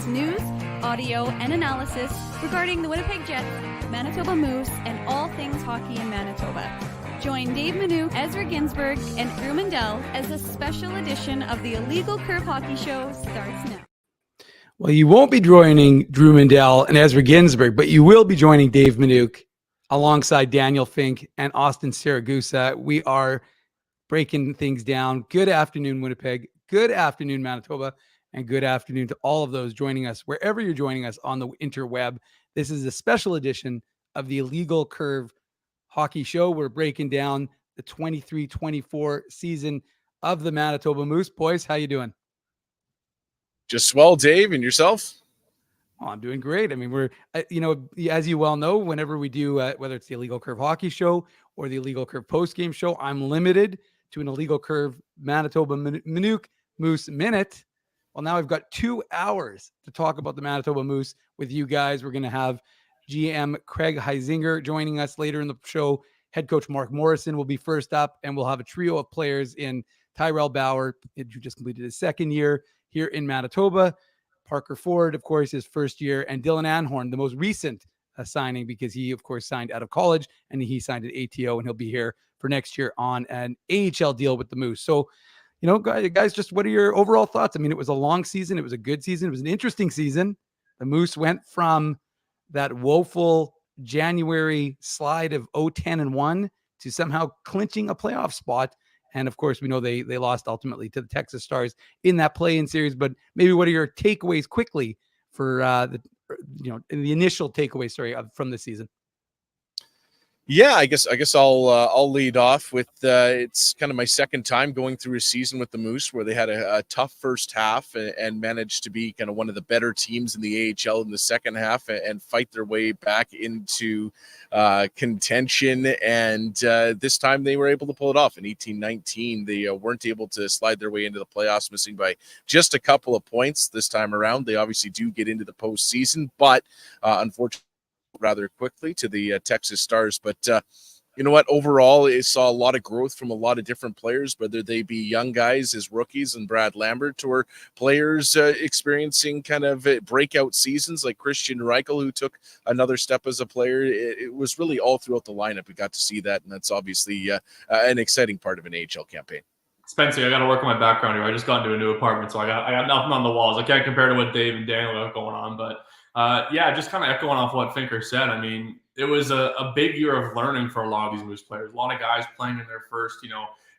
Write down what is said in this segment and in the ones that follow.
latest news, audio, and analysis regarding the Winnipeg Jets, Manitoba Moose, and all things hockey in Manitoba. Join Dave Manouk, Ezra Ginsburg, and Drew Mandel as a special edition of the Illegal Curve Hockey Show starts now. Well, you won't be joining Drew Mandel and Ezra Ginsburg, but you will be joining Dave Manouk alongside Daniel Fink and Austin Saragusa. We are breaking things down. Good afternoon, Winnipeg. Good afternoon, Manitoba. And good afternoon to all of those joining us, wherever you're joining us on the interweb. This is a special edition of the Illegal Curve Hockey Show. We're breaking down the 23-24 season of the Manitoba Moose. Boys, how you doing? Just well, Dave, and yourself? Oh, I'm doing great. I mean, we're, as you well know, whenever we do, whether it's the Illegal Curve Hockey Show or the Illegal Curve Postgame Show, I'm limited to an Illegal Curve Manitoba Manouk Moose Minute. Well, now I've got 2 hours to talk about the Manitoba Moose with you guys. We're going to have GM Craig Heisinger joining us later in the show. Head coach Mark Morrison will be first up, and we'll have a trio of players in Tyrel Bauer, who just completed his second year here in Manitoba. Parker Ford, of course, his first year, and Dylan Anhorn, the most recent signing, because he, of course, signed out of college, and he signed an ATO, and he'll be here for next year on an AHL deal with the Moose. So, guys, just what are your overall thoughts? I mean, it was a long season. It was a good season. It was an interesting season. The Moose went from that woeful January slide of 0-10-1 to somehow clinching a playoff spot. And of course, we know they lost ultimately to the Texas Stars in that play-in series. But maybe what are your takeaways quickly for in the initial takeaway from the season? Yeah, I guess I'll lead off with it's kind of my second time going through a season with the Moose, where they had a tough first half and managed to be kind of one of the better teams in the AHL in the second half and fight their way back into contention. And this time they were able to pull it off. In 18-19, they weren't able to slide their way into the playoffs, missing by just a couple of points this time around. They obviously do get into the postseason, but unfortunately, rather quickly to the Texas Stars. But you know what? Overall, it saw a lot of growth from a lot of different players, whether they be young guys as rookies and Brad Lambert, or players experiencing kind of breakout seasons like Christian Reichel, who took another step as a player. It was really all throughout the lineup. We got to see that, and that's obviously an exciting part of an AHL campaign. Spencer, I got to work on my background here. I just got into a new apartment, so I got nothing on the walls. I can't compare to what Dave and Daniel got going on, but just kind of echoing off what Finker said. I mean, it was a big year of learning for a lot of these Moose players. A lot of guys playing in their first,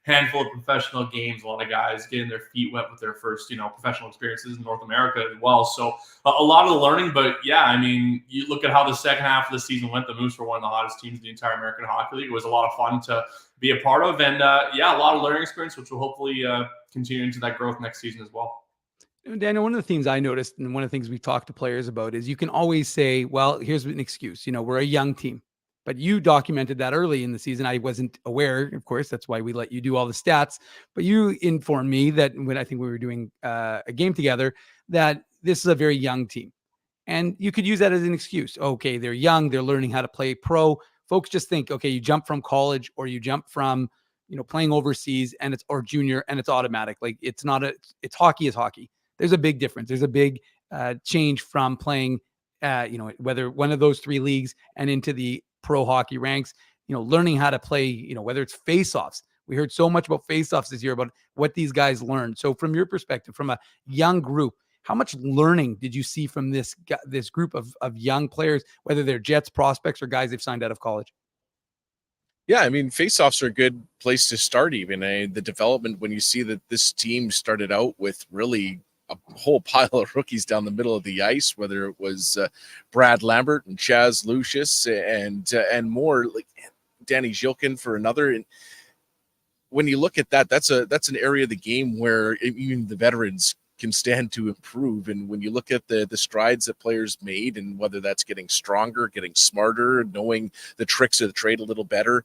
handful of professional games. A lot of guys getting their feet wet with their first, professional experiences in North America as well. So a lot of the learning. But yeah, I mean, you look at how the second half of the season went. The Moose were one of the hottest teams in the entire American Hockey League. It was a lot of fun to be a part of, and a lot of learning experience, which will hopefully continue into that growth next season as well. Daniel, one of the things I noticed, and one of the things we've talked to players about, is you can always say, well, here's an excuse. We're a young team. But you documented that early in the season. I wasn't aware, of course. That's why we let you do all the stats. But you informed me that when I think we were doing a game together, that this is a very young team. And you could use that as an excuse. Okay, they're young. They're learning how to play pro. Folks just think, okay, you jump from college or you jump from, playing overseas or junior, and it's automatic. Like it's hockey is hockey. There's a big difference. There's a big change from playing, whether one of those three leagues and into the pro hockey ranks, learning how to play, whether it's face-offs. We heard so much about face-offs this year, about what these guys learned. So from your perspective, from a young group, how much learning did you see from this group of young players, whether they're Jets prospects or guys they've signed out of college? Yeah, I mean, face-offs are a good place to start even. The development, when you see that this team started out with really a whole pile of rookies down the middle of the ice, whether it was Brad Lambert and Chaz Lucius and more, like Danny Zhilkin for another. And when you look at that, that's an area of the game where even the veterans can stand to improve. And when you look at the strides that players made, and whether that's getting stronger, getting smarter, knowing the tricks of the trade a little better,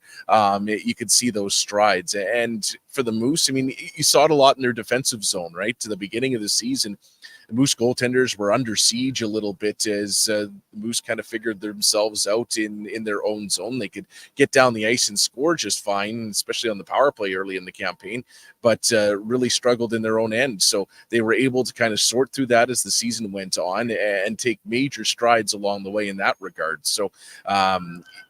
you could see those strides. And for the Moose, I mean, you saw it a lot in their defensive zone, right? To the beginning of the season, the Moose goaltenders were under siege a little bit as the Moose kind of figured themselves out in their own zone. They could get down the ice and score just fine, especially on the power play early in the campaign, but really struggled in their own end. So they were able to kind of sort through that as the season went on and take major strides along the way in that regard. So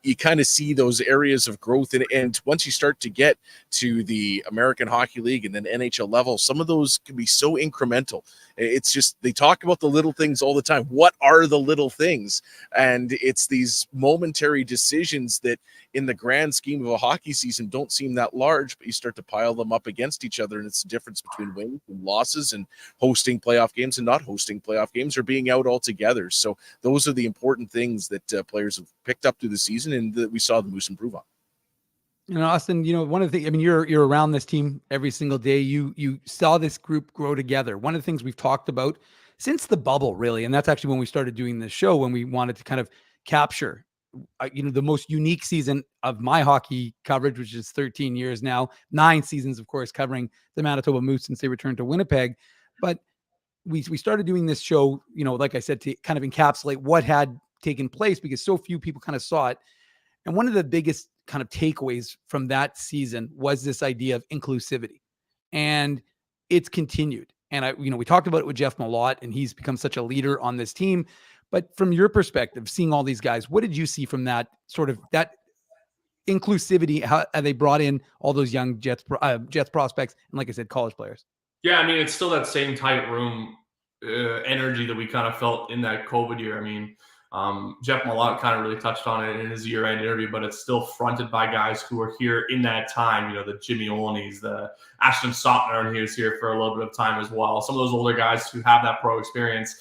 you kind of see those areas of growth. And once you start to get to the American Hockey League and then NHL level, some of those can be so incremental. It's just, they talk about the little things all the time. What are the little things? And it's these momentary decisions that in the grand scheme of a hockey season don't seem that large, but you start to pile them up against each other. And it's the difference between wins and losses and hosting playoff games and not hosting playoff games or being out altogether. So those are the important things that players have picked up through the season and that we saw the Moose improve on. And Austin, one of the things, I mean, you're around this team every single day. You saw this group grow together. One of the things we've talked about since the bubble, really, and that's actually when we started doing this show, when we wanted to kind of capture, the most unique season of my hockey coverage, which is 13 years now, 9 seasons, of course, covering the Manitoba Moose since they returned to Winnipeg. But we started doing this show, like I said, to kind of encapsulate what had taken place because so few people kind of saw it. And one of the biggest kind of takeaways from that season was this idea of inclusivity, and it's continued. And we talked about it with Jeff Malott, and he's become such a leader on this team. But from your perspective, seeing all these guys, what did you see from that sort of that inclusivity? How they brought in all those young Jets prospects, and like I said, college players. Yeah, I mean, it's still that same tight room energy that we kind of felt in that COVID year. I mean, Jeff Malott kind of really touched on it in his year-end interview, but it's still fronted by guys who were here in that time. The Jimmy Olene's, the Ashton Sotner, and he was here for a little bit of time as well. Some of those older guys who have that pro experience.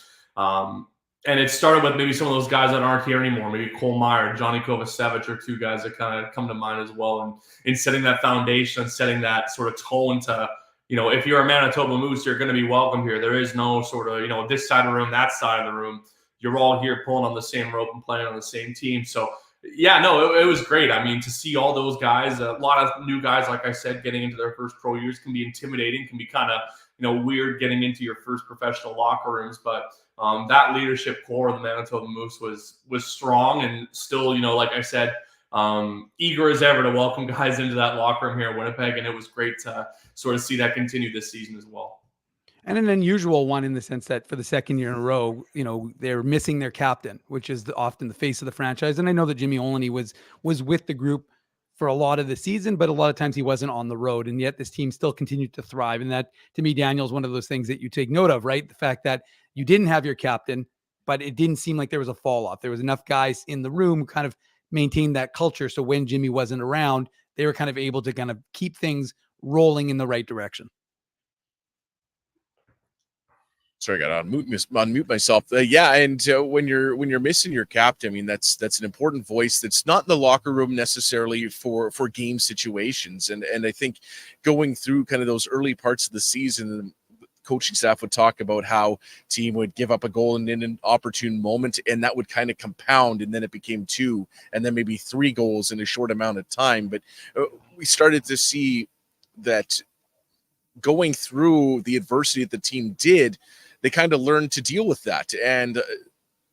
And it started with maybe some of those guys that aren't here anymore. Maybe Cole Meyer, Johnny Kovacevic are 2 guys that kind of come to mind as well. And in setting that foundation and setting that sort of tone to, if you're a Manitoba Moose, you're going to be welcome here. There is no sort of, this side of the room, that side of the room. You're all here pulling on the same rope and playing on the same team. So, yeah, no, it was great. I mean, to see all those guys, a lot of new guys, like I said, getting into their first pro years can be intimidating, can be kind of, weird getting into your first professional locker rooms. But that leadership core of the Manitoba Moose was strong and still, like I said, eager as ever to welcome guys into that locker room here in Winnipeg. And it was great to sort of see that continue this season as well. And an unusual one in the sense that for the second year in a row, they're missing their captain, which is often the face of the franchise. And I know that Jimmy Olney was with the group for a lot of the season, but a lot of times he wasn't on the road. And yet this team still continued to thrive. And that, to me, Daniel, is one of those things that you take note of, right? The fact that you didn't have your captain, but it didn't seem like there was a fall off. There was enough guys in the room who kind of maintained that culture. So when Jimmy wasn't around, they were kind of able to kind of keep things rolling in the right direction. Sorry, I got to unmute myself. And when you're missing your captain, I mean, that's an important voice that's not in the locker room necessarily for game situations. And I think going through kind of those early parts of the season, the coaching staff would talk about how team would give up a goal in an opportune moment, and that would kind of compound, and then it became 2, and then maybe 3 goals in a short amount of time. But we started to see that going through the adversity that the team did, they kind of learned to deal with that and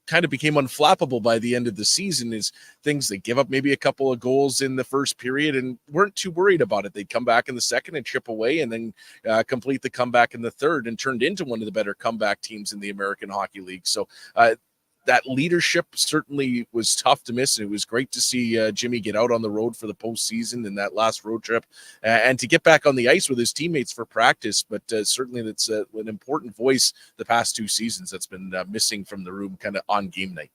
kind of became unflappable by the end of the season. Is things they give up maybe a couple of goals in the first period and weren't too worried about it. They'd come back in the second and chip away and then complete the comeback in the third and turned into one of the better comeback teams in the American Hockey League. So that leadership certainly was tough to miss. And it was great to see Jimmy get out on the road for the postseason in that last road trip and to get back on the ice with his teammates for practice. But certainly that's an important voice the past 2 seasons that's been missing from the room kind of on game night.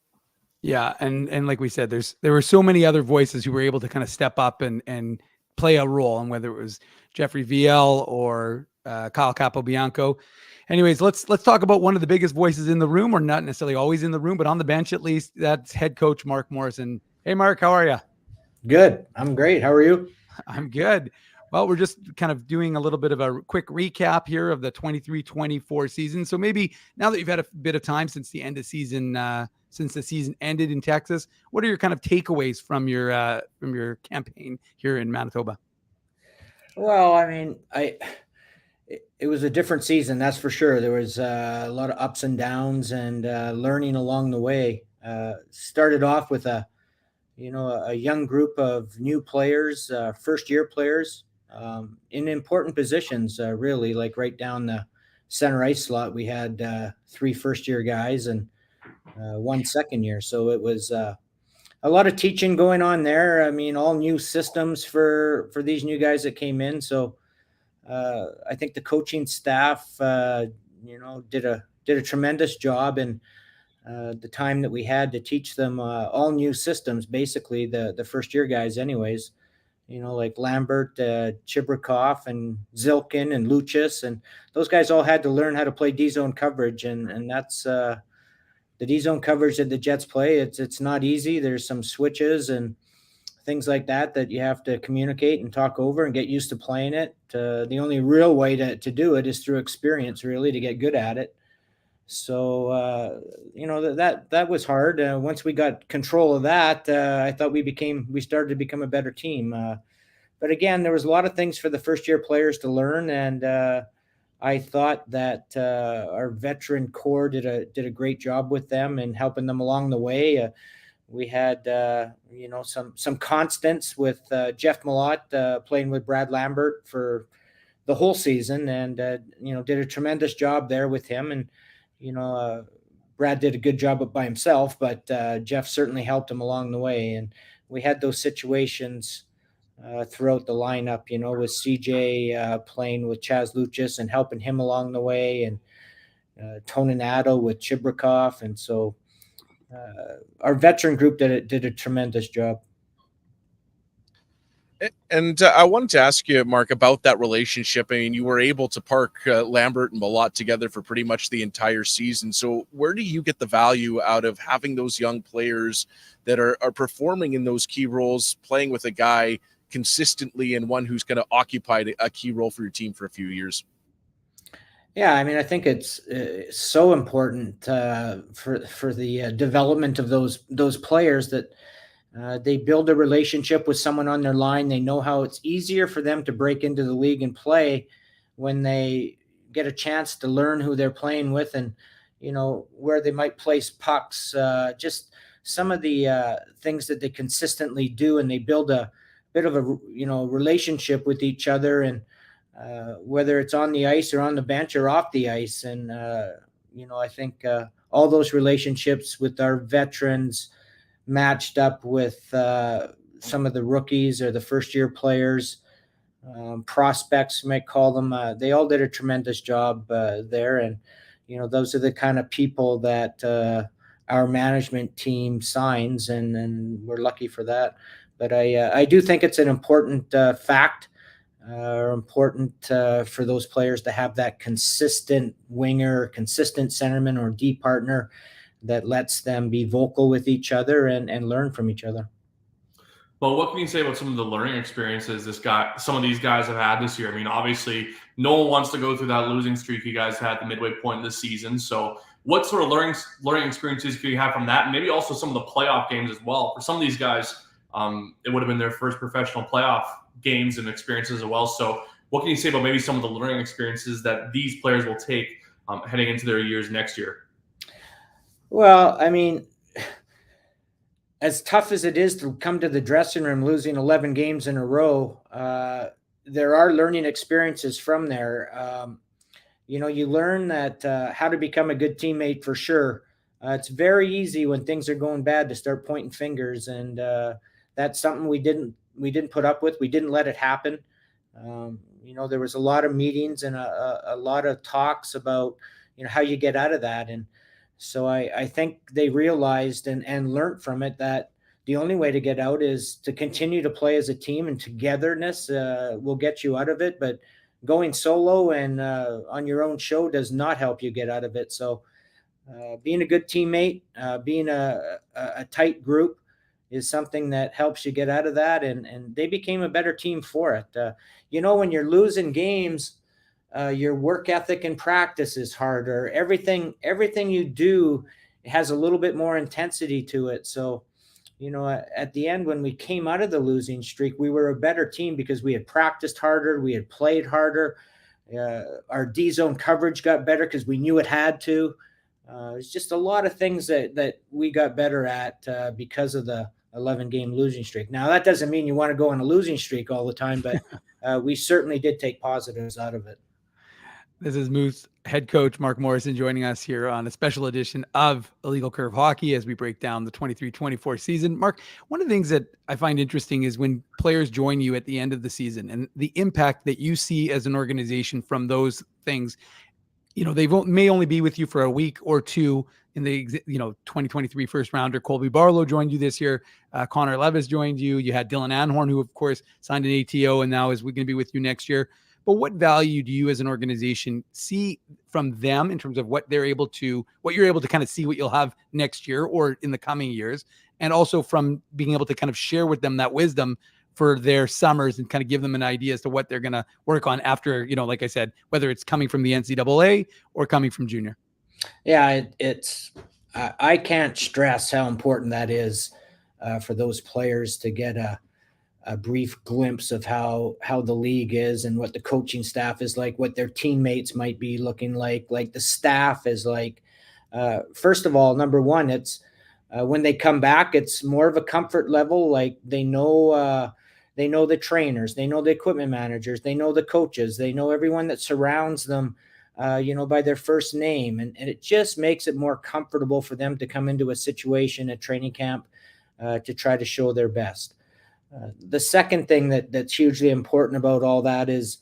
Yeah. And like we said, there were so many other voices who were able to kind of step up and play a role, and whether it was Jeffrey VL or Kyle Capobianco. Anyways, let's talk about one of the biggest voices in the room, or not necessarily always in the room, but on the bench at least. That's head coach Mark Morrison. Hey, Mark, how are you? Good. I'm great. How are you? I'm good. Well, we're just kind of doing a little bit of a quick recap here of the 23-24 season. So maybe now that you've had a bit of time since the end of season, since the season ended in Texas, what are your kind of takeaways from your campaign here in Manitoba? Well, I mean, It was a different season, that's for sure. There was a lot of ups and downs and learning along the way. Started off with a young group of new players, first year players, in important positions, really, like right down the center ice slot. We had 3 first year guys and 1 second year. So it was a lot of teaching going on there. I mean, all new systems for these new guys that came in. So I think the coaching staff, did a tremendous job in the time that we had to teach them all new systems. Basically, the first year guys, anyways. Like Lambert, Chibrikov, and Zhilkin, and Lucius, and those guys all had to learn how to play D zone coverage, and that's the D zone coverage that the Jets play. It's not easy. There's some switches and things like that you have to communicate and talk over and get used to playing it. The only real way to do it is through experience, really, to get good at it. So, that was hard. Once we got control of that, I thought we started to become a better team. But again, there was a lot of things for the first year players to learn. And I thought that our veteran core did a great job with them and helping them along the way. We had, some constants with Jeff Milot playing with Brad Lambert for the whole season, and did a tremendous job there with him. And Brad did a good job by himself, but Jeff certainly helped him along the way. And we had those situations throughout the lineup, with CJ playing with Chaz Lucius and helping him along the way, and Toninato with Chibrikov, and so. Our veteran group did a tremendous job. And I wanted to ask you, Mark, about that relationship. I mean, you were able to park Lambert and Milot together for pretty much the entire season. So where do you get the value out of having those young players that are performing in those key roles, playing with a guy consistently and one who's going to occupy a key role for your team for a few years? Yeah, I mean, I think it's so important for the development of those players that they build a relationship with someone on their line. They know how it's easier for them to break into the league and play when they get a chance to learn who they're playing with, and where they might place pucks. Just some of the things that they consistently do, and they build a bit of a relationship with each other, and whether it's on the ice or on the bench or off the ice. And, I think all those relationships with our veterans matched up with some of the rookies or the first year players, prospects, you might call them. They all did a tremendous job there. And, those are the kind of people that our management team signs, and we're lucky for that. But I do think it's an important fact. Important for those players to have that consistent winger, consistent centerman or D partner that lets them be vocal with each other and learn from each other. Well, what can you say about some of the learning experiences some of these guys have had this year? I mean, obviously, no one wants to go through that losing streak you guys had at the midway point in the season. So what sort of learning experiences can you have from that? And maybe also some of the playoff games as well. For some of these guys, it would have been their first professional playoff games and experiences as well. So what can you say about maybe some of the learning experiences that these players will take heading into their years next year? Well, I mean, as tough as it is to come to the dressing room losing 11 games in a row, there are learning experiences from there. You learn that how to become a good teammate for sure. It's very easy when things are going bad to start pointing fingers, and that's something we didn't put up with. We didn't let it happen. There was a lot of meetings and a lot of talks about, how you get out of that. And so I think they realized and learned from it that the only way to get out is to continue to play as a team, and togetherness will get you out of it. But going solo and on your own show does not help you get out of it. So being a good teammate, being a tight group is something that helps you get out of that. And they became a better team for it. When you're losing games, your work ethic and practice is harder. Everything you do has a little bit more intensity to it. So, at the end, when we came out of the losing streak, we were a better team because we had practiced harder. We had played harder. Our D zone coverage got better because we knew it had to. It's just a lot of things that we got better at because of the 11-game losing streak. Now, that doesn't mean you want to go on a losing streak all the time, but we certainly did take positives out of it. This is Moose head coach Mark Morrison joining us here on a special edition of Illegal Curve Hockey as we break down the 23-24 season. Mark, one of the things that I find interesting is when players join you at the end of the season and the impact that you see as an organization from those things. You know, they may only be with you for a week or two. In the 2023 first rounder, Colby Barlow joined you this year. Connor Levis joined you. You had Dylan Anhorn, who of course signed an ATO and now is going to be with you next year. But what value do you as an organization see from them in terms of what you're able to kind of see what you'll have next year or in the coming years, and also from being able to kind of share with them that wisdom for their summers and kind of give them an idea as to what they're going to work on after, like I said, whether it's coming from the NCAA or coming from junior? Yeah, I can't stress how important that is for those players to get a brief glimpse of how the league is and what the coaching staff is like, what their teammates might be looking like the staff is like. First of all, number one, it's when they come back, it's more of a comfort level. Like they know the trainers, they know the equipment managers, they know the coaches, they know everyone that surrounds them, by their first name. And it just makes it more comfortable for them to come into a situation at training camp to try to show their best. The second thing that's hugely important about all that is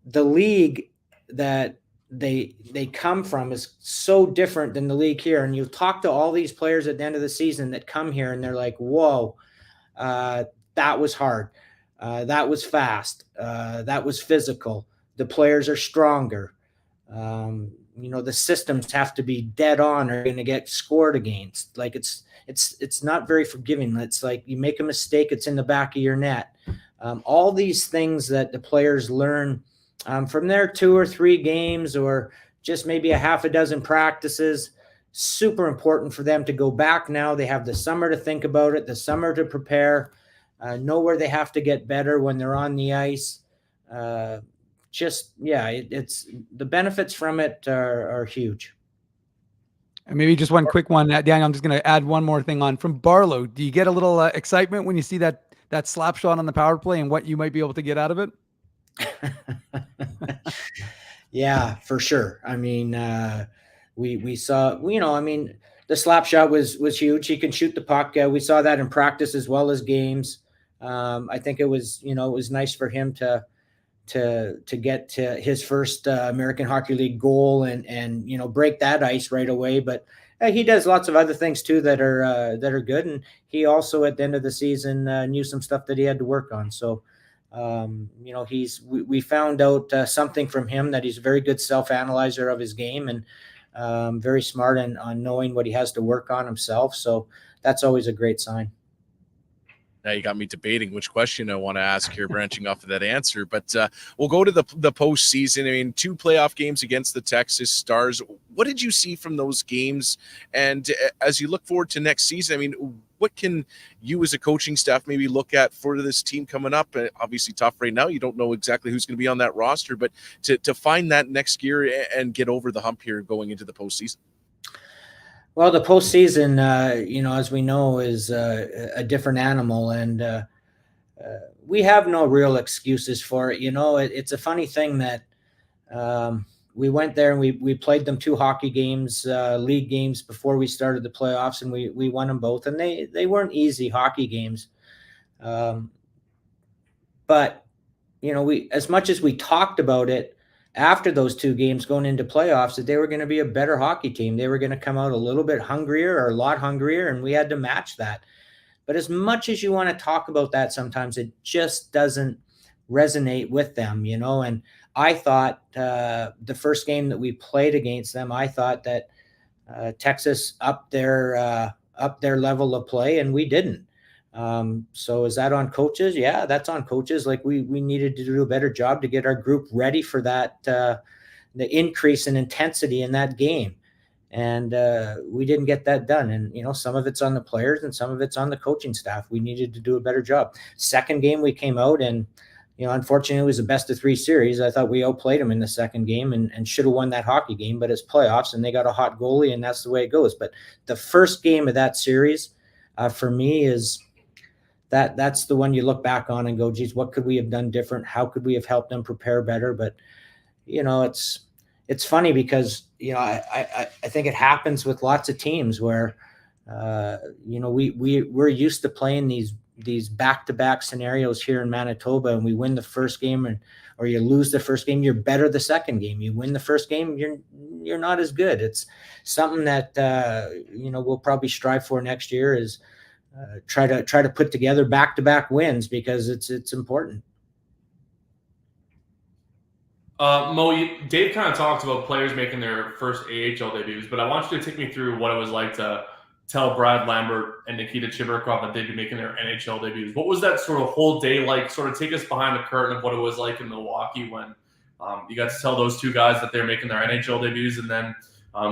the league that they come from is so different than the league here. And you talk to all these players at the end of the season that come here and they're like, whoa, that was hard. That was fast. That was physical. The players are stronger. The systems have to be dead on or going to get scored against. Like it's not very forgiving. It's like you make a mistake, it's in the back of your net. All these things that the players learn from their 2 or 3 games or just maybe a half a dozen practices, super important for them to go back now. They have the summer to think about it, the summer to prepare, know where they have to get better when they're on the ice. It's the benefits from it are huge. And maybe just one quick one, Daniel. I'm just going to add one more thing on from Barlow. Do you get a little excitement when you see that slap shot on the power play and what you might be able to get out of it? Yeah, for sure. I mean, we saw, the slap shot was huge. He can shoot the puck. We saw that in practice as well as games. I think it was nice for him to get to his first American Hockey League goal and break that ice right away. But he does lots of other things too that are good. And he also at the end of the season knew some stuff that he had to work on. So, we found out something from him, that he's a very good self-analyzer of his game and very smart on knowing what he has to work on himself. So that's always a great sign. Now you got me debating which question I want to ask here, branching off of that answer. But we'll go to the postseason. I mean, 2 playoff games against the Texas Stars. What did you see from those games? And as you look forward to next season, I mean, what can you as a coaching staff maybe look at for this team coming up? Obviously tough right now. You don't know exactly who's going to be on that roster, but to find that next year and get over the hump here going into the postseason. Well, the postseason, as we know, is a different animal, and we have no real excuses for it. It's a funny thing that we went there and we played them 2 hockey games, league games before we started the playoffs, and we won them both, and they weren't easy hockey games. But we, as much as we talked about it after those 2 games going into playoffs, that they were going to be a better hockey team. They were going to come out a little bit hungrier or a lot hungrier, and we had to match that. But as much as you want to talk about that, sometimes it just doesn't resonate with them, and I thought the first game that we played against them, I thought that Texas upped their level of play, and we didn't. So is that on coaches? Yeah, that's on coaches. Like we needed to do a better job to get our group ready for that, the increase in intensity in that game. And we didn't get that done. And, some of it's on the players and some of it's on the coaching staff. We needed to do a better job. Second game, we came out and, unfortunately, it was a best of 3 series. I thought we outplayed them in the second game and should have won that hockey game, but it's playoffs and they got a hot goalie and that's the way it goes. But the first game of that series for me is that's the one you look back on and go, geez, what could we have done different? How could we have helped them prepare better? But, it's funny because, I think it happens with lots of teams where, we're used to playing these back-to-back scenarios here in Manitoba, and we win the first game or you lose the first game, you're better the second game. You win the first game, you're not as good. It's something that we'll probably strive for next year is try to put together back-to-back wins because it's important. Dave kind of talked about players making their first AHL debuts, but I want you to take me through what it was like to tell Brad Lambert and Nikita Chibrikov that they'd be making their NHL debuts. What was that sort of whole day like? Sort of take us behind the curtain of what it was like in Milwaukee when you got to tell those two guys that they're making their NHL debuts, and then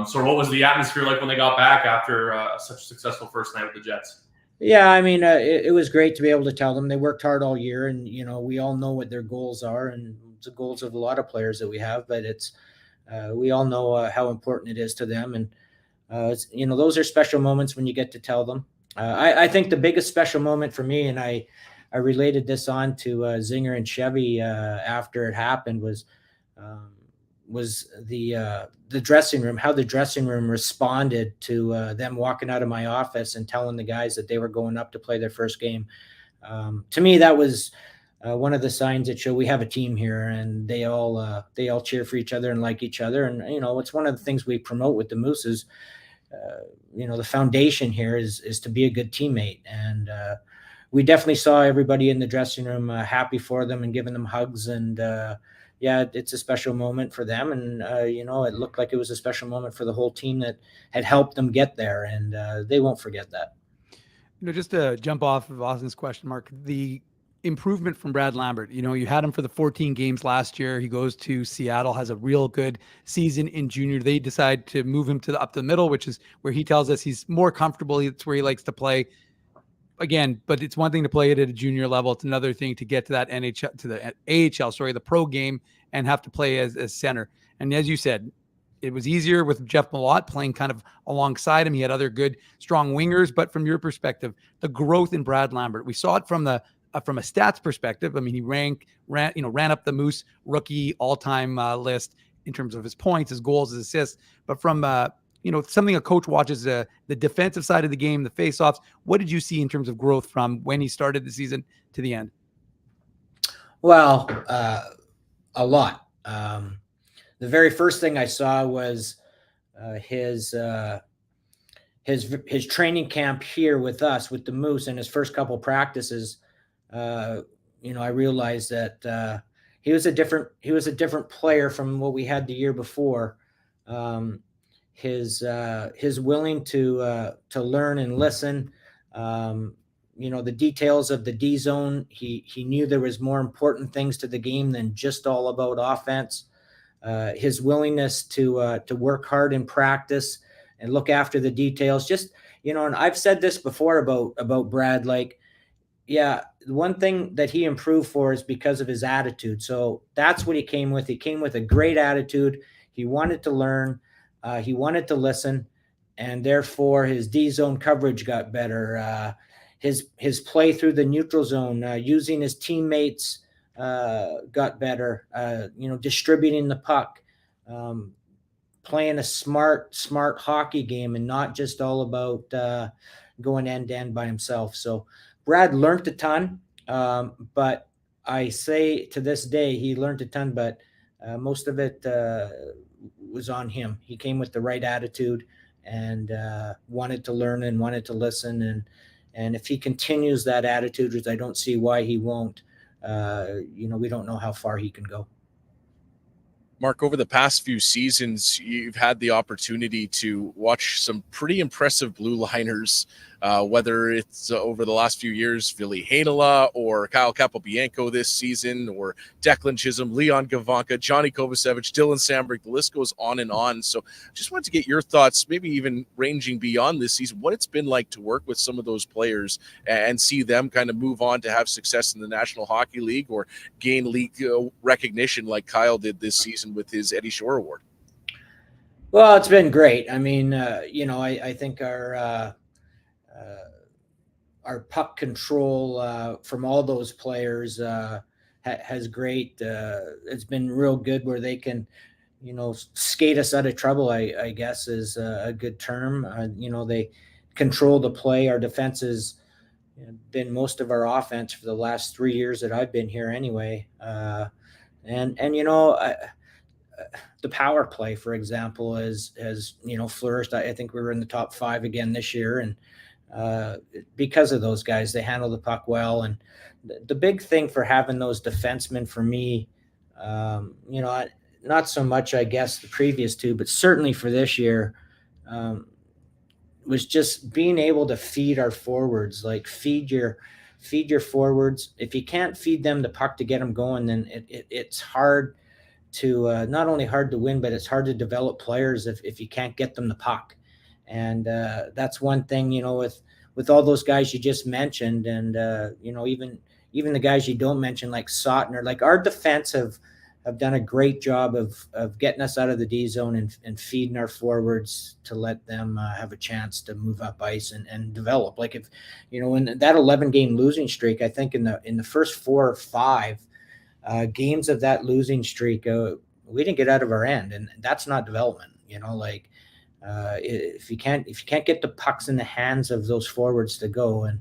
sort of what was the atmosphere like when they got back after such a successful first night with the Jets? Yeah, I mean, it was great to be able to tell them. They worked hard all year, and we all know what their goals are, and the goals of a lot of players that we have. But it's we all know how important it is to them, and those are special moments when you get to tell them. I think the biggest special moment for me, and I related this on to Zinger and Chevy after it happened, was the dressing room, how the dressing room responded to them walking out of my office and telling the guys that they were going up to play their first game. To me, that was one of the signs that show we have a team here, and they all cheer for each other and like each other. And it's one of the things we promote with the Moose is, the foundation here is to be a good teammate, and we definitely saw everybody in the dressing room happy for them and giving them hugs. And it's a special moment for them, and it looked like it was a special moment for the whole team that had helped them get there, and they won't forget that. Just to jump off of Austin's question, Mark, the improvement from Brad Lambert. You had him for the 14 games last year. He goes to Seattle, has a real good season in junior. They decide to move him up the middle, which is where he tells us he's more comfortable. It's where he likes to play. Again, but it's one thing to play it at a junior level. It's another thing to get to that NHL, to the AHL, the pro game, and have to play as center. And as you said, it was easier with Jeff Malott playing kind of alongside him. He had other good, strong wingers. But from your perspective, the growth in Brad Lambert, we saw it from a stats perspective. I mean, he ran up the Moose rookie all-time list in terms of his points, his goals, his assists. But from something a coach watches, the defensive side of the game, the faceoffs. What did you see in terms of growth from when he started the season to the end? Well, a lot. The very first thing I saw was his training camp here with us, with the Moose, and his first couple practices. I realized that he was a different player from what we had the year before. His willing to learn and listen. The details of the D zone. He knew there was more important things to the game than just all about offense. His willingness to work hard in practice and look after the details. Just, and I've said this before about Brad, the one thing that he improved for is because of his attitude. So that's what he came with. He came with a great attitude. He wanted to learn. He wanted to listen, and therefore his D zone coverage got better. His play through the neutral zone, using his teammates, got better. Distributing the puck, playing a smart hockey game, and not just all about going end to end by himself. So Brad learned a ton, but I say to this day he learned a ton, but most of it was on him. He came with the right attitude and wanted to learn and wanted to listen. And if he continues that attitude, which I don't see why he won't, we don't know how far he can go. Mark, over the past few seasons, you've had the opportunity to watch some pretty impressive blue liners whether it's over the last few years, Ville Heinola or Kyle Capobianco this season, or Declan Chisholm, Leon Gavanka, Johnny Kovacevic, Dylan Sambrick, the list goes on and on. So just wanted to get your thoughts, maybe even ranging beyond this season, what it's been like to work with some of those players and see them kind of move on to have success in the National Hockey League or gain league recognition like Kyle did this season with his Eddie Shore Award. Well, it's been great. I mean, I think our puck control from all those players has great. It's been real good where they can, skate us out of trouble, I guess is a good term. They control the play. Our defense has been most of our offense for the last 3 years that I've been here anyway. The power play, for example, has flourished. I think we were in the top 5 again this year, and because of those guys, they handle the puck well. And the big thing for having those defensemen for me, not so much, I guess, the previous 2, but certainly for this year, was just being able to feed our forwards, like feed your forwards. If you can't feed them the puck to get them going, then it's hard to not only hard to win, but it's hard to develop players if you can't get them the puck. And that's one thing, with all those guys you just mentioned, and even the guys you don't mention, like Sottner, like our defense have done a great job of getting us out of the D zone and feeding our forwards to let them have a chance to move up ice and develop. Like if, in that 11-game losing streak, I think in the first 4 or 5 games of that losing streak, we didn't get out of our end, and that's not development. If you can't get the pucks in the hands of those forwards to go, and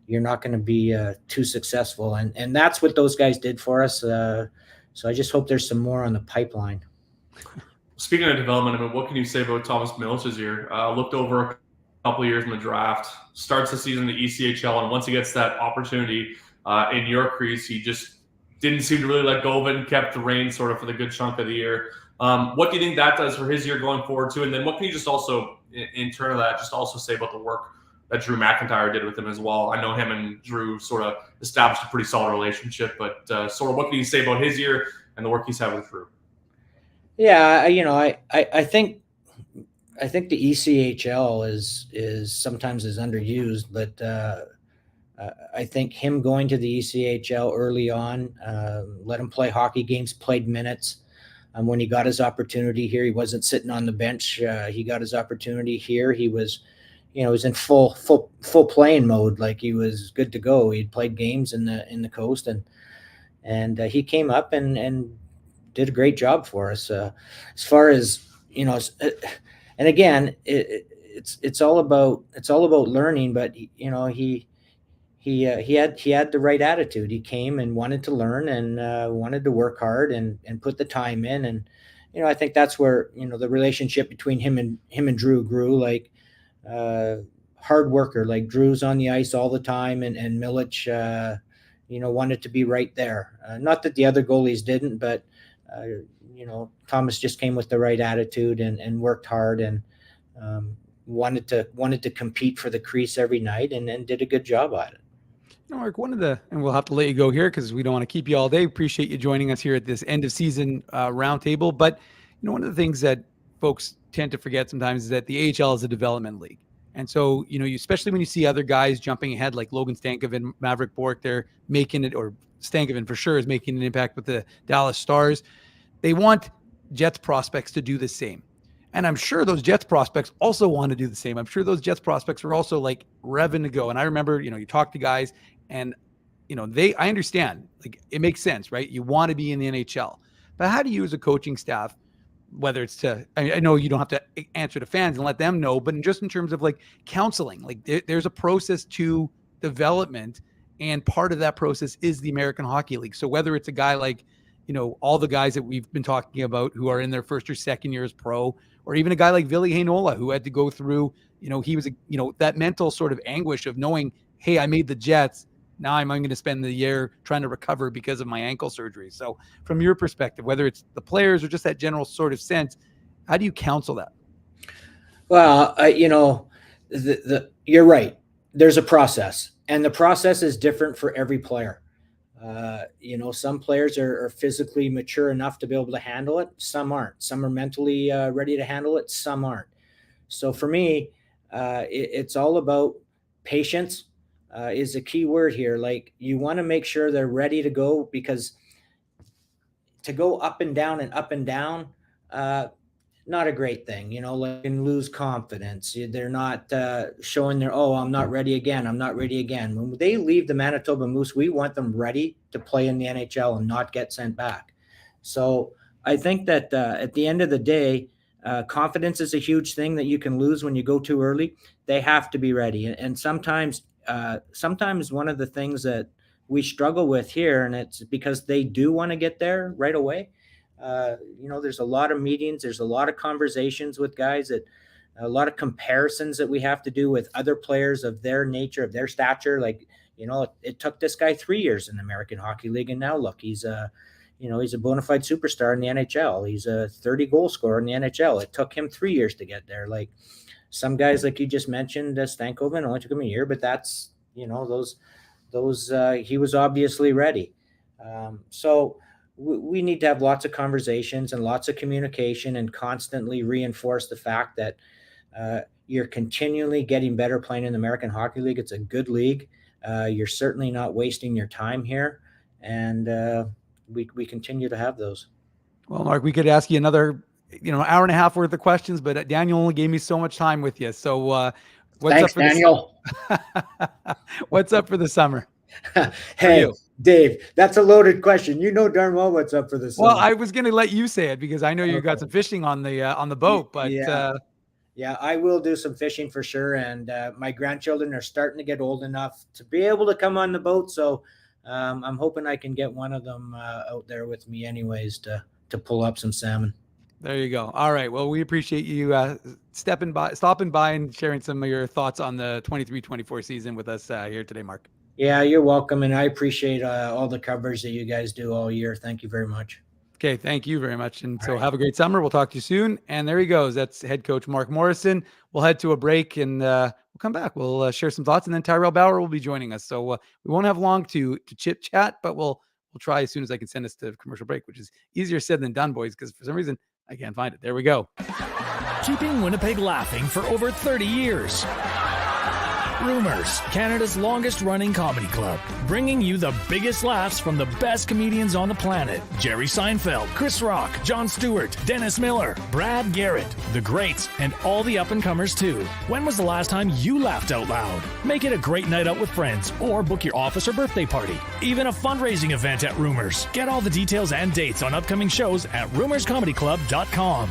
you're not going to be too successful. And that's what those guys did for us. So I just hope there's some more on the pipeline. Speaking of development, I mean, what can you say about Thomas Milic this year? Looked over a couple of years in the draft, starts the season in the ECHL, and once he gets that opportunity in your crease, he just didn't seem to really let go of it and kept the reins sort of for the good chunk of the year. What do you think that does for his year going forward too? And then what can you just also, in turn of that, just also say about the work that Drew McIntyre did with him as well? I know him and Drew sort of established a pretty solid relationship, but sort of what can you say about his year and the work he's had with Drew? Yeah, I think the ECHL is sometimes underused, but I think him going to the ECHL early on, let him play hockey games, played minutes. When he got his opportunity here, he wasn't sitting on the bench. He got his opportunity here. He was, was in full playing mode. Like he was good to go. He'd played games in the coast, and he came up and did a great job for us. As far as and again, it's all about learning. But he had the right attitude. He came and wanted to learn and wanted to work hard and put the time in. And, I think that's where, the relationship between him and Drew grew, like hard worker, like Drew's on the ice all the time. And Milic, wanted to be right there. Not that the other goalies didn't, but, Thomas just came with the right attitude and worked hard and wanted to compete for the crease every night and did a good job at it. Mark, and we'll have to let you go here because we don't want to keep you all day. Appreciate you joining us here at this end of season roundtable. But one of the things that folks tend to forget sometimes is that the AHL is a development league. And so, especially when you see other guys jumping ahead, like Logan Stankoven, Maverick Bourque, they're making it, or Stankoven for sure is making an impact with the Dallas Stars. They want Jets prospects to do the same. And I'm sure those Jets prospects also want to do the same. I'm sure those Jets prospects are also like revving to go. And I remember, you talk to guys and, I understand, like it makes sense, right? You want to be in the NHL, but how do you as a coaching staff, whether it's I know you don't have to answer to fans and let them know, but just in terms of like counseling, like there's a process to development, and part of that process is the American Hockey League. So whether it's a guy like, all the guys that we've been talking about who are in their first or second year as pro, or even a guy like Ville Heinola who had to go through, he was, that mental sort of anguish of knowing, hey, I made the Jets. Now I'm going to spend the year trying to recover because of my ankle surgery. So from your perspective, whether it's the players or just that general sort of sense, how do you counsel that? Well, you're right. there's a process, and the process is different for every player. Some players are physically mature enough to be able to handle it. Some aren't. Some are mentally ready to handle it. Some aren't. So for me, it's all about patience is a key word here. Like, you want to make sure they're ready to go, because to go up and down, not a great thing, like, and lose confidence. They're not showing I'm not ready again. I'm not ready again. When they leave the Manitoba Moose, we want them ready to play in the NHL and not get sent back. So I think that at the end of the day, confidence is a huge thing that you can lose when you go too early. They have to be ready. And sometimes one of the things that we struggle with here, and it's because they do want to get there right away. There's a lot of meetings, there's a lot of conversations with guys, a lot of comparisons that we have to do with other players of their nature, of their stature. Like, it took this guy 3 years in the American Hockey League, and now look, he's a bona fide superstar in the NHL. He's a 30 goal scorer in the NHL. It took him 3 years to get there. Like, some guys, like you just mentioned, Stankoven, only took him a year, but that's, those he was obviously ready. So we need to have lots of conversations and lots of communication, and constantly reinforce the fact that you're continually getting better playing in the American Hockey League. It's a good league. You're certainly not wasting your time here. And we continue to have those. Well, Mark, we could ask you another, hour and a half worth of questions, but Daniel only gave me so much time with you. So thanks, Daniel. What's up for the summer? Hey, Dave, that's a loaded question. You know darn well what's up for the summer. Well, I was going to let you say it because I know you got some fishing on the boat, but yeah, I will do some fishing for sure. And my grandchildren are starting to get old enough to be able to come on the boat. So I'm hoping I can get one of them out there with me anyways to pull up some salmon. There you go. All right. Well, we appreciate you stopping by and sharing some of your thoughts on the 23-24 season with us here today, Mark. Yeah, you're welcome. And I appreciate all the coverage that you guys do all year. Thank you very much. Okay. Thank you very much. And so have a great summer. We'll talk to you soon. And there he goes. That's head coach Mark Morrison. We'll head to a break and we'll come back. We'll share some thoughts, and then Tyrel Bauer will be joining us. So we won't have long to chit chat, but we'll try as soon as I can send us to commercial break, which is easier said than done, boys, because for some reason I can't find it. There we go. Keeping Winnipeg laughing for over 30 years. Rumors, Canada's longest-running comedy club, bringing you the biggest laughs from the best comedians on the planet. Jerry Seinfeld, Chris Rock, Jon Stewart, Dennis Miller, Brad Garrett, the greats, and all the up-and-comers too. When was the last time you laughed out loud? Make it a great night out with friends, or book your office or birthday party. Even a fundraising event at Rumors. Get all the details and dates on upcoming shows at rumorscomedyclub.com.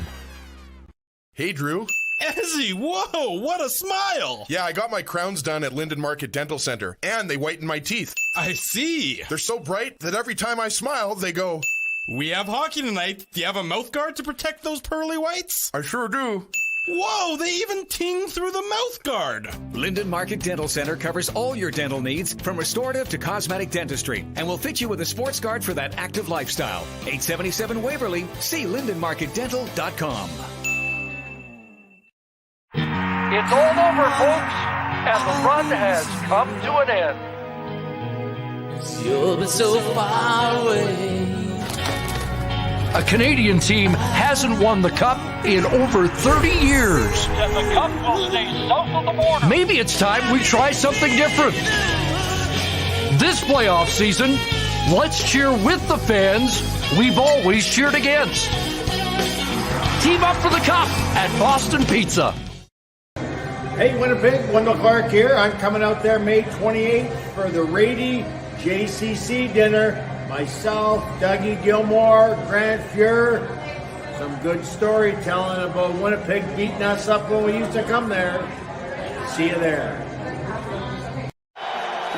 Hey, Drew. Ezzy, whoa, what a smile! Yeah, I got my crowns done at Linden Market Dental Center, and they whiten my teeth. I see. They're so bright that every time I smile, they go... We have hockey tonight. Do you have a mouth guard to protect those pearly whites? I sure do. Whoa, they even ting through the mouth guard. Linden Market Dental Center covers all your dental needs, from restorative to cosmetic dentistry, and will fit you with a sports guard for that active lifestyle. 877 Waverly. See lindenmarketdental.com. It's all over, folks, and the run has come to an end. You'll be so far away. A Canadian team hasn't won the Cup in over 30 years. And the Cup will stay south of the border. Maybe it's time we try something different. This playoff season, let's cheer with the fans we've always cheered against. Team up for the Cup at Boston Pizza. Hey Winnipeg, Wendell Clark here. I'm coming out there May 28th for the Rady JCC dinner. Myself, Dougie Gilmore, Grant Fuhr. Some good storytelling about Winnipeg beating us up when we used to come there. See you there.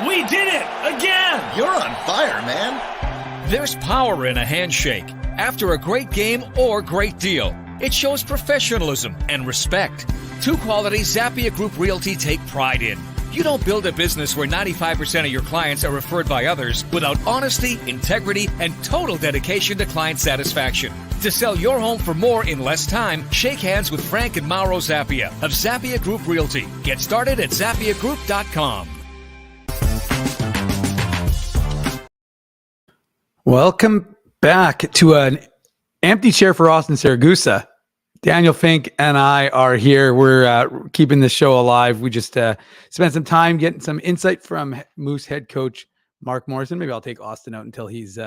We did it again! You're on fire, man. There's power in a handshake after a great game or great deal. It shows professionalism and respect. Two qualities Zappia Group Realty take pride in. You don't build a business where 95% of your clients are referred by others without honesty, integrity, and total dedication to client satisfaction. To sell your home for more in less time, shake hands with Frank and Mauro Zappia of Zappia Group Realty. Get started at ZappiaGroup.com. Welcome back to an empty chair for Austin Saragusa. Daniel Fink and I are here. We're keeping this show alive. We just spent some time getting some insight from Moose head coach Mark Morrison. Maybe I'll take Austin out until he's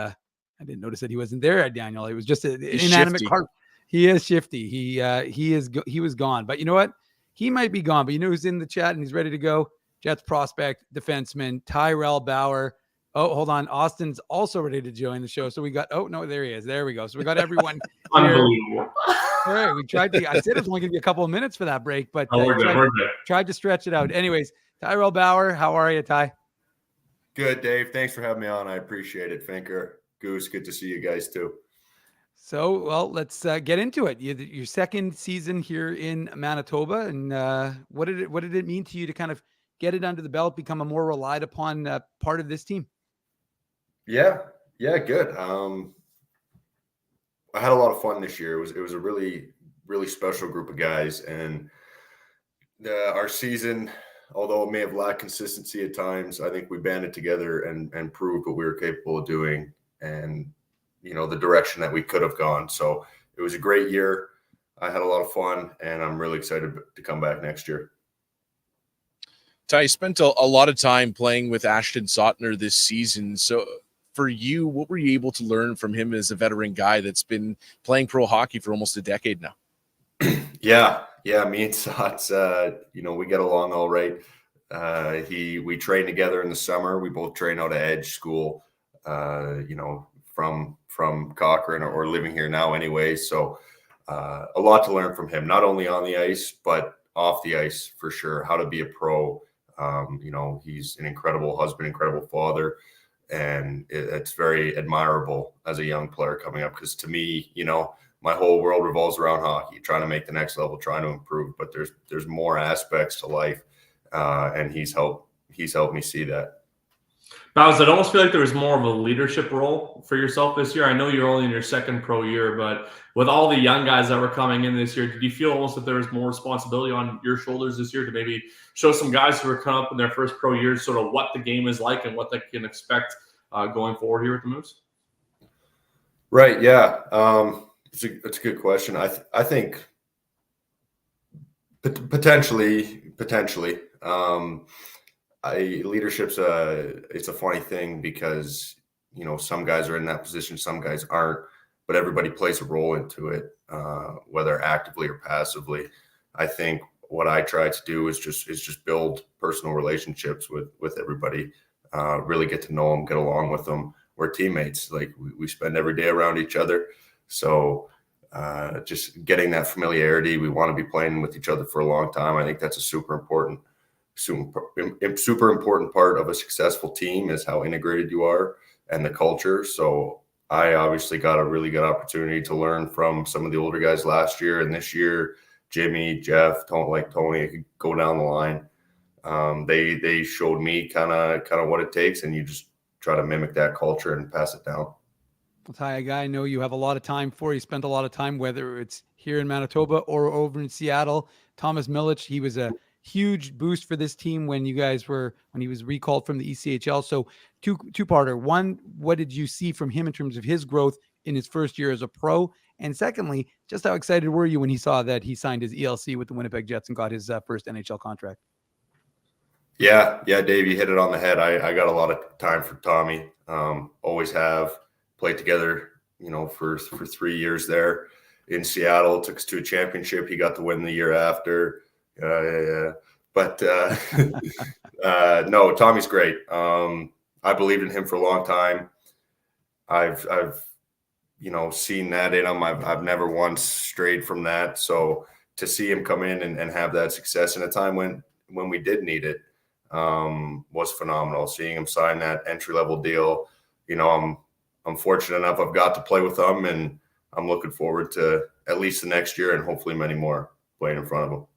I didn't notice that he wasn't there, Daniel. It was just an inanimate carp. He is shifty. He was gone. But you know what? He might be gone, but you know who's in the chat and he's ready to go? Jets prospect, defenseman, Tyrel Bauer. Oh, hold on. Austin's also ready to join the show. So we got, oh, no, there he is. There we go. So we got everyone. Unbelievable. All right. We tried to, I said it was only going to be a couple of minutes for that break, but we're good. Tried to stretch it out. Anyways, Tyrel Bauer, how are you, Ty? Good, Dave. Thanks for having me on. I appreciate it. Finker, Goose, good to see you guys too. So, well, let's get into it. Your second season here in Manitoba, and what did it mean to you to kind of get it under the belt, become a more relied upon part of this team? Yeah, good. I had a lot of fun this year. It was a really, really special group of guys, and our season, although it may have lacked consistency at times, I think we banded together and proved what we were capable of doing, and the direction that we could have gone. So it was a great year. I had a lot of fun, and I'm really excited to come back next year. Ty, you spent a lot of time playing with Ashton Sautner this season. So for you, what were you able to learn from him as a veteran guy that's been playing pro hockey for almost a decade now? Yeah, me and Sots, we get along all right. We train together in the summer. We both train out of Edge School, from Cochrane or living here now anyway. So a lot to learn from him, not only on the ice, but off the ice for sure, how to be a pro. He's an incredible husband, incredible father, and it's very admirable as a young player coming up, because to me, my whole world revolves around hockey, trying to make the next level, trying to improve, but there's more aspects to life, and he's helped me see that. Bowers, I'd almost feel like there was more of a leadership role for yourself this year. I know you're only in your second pro year, but with all the young guys that were coming in this year, did you feel almost that there was more responsibility on your shoulders this year to maybe show some guys who are coming up in their first pro years sort of what the game is like and what they can expect going forward here with the Moose? Right, yeah. It's a good question. I think potentially. Leadership's it's a funny thing, because some guys are in that position, some guys aren't, but everybody plays a role into it, whether actively or passively. I think what I try to do is just build personal relationships with everybody, really get to know them, get along with them. We're teammates. Like we spend every day around each other, so just getting that familiarity. We want to be playing with each other for a long time. I think that's a super important part of a successful team, is how integrated you are and the culture. So I obviously got a really good opportunity to learn from some of the older guys last year, and this year, Jimmy, Jeff, Tony, I could go down the line. They showed me kind of what it takes, and you just try to mimic that culture and pass it down. Well, Ty, a guy I know you have a lot of time for. You spent a lot of time, whether it's here in Manitoba or over in Seattle. Thomas Milic, he was a huge boost for this team when he was recalled from the ECHL. So two-parter. One, what did you see from him in terms of his growth in his first year as a pro? And secondly, just how excited were you when he saw that he signed his ELC with the Winnipeg Jets and got his first NHL contract? Yeah, Dave, you hit it on the head. I got a lot of time for Tommy. Always have. Played together, for 3 years there in Seattle. Took us to a championship. He got to win the year after. But no, Tommy's great. I believed in him for a long time. I've seen that in him. I've never once strayed from that. So to see him come in and have that success in a time when we did need it was phenomenal. Seeing him sign that entry-level deal, I'm fortunate enough I've got to play with him, and I'm looking forward to at least the next year and hopefully many more playing in front of him.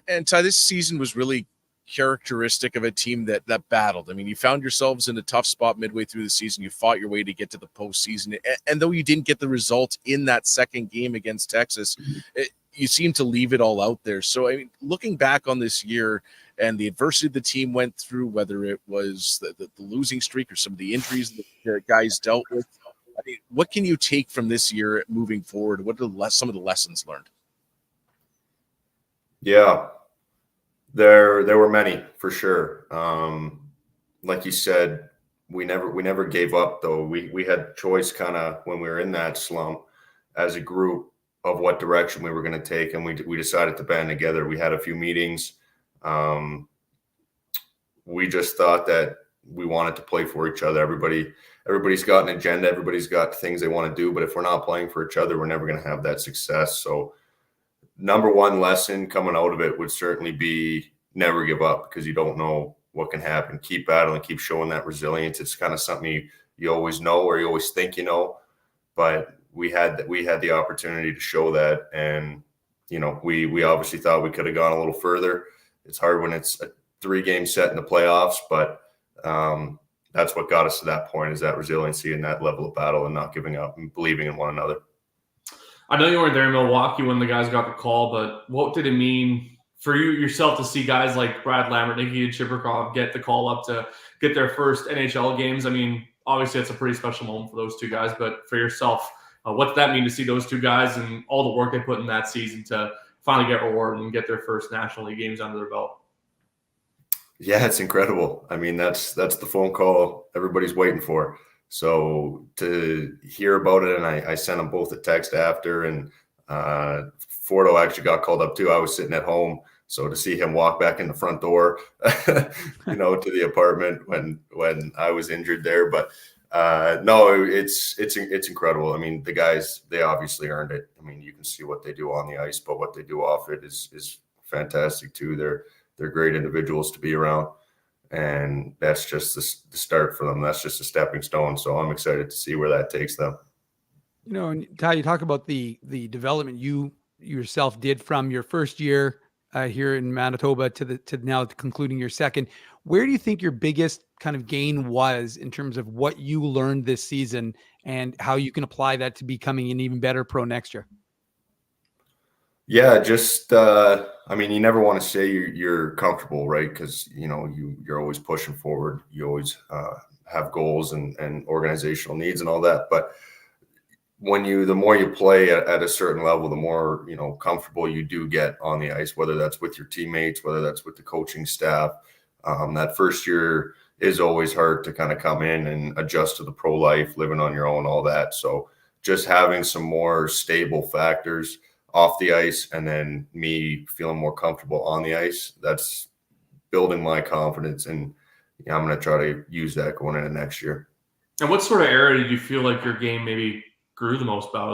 And Ty, this season was really characteristic of a team that battled. I mean, you found yourselves in a tough spot midway through the season. You fought your way to get to the postseason, and though you didn't get the result in that second game against Texas, you seem to leave it all out there. So, I mean, looking back on this year and the adversity the team went through, whether it was the losing streak or some of the injuries that the guys dealt with, I mean, what can you take from this year moving forward? What are some of the lessons learned? Yeah. There were many for sure. Like you said, we never gave up though. We had choice kind of when we were in that slump as a group of what direction we were going to take, and we decided to band together. We had a few meetings. We just thought that we wanted to play for each other. Everybody's got an agenda. Everybody's got things they want to do, but if we're not playing for each other, we're never going to have that success. So number one lesson coming out of it would certainly be never give up, because you don't know what can happen. Keep battling, keep showing that resilience. It's kind of something you always know, or you always think you know, but we had the opportunity to show that. And, you know, we obviously thought we could have gone a little further. It's hard when it's a 3-game set in the playoffs, but that's what got us to that point, is that resiliency and that level of battle and not giving up and believing in one another. I know you weren't there in Milwaukee when the guys got the call, but what did it mean for you yourself to see guys like Brad Lambert, Nikita Chibrikov get the call up to get their first NHL games? I mean, obviously it's a pretty special moment for those two guys, but for yourself, what did that mean to see those two guys and all the work they put in that season to finally get rewarded and get their first National League games under their belt? Yeah, it's incredible. I mean, that's the phone call everybody's waiting for. So to hear about it, and I sent them both a text after, and Fordo actually got called up too. I was sitting at home, so to see him walk back in the front door, you know, to the apartment when I was injured there. But no, it's incredible. I mean, the guys, they obviously earned it. I mean, you can see what they do on the ice, but what they do off it is fantastic too. They're great individuals to be around. And that's just the start for them. That's just a stepping stone. So I'm excited to see where that takes them. You know, and Ty, you talk about the development you yourself did from your first year here in Manitoba to now concluding your second. Where do you think your biggest kind of gain was in terms of what you learned this season and how you can apply that to becoming an even better pro next year? Yeah, just I mean, you never want to say you're comfortable, right? Because you know you're always pushing forward. You always have goals and organizational needs and all that. But the more you play at a certain level, the more comfortable you do get on the ice. Whether that's with your teammates, whether that's with the coaching staff. That first year is always hard to kind of come in and adjust to the pro life, living on your own, all that. So just having some more stable factors off the ice, and then me feeling more comfortable on the ice, that's building my confidence, and I'm going to try to use that going into next year. And what sort of area did you feel like your game maybe grew the most about?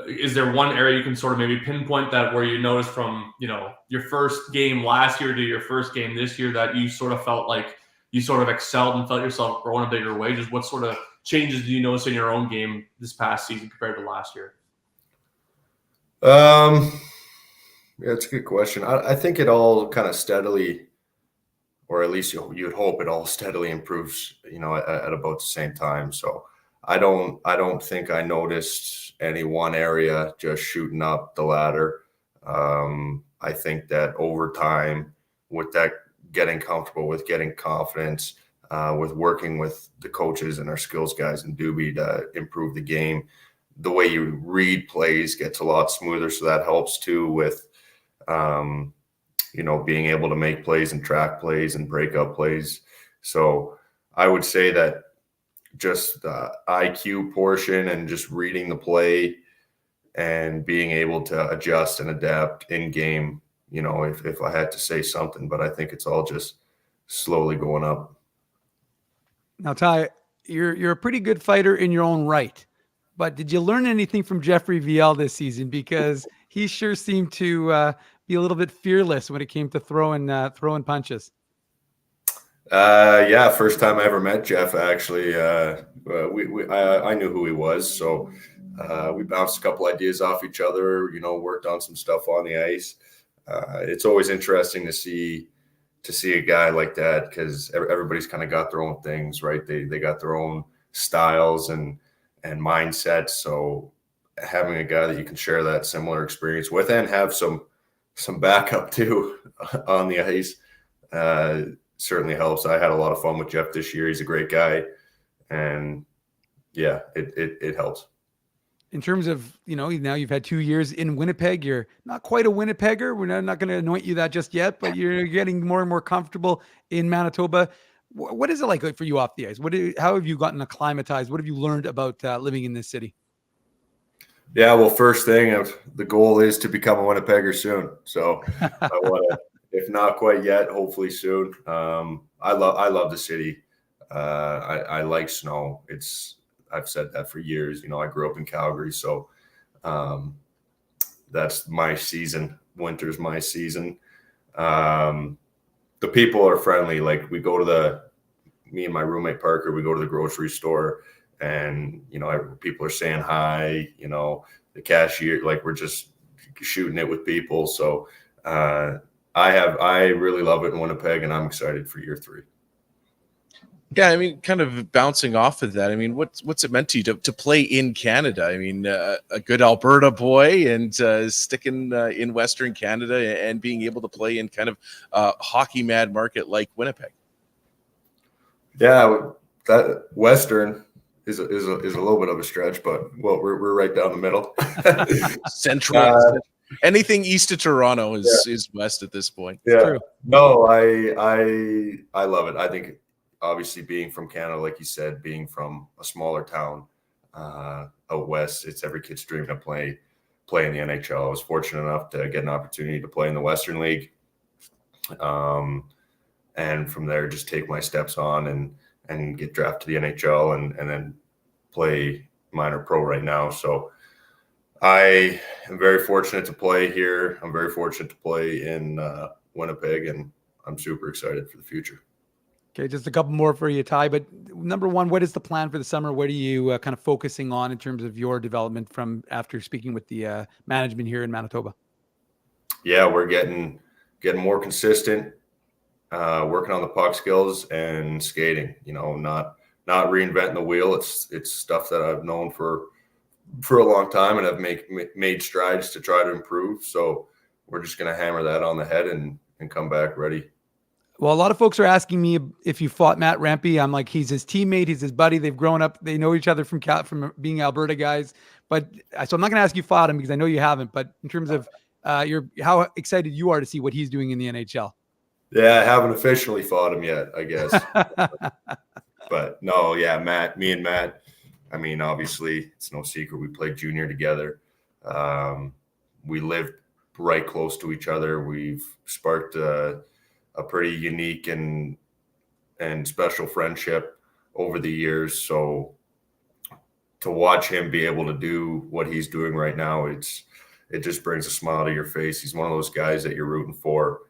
Is there one area you can sort of maybe pinpoint that where you noticed from your first game last year to your first game this year that you sort of felt like you sort of excelled and felt yourself growing a bigger way? Just what sort of changes do you notice in your own game this past season compared to last year? Yeah, it's a good question. I think it all kind of steadily, or at least you'd hope it all steadily improves, at about the same time. So I don't think I noticed any one area just shooting up the ladder. I think that over time, with that getting comfortable, with getting confidence, with working with the coaches and our skills guys in Doobie to improve the game, the way you read plays gets a lot smoother. So that helps too with, being able to make plays and track plays and break up plays. So I would say that just the IQ portion and just reading the play and being able to adjust and adapt in game, if I had to say something, but I think it's all just slowly going up. Now, Ty, you're a pretty good fighter in your own right. But did you learn anything from Jeffrey Viel this season? Because he sure seemed to be a little bit fearless when it came to throwing punches. Yeah, first time I ever met Jeff, actually. I knew who he was, so we bounced a couple ideas off each other. Worked on some stuff on the ice. It's always interesting to see, to see a guy like that, because everybody's kind of got their own things, right? They got their own styles and mindsets. So having a guy that you can share that similar experience with and have some backup too on the ice certainly helps. I had a lot of fun with Jeff this year. He's a great guy, and yeah, it helps. In terms of, now you've had 2 years in Winnipeg. You're not quite a Winnipegger. We're not going to anoint you that just yet, but you're getting more and more comfortable in Manitoba. What is it like for you off the ice? How have you gotten acclimatized? What have you learned about living in this city? Yeah, well, first thing, the goal is to become a Winnipegger soon. So I want to, if not quite yet, hopefully soon. I love the city. I like snow. I've said that for years. I grew up in Calgary, so that's my season. Winter's my season. The people are friendly. Like, me and my roommate Parker, we go to the grocery store, and people are saying hi. The cashier, like, we're just shooting it with people. So I really love it in Winnipeg, and I'm excited for year 3. Yeah, I mean, kind of bouncing off of that, I mean, what's it meant to you to play in Canada? I mean, a good Alberta boy and sticking in Western Canada and being able to play in kind of a hockey mad market like Winnipeg. Yeah, that Western is a little bit of a stretch, but we're right down the middle. Central. Anything east of Toronto is west at this point. Yeah, true. No, I love it. I think, obviously, being from Canada, like you said, being from a smaller town out west, it's every kid's dream to play in the NHL. I was fortunate enough to get an opportunity to play in the Western League, and from there just take my steps on and get drafted to the NHL and then play minor pro right now. So I am very fortunate to play here. I'm very fortunate to play in Winnipeg, and I'm super excited for the future. Okay, just a couple more for you, Ty. But number one, what is the plan for the summer? What are you kind of focusing on in terms of your development from after speaking with the management here in Manitoba? Yeah, we're getting more consistent, working on the puck skills and skating. Not reinventing the wheel. It's stuff that I've known for a long time, and I've made strides to try to improve. So we're just going to hammer that on the head and come back ready. Well, a lot of folks are asking me if you fought Matt Rampy. I'm like, he's his teammate, he's his buddy. They've grown up, they know each other from being Alberta guys. But so I'm not going to ask you fought him because I know you haven't. But in terms of how excited you are to see what he's doing in the NHL. Yeah, I haven't officially fought him yet, I guess. But no, yeah, me and Matt. I mean, obviously, it's no secret we played junior together. We lived right close to each other. We've sparked a pretty unique and special friendship over the years. So to watch him be able to do what he's doing right now, it just brings a smile to your face. He's one of those guys that you're rooting for.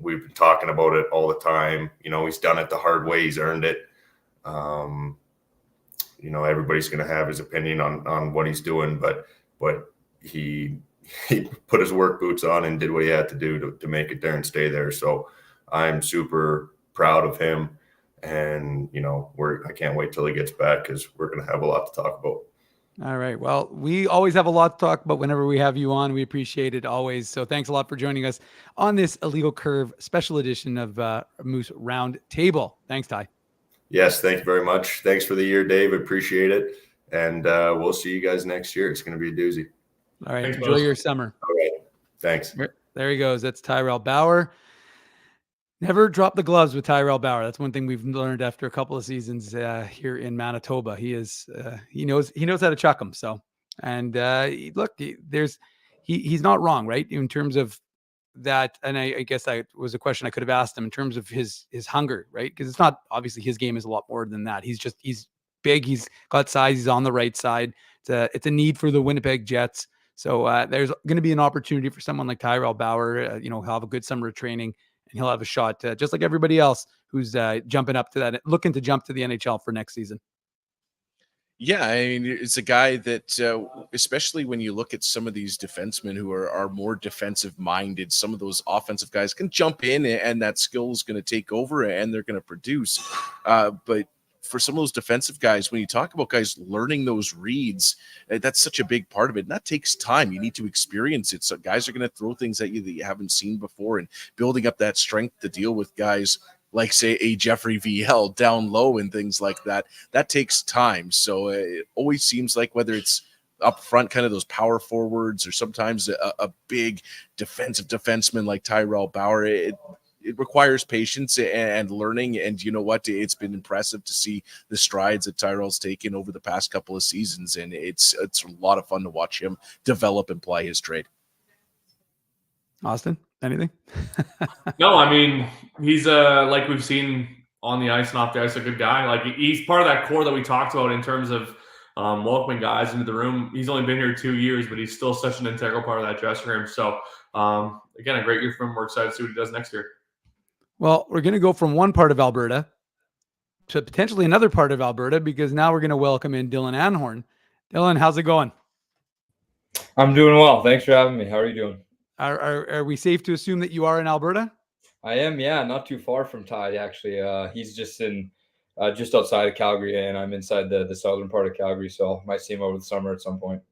We've been talking about it all the time. He's done it the hard way. He's earned it. Everybody's going to have his opinion on what he's doing, but he put his work boots on and did what he had to do to make it there and stay there. So I'm super proud of him, and I can't wait till he gets back because we're going to have a lot to talk about. All right. Well, we always have a lot to talk about whenever we have you on. We appreciate it always. So thanks a lot for joining us on this Illegal Curve special edition of Moose Roundtable. Thanks, Ty. Yes, thank you very much. Thanks for the year, Dave. Appreciate it. And we'll see you guys next year. It's going to be a doozy. All right. Enjoy your summer. All right. Thanks. There he goes. That's Tyrel Bauer. Never drop the gloves with Tyrel Bauer. That's one thing we've learned after a couple of seasons here in Manitoba. He knows how to chuck them. So, and look, he's not wrong, right? In terms of that. And I guess that was a question I could have asked him in terms of his hunger, right? Because it's not, obviously his game is a lot more than that. He's big. He's got size. He's on the right side. It's a need for the Winnipeg Jets. So there's going to be an opportunity for someone like Tyrel Bauer. He'll have a good summer of training, and he'll have a shot, just like everybody else who's looking to jump to the NHL for next season. Yeah, I mean, it's a guy that, especially when you look at some of these defensemen who are more defensive minded, some of those offensive guys can jump in and that skill is going to take over and they're going to produce. But for some of those defensive guys, when you talk about guys learning those reads, that's such a big part of it. And that takes time. You need to experience it. So guys are going to throw things at you that you haven't seen before, and building up that strength to deal with guys like, say, a Jeffrey VL down low and things like that. That takes time. So it always seems like, whether it's up front, kind of those power forwards, or sometimes a big defensive defenseman like Tyrel Bauer, it requires patience and learning. And you know what? It's been impressive to see the strides that Tyrel's taken over the past couple of seasons. And it's a lot of fun to watch him develop and play his trade. Austin, anything? No, I mean, he's like we've seen on the ice and off the ice, a good guy. Like, he's part of that core that we talked about in terms of welcoming guys into the room. He's only been here 2 years, but he's still such an integral part of that dressing room. So again, a great year for him. We're excited to see what he does next year. Well, we're going to go from one part of Alberta to potentially another part of Alberta, because now we're going to welcome in Dylan Anhorn. Dylan, how's it going? I'm doing well. Thanks for having me. How are you doing? Are we safe to assume that you are in Alberta? I am, yeah, not too far from Ty, actually. He's just in just outside of Calgary, and I'm inside the southern part of Calgary, so I might see him over the summer at some point.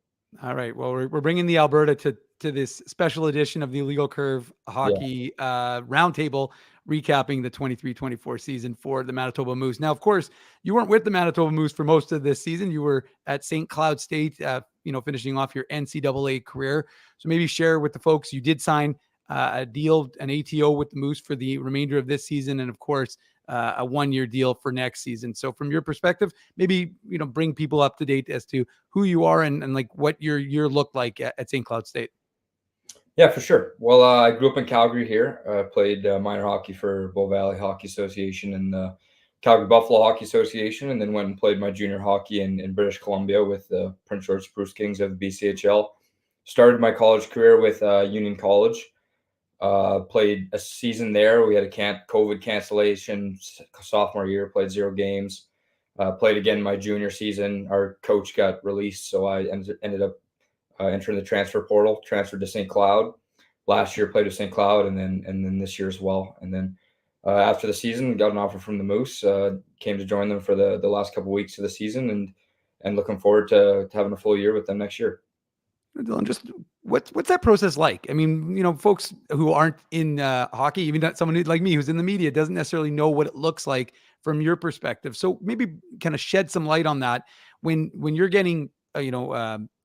All right. Well, we're bringing the Alberta to this special edition of the Illegal Curve Hockey Roundtable, recapping the 23-24 season for the Manitoba Moose. Now, of course, you weren't with the Manitoba Moose for most of this season. You were at St. Cloud State, finishing off your NCAA career. So maybe share with the folks, you did sign a deal, an ATO with the Moose for the remainder of this season, and of course, a 1-year deal for next season. So from your perspective, maybe, bring people up to date as to who you are and like what your year looked like at St. Cloud State. Yeah, for sure. Well, I grew up in Calgary here. Played minor hockey for Bow Valley Hockey Association and the Calgary Buffalo Hockey Association, and then went and played my junior hockey in British Columbia with the Prince George Spruce Kings of the BCHL. Started my college career with Union College. Played a season there. We had a COVID cancellation sophomore year, played 0 games. Played again my junior season. Our coach got released, so I ended up entering the transfer portal, transferred to St. Cloud. Last year played with St. Cloud, and then this year as well. And then after the season, got an offer from the Moose. Came to join them for the last couple of weeks of the season, and looking forward to having a full year with them next year. Dylan, just what's that process like? I mean, folks who aren't in hockey, even someone like me who's in the media, doesn't necessarily know what it looks like from your perspective. So maybe kind of shed some light on that when you're getting,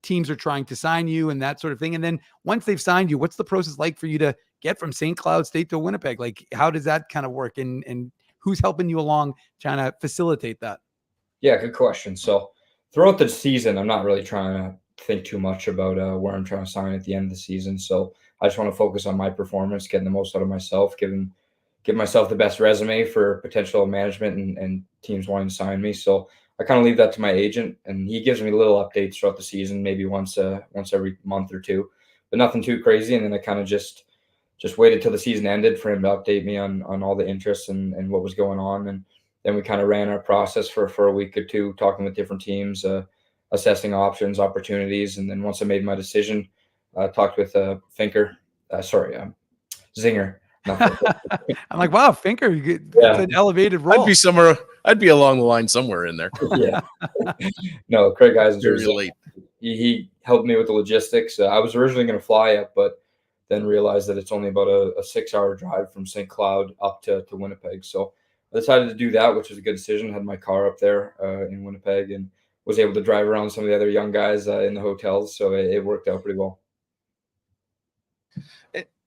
teams are trying to sign you and that sort of thing. And then once they've signed you, what's the process like for you to get from St. Cloud State to Winnipeg? Like, how does that kind of work? And who's helping you along trying to facilitate that? Yeah, good question. So throughout the season, I'm not really trying to think too much about where I'm trying to sign at the end of the season. So I just want to focus on my performance, getting the most out of myself, give myself the best resume for potential management and teams wanting to sign me. So I kind of leave that to my agent, and he gives me little updates throughout the season, maybe once every month or two, but nothing too crazy. And then I kind of just waited till the season ended for him to update me on all the interests and what was going on. And then we kind of ran our process for a week or two, talking with different teams, assessing options, opportunities. And then once I made my decision, I talked with Zinger. I'm like, wow, Finker, that's an elevated role. I'd be along the line somewhere in there. Yeah. No, Craig Heisinger. He helped me with the logistics. I was originally going to fly up, but then realized that it's only about a 6-hour drive from St. Cloud up to Winnipeg. So I decided to do that, which was a good decision. Had my car up there in Winnipeg and was able to drive around some of the other young guys in the hotels. So it worked out pretty well.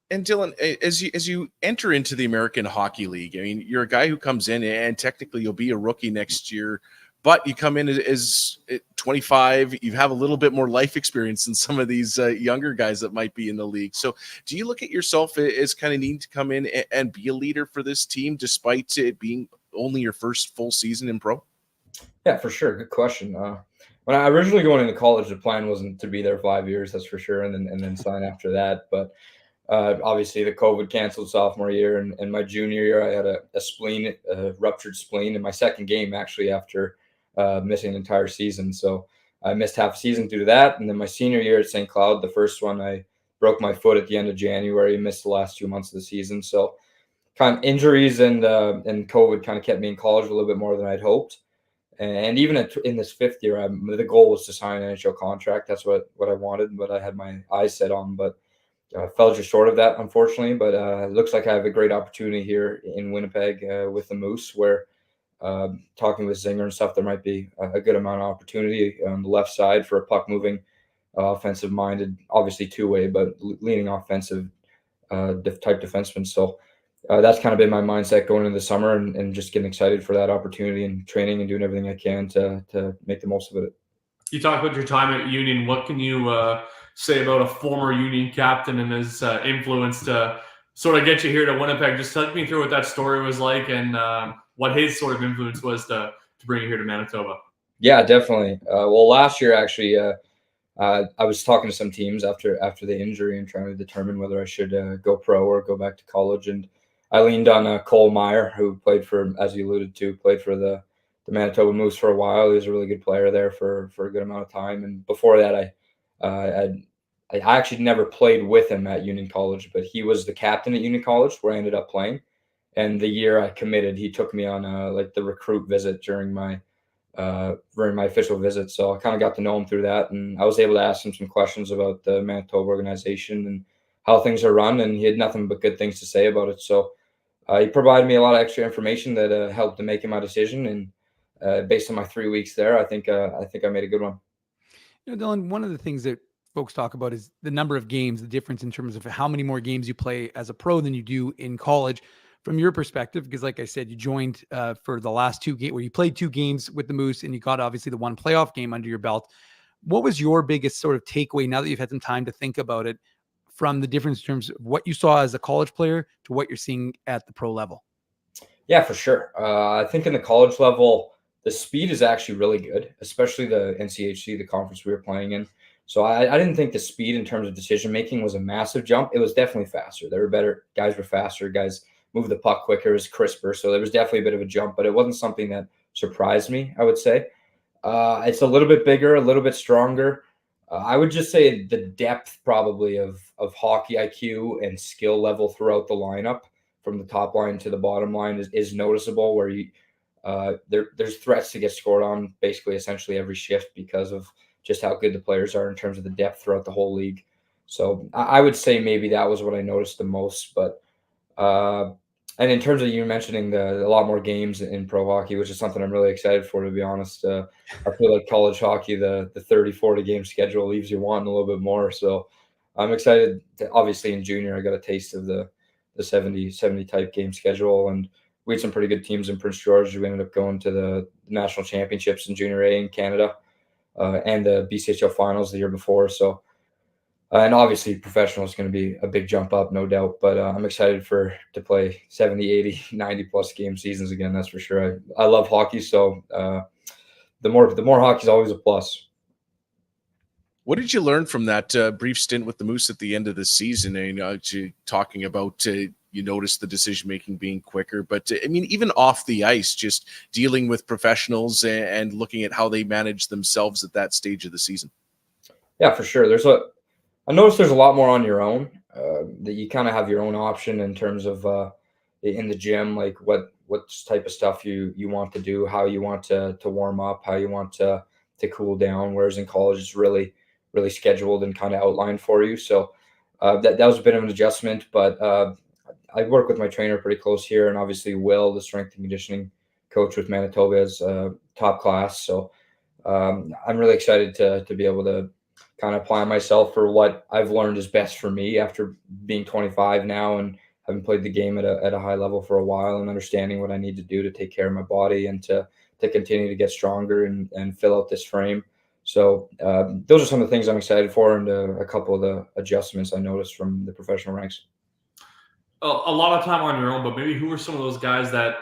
And Dylan, as you enter into the American Hockey League, I mean, you're a guy who comes in, and technically you'll be a rookie next year, but you come in as 25. You have a little bit more life experience than some of these younger guys that might be in the league. So do you look at yourself as kind of needing to come in and be a leader for this team, despite it being only your first full season in pro? Yeah, for sure. Good question. When I originally going into college, the plan wasn't to be there 5 years, that's for sure, and then sign after that. But obviously the COVID canceled sophomore year, and my junior year I had a ruptured spleen in my second game, actually, after missing an entire season. So I missed half a season due to that. And then my senior year at St. Cloud, the first one, I broke my foot at the end of January, missed the last 2 months of the season. So kind of injuries and COVID kind of kept me in college a little bit more than I'd hoped. And even in this fifth year, the goal was to sign an NHL contract. That's what I wanted, but I had my eyes set on. But fell just short of that, unfortunately. But it looks like I have a great opportunity here in Winnipeg with the Moose, where talking with Zinger and stuff, there might be a good amount of opportunity on the left side for a puck-moving, offensive-minded, obviously two-way, but leaning offensive type defenseman. So that's kind of been my mindset going into the summer, and just getting excited for that opportunity and training and doing everything I can to make the most of it. You talk about your time at Union. What can you say about a former Union captain and his influence to sort of get you here to Winnipeg? Just take me through what that story was like and what his sort of influence was to bring you here to Manitoba. Yeah, definitely. Well, last year, actually, I was talking to some teams after the injury and trying to determine whether I should go pro or go back to college. And I leaned on Cole Meyer, who played for, as you alluded to, played for the Manitoba Moose for a while. He was a really good player there for a good amount of time. And before that, I actually never played with him at Union College, but he was the captain at Union College where I ended up playing. And the year I committed, he took me on like the recruit visit during my official visit. So I kind of got to know him through that, and I was able to ask him some questions about the Manitoba organization and how things are run, and he had nothing but good things to say about it. So he provided me a lot of extra information that helped to make my decision. And based on my 3 weeks there, I think I made a good one. You know, Dylan, one of the things that folks talk about is the number of games, the difference in terms of how many more games you play as a pro than you do in college. From your perspective, because like I said, you joined for the last 2 games where you played 2 games with the Moose and you got obviously the 1 playoff game under your belt. What was your biggest sort of takeaway now that you've had some time to think about it from the difference in terms of what you saw as a college player to what you're seeing at the pro level? Yeah, for sure. I think in the college level, the speed is actually really good, especially the NCHC, the conference we were playing in. So I didn't think the speed in terms of decision-making was a massive jump. It was definitely faster. They were better. Guys were faster. Guys moved the puck quicker, is crisper. So there was definitely a bit of a jump, but it wasn't something that surprised me, I would say. It's a little bit bigger, a little bit stronger. I would just say the depth probably of hockey IQ and skill level throughout the lineup from the top line to the bottom line is noticeable, where there's threats to get scored on basically essentially every shift because of just how good the players are in terms of the depth throughout the whole league. So I would say maybe that was what I noticed the most. But and in terms of you mentioning a lot more games in pro hockey, which is something I'm really excited for, to be honest. I feel like college hockey, the 30, 40 game schedule leaves you wanting a little bit more. So I'm excited. Obviously in junior, I got a taste of the 70 type game schedule, and we had some pretty good teams in Prince George. We ended up going to the national championships in junior A in Canada and the BCHL finals the year before. So and obviously professional is going to be a big jump up, no doubt. But I'm excited to play 70, 80, 90 plus game seasons again. That's for sure. I love hockey. So the more hockey is always a plus. What did you learn from that brief stint with the Moose at the end of the season? And talking about you noticed the decision-making being quicker, but I mean, even off the ice, just dealing with professionals and looking at how they manage themselves at that stage of the season. Yeah, for sure. I noticed there's a lot more on your own, that you kind of have your own option in terms of in the gym, like what type of stuff you want to do, how you want to warm up, how you want to cool down. Whereas in college, it's really, really scheduled and kind of outlined for you. So that was a bit of an adjustment, but I work with my trainer pretty close here, and obviously Will, the strength and conditioning coach with Manitoba, is top class. So I'm really excited to be able to kind of apply myself for what I've learned is best for me after being 25 now and having played the game at a high level for a while, and understanding what I need to do to take care of my body and to continue to get stronger and fill out this frame. So those are some of the things I'm excited for, and a couple of the adjustments I noticed from the professional ranks. A lot of time on your own, but maybe who were some of those guys that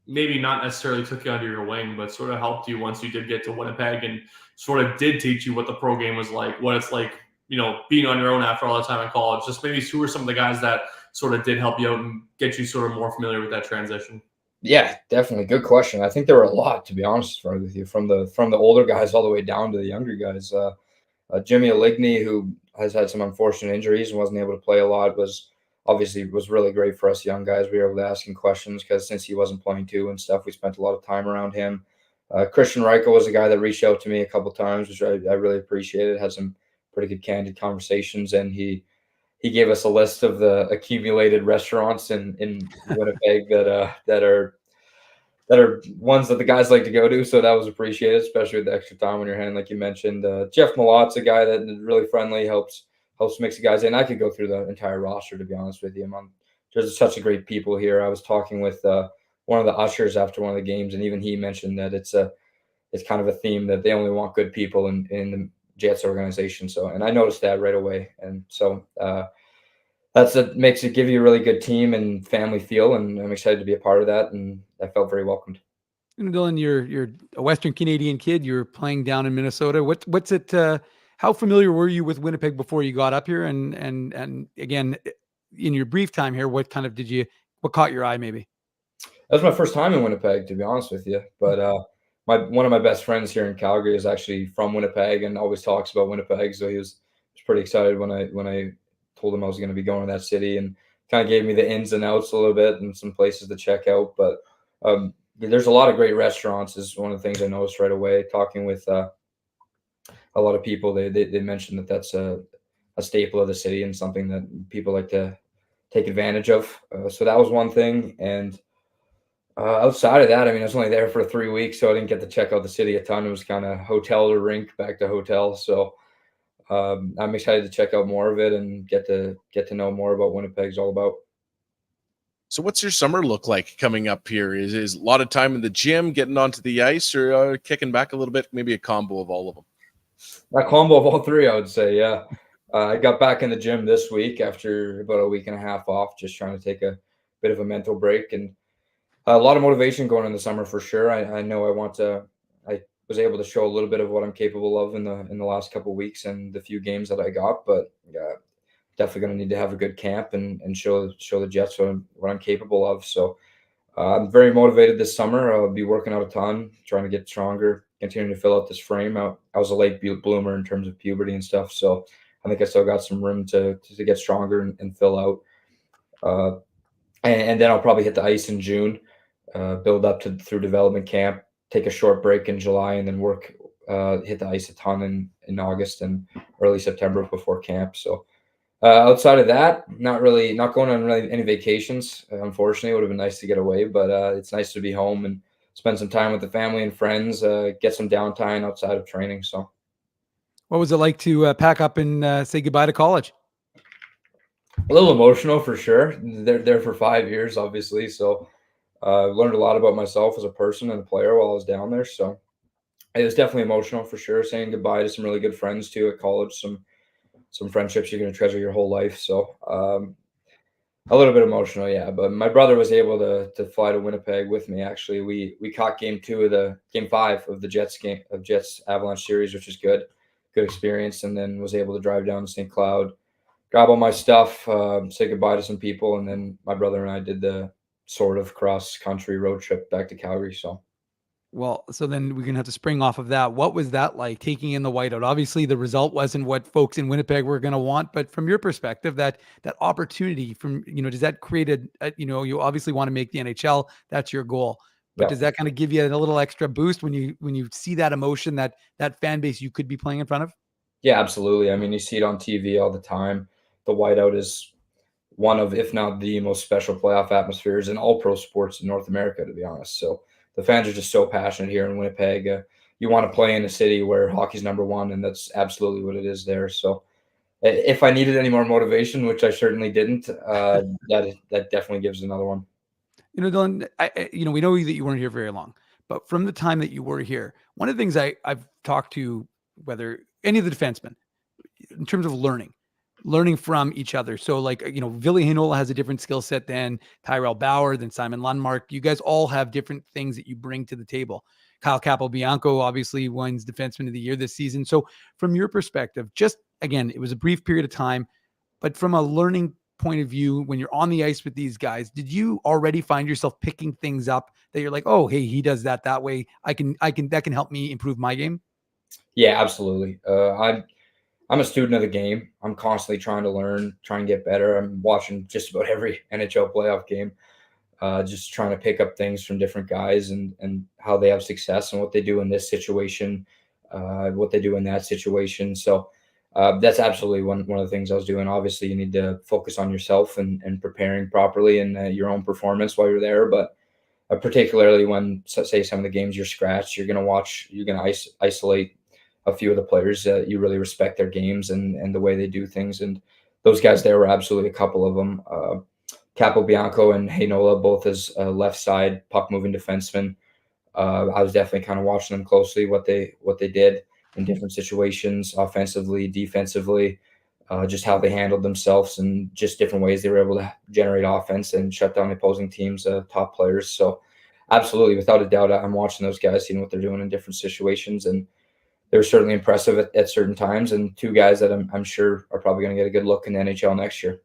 maybe not necessarily took you under your wing, but sort of helped you once you did get to Winnipeg and sort of did teach you what the pro game was like, what it's like, being on your own after all the time in college? Just maybe who were some of the guys that sort of did help you out and get you sort of more familiar with that transition? Yeah, definitely. Good question. I think there were a lot, to be honest with you, from the older guys all the way down to the younger guys. Jimmy Aligney, who has had some unfortunate injuries and wasn't able to play a lot, was really great for us young guys. We were able to ask him questions because since he wasn't playing too and stuff, we spent a lot of time around him. Christian Reichel was a guy that reached out to me a couple times, which I really appreciated. Had some pretty good candid conversations, and he gave us a list of the accumulated restaurants in Winnipeg that are ones that the guys like to go to. So that was appreciated, especially with the extra time on your hand, like you mentioned. Jeff Malot's a guy that is really friendly, helps mix the guys in. I could go through the entire roster, to be honest with you. There's such a great people here. I was talking with one of the ushers after one of the games, and even he mentioned that it's kind of a theme that they only want good people in the Jets organization. So, and I noticed that right away. And so makes it give you a really good team and family feel. And I'm excited to be a part of that. And I felt very welcomed. And Dylan, you're a Western Canadian kid. You're playing down in Minnesota. What's it? How familiar were you with Winnipeg before you got up here? And again, in your brief time here, what caught your eye maybe? That was my first time in Winnipeg, to be honest with you. But one of my best friends here in Calgary is actually from Winnipeg and always talks about Winnipeg. So he was pretty excited when I told him I was going to be going to that city, and kind of gave me the ins and outs a little bit and some places to check out. But there's a lot of great restaurants is one of the things I noticed right away. Talking with a lot of people, they mentioned that that's a staple of the city and something that people like to take advantage of. So that was one thing. And outside of that, I mean, I was only there for 3 weeks, so I didn't get to check out the city a ton. It was kind of hotel to rink, back to hotel. So I'm excited to check out more of it and get to know more about what Winnipeg's all about. So what's your summer look like coming up here? Is a lot of time in the gym, getting onto the ice, or kicking back a little bit, maybe a combo of all of them? A combo of all three, I would say, yeah. I got back in the gym this week after about a week and a half off, just trying to take a bit of a mental break, and a lot of motivation going in the summer for sure. I know I was able to show a little bit of what I'm capable of in the last couple of weeks and the few games that I got, but definitely going to need to have a good camp and show the Jets what I'm capable of. So I'm very motivated this summer. I'll be working out a ton, trying to get stronger, continuing to fill out this frame. I was a late bloomer in terms of puberty and stuff, so I think I still got some room to get stronger and fill out. And then I'll probably hit the ice in June, build up through development camp, take a short break in July, and then hit the ice a ton in August and early September before camp. So outside of that, not going on really any vacations. Unfortunately, it would have been nice to get away, but it's nice to be home and spend some time with the family and friends, get some downtime outside of training. So what was it like to pack up and say goodbye to college? A little emotional for sure. They're there for 5 years, obviously. So learned a lot about myself as a person and a player while I was down there. So it was definitely emotional for sure. Saying goodbye to some really good friends too at college, some friendships you're going to treasure your whole life. So a little bit emotional, yeah. But my brother was able to fly to Winnipeg with me. Actually, we caught game 5 of the Jets Avalanche series, which is good experience, and then was able to drive down to St. Cloud, grab all my stuff, say goodbye to some people, and then my brother and I did the sort of cross-country road trip back to Calgary. So then we're going to have to spring off of that. What was that like, taking in the whiteout? Obviously, the result wasn't what folks in Winnipeg were going to want, but from your perspective, that opportunity does that create you obviously want to make the NHL. That's your goal. But does that kind of give you a little extra boost when you see that emotion, that fan base you could be playing in front of? Yeah, absolutely. I mean, you see it on TV all the time. The whiteout is one of, if not the most special playoff atmospheres in all pro sports in North America, to be honest. So the fans are just so passionate here in Winnipeg. You want to play in a city where hockey's number one, and that's absolutely what it is there. So if I needed any more motivation, which I certainly didn't, that definitely gives another one. Dylan, we know that you weren't here very long, but from the time that you were here, one of the things I've talked to, whether any of the defensemen, in terms of learning from each other. So Ville Heinola has a different skill set than Tyrel Bauer, than Simon Lundmark. You guys all have different things that you bring to the table. Kyle Capobianco obviously wins Defenseman of the Year this season. So from your perspective, just again, it was a brief period of time, but from a learning point of view, when you're on the ice with these guys, did you already find yourself picking things up that you're like, oh, hey, he does that way. That can help me improve my game? Yeah, absolutely. I'm a student of the game. I'm constantly trying to learn, trying to get better. I'm watching just about every NHL playoff game, just trying to pick up things from different guys and how they have success and what they do in this situation, what they do in that situation. So that's absolutely one of the things I was doing. Obviously, you need to focus on yourself and preparing properly and your own performance while you're there. But particularly when, say, some of the games you're scratched, you're going to isolate a few of the players that you really respect their games and the way they do things. And those guys there were absolutely a couple of them. Capobianco and Heinola, both as left side puck moving defensemen. I was definitely kind of watching them closely, what they did in different situations, offensively, defensively, just how they handled themselves and just different ways they were able to generate offense and shut down opposing teams' top players. So absolutely, without a doubt, I'm watching those guys, seeing what they're doing in different situations. And they're certainly impressive at certain times, and two guys that I'm sure are probably going to get a good look in the NHL next year.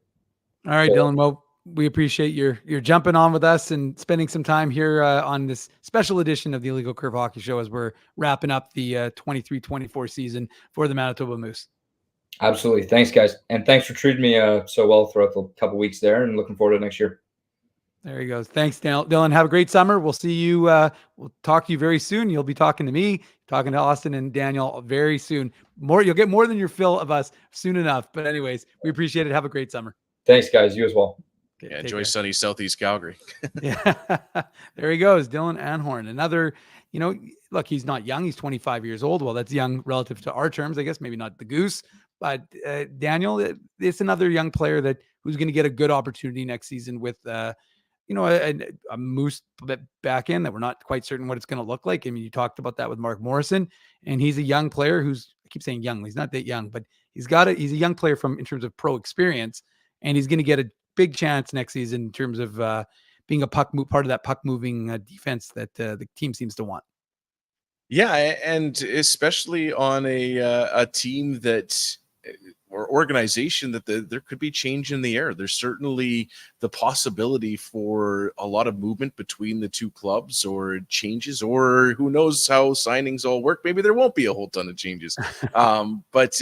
All right, Dylan. Well, we appreciate your jumping on with us and spending some time here on this special edition of the Illegal Curve Hockey Show as we're wrapping up the 23-24 season for the Manitoba Moose. Absolutely. Thanks, guys. And thanks for treating me so well throughout the couple weeks there, and looking forward to next year. There he goes. Thanks, Dylan. Have a great summer. We'll see you. We'll talk to you very soon. You'll be talking to me, talking to Austin and Daniel very soon. You'll get more than your fill of us soon enough. But anyways, we appreciate it. Have a great summer. Thanks, guys. You as well. Okay, enjoy sunny Southeast Calgary. Yeah, there he goes. Dylan Anhorn. Another, look, he's not young. He's 25 years old. Well, that's young relative to our terms, I guess. Maybe not the Goose, but Daniel, it's another young player who's going to get a good opportunity next season with, a Moose back end that we're not quite certain what it's going to look like. I mean, you talked about that with Mark Morrison, and he's a young player I keep saying young. He's not that young, but he's a young player in terms of pro experience, and he's going to get a big chance next season in terms of being part of that puck moving defense that the team seems to want. Yeah. And especially on a team or organization that there could be change in the air. There's certainly the possibility for a lot of movement between the two clubs or changes, or who knows how signings all work. Maybe there won't be a whole ton of changes, but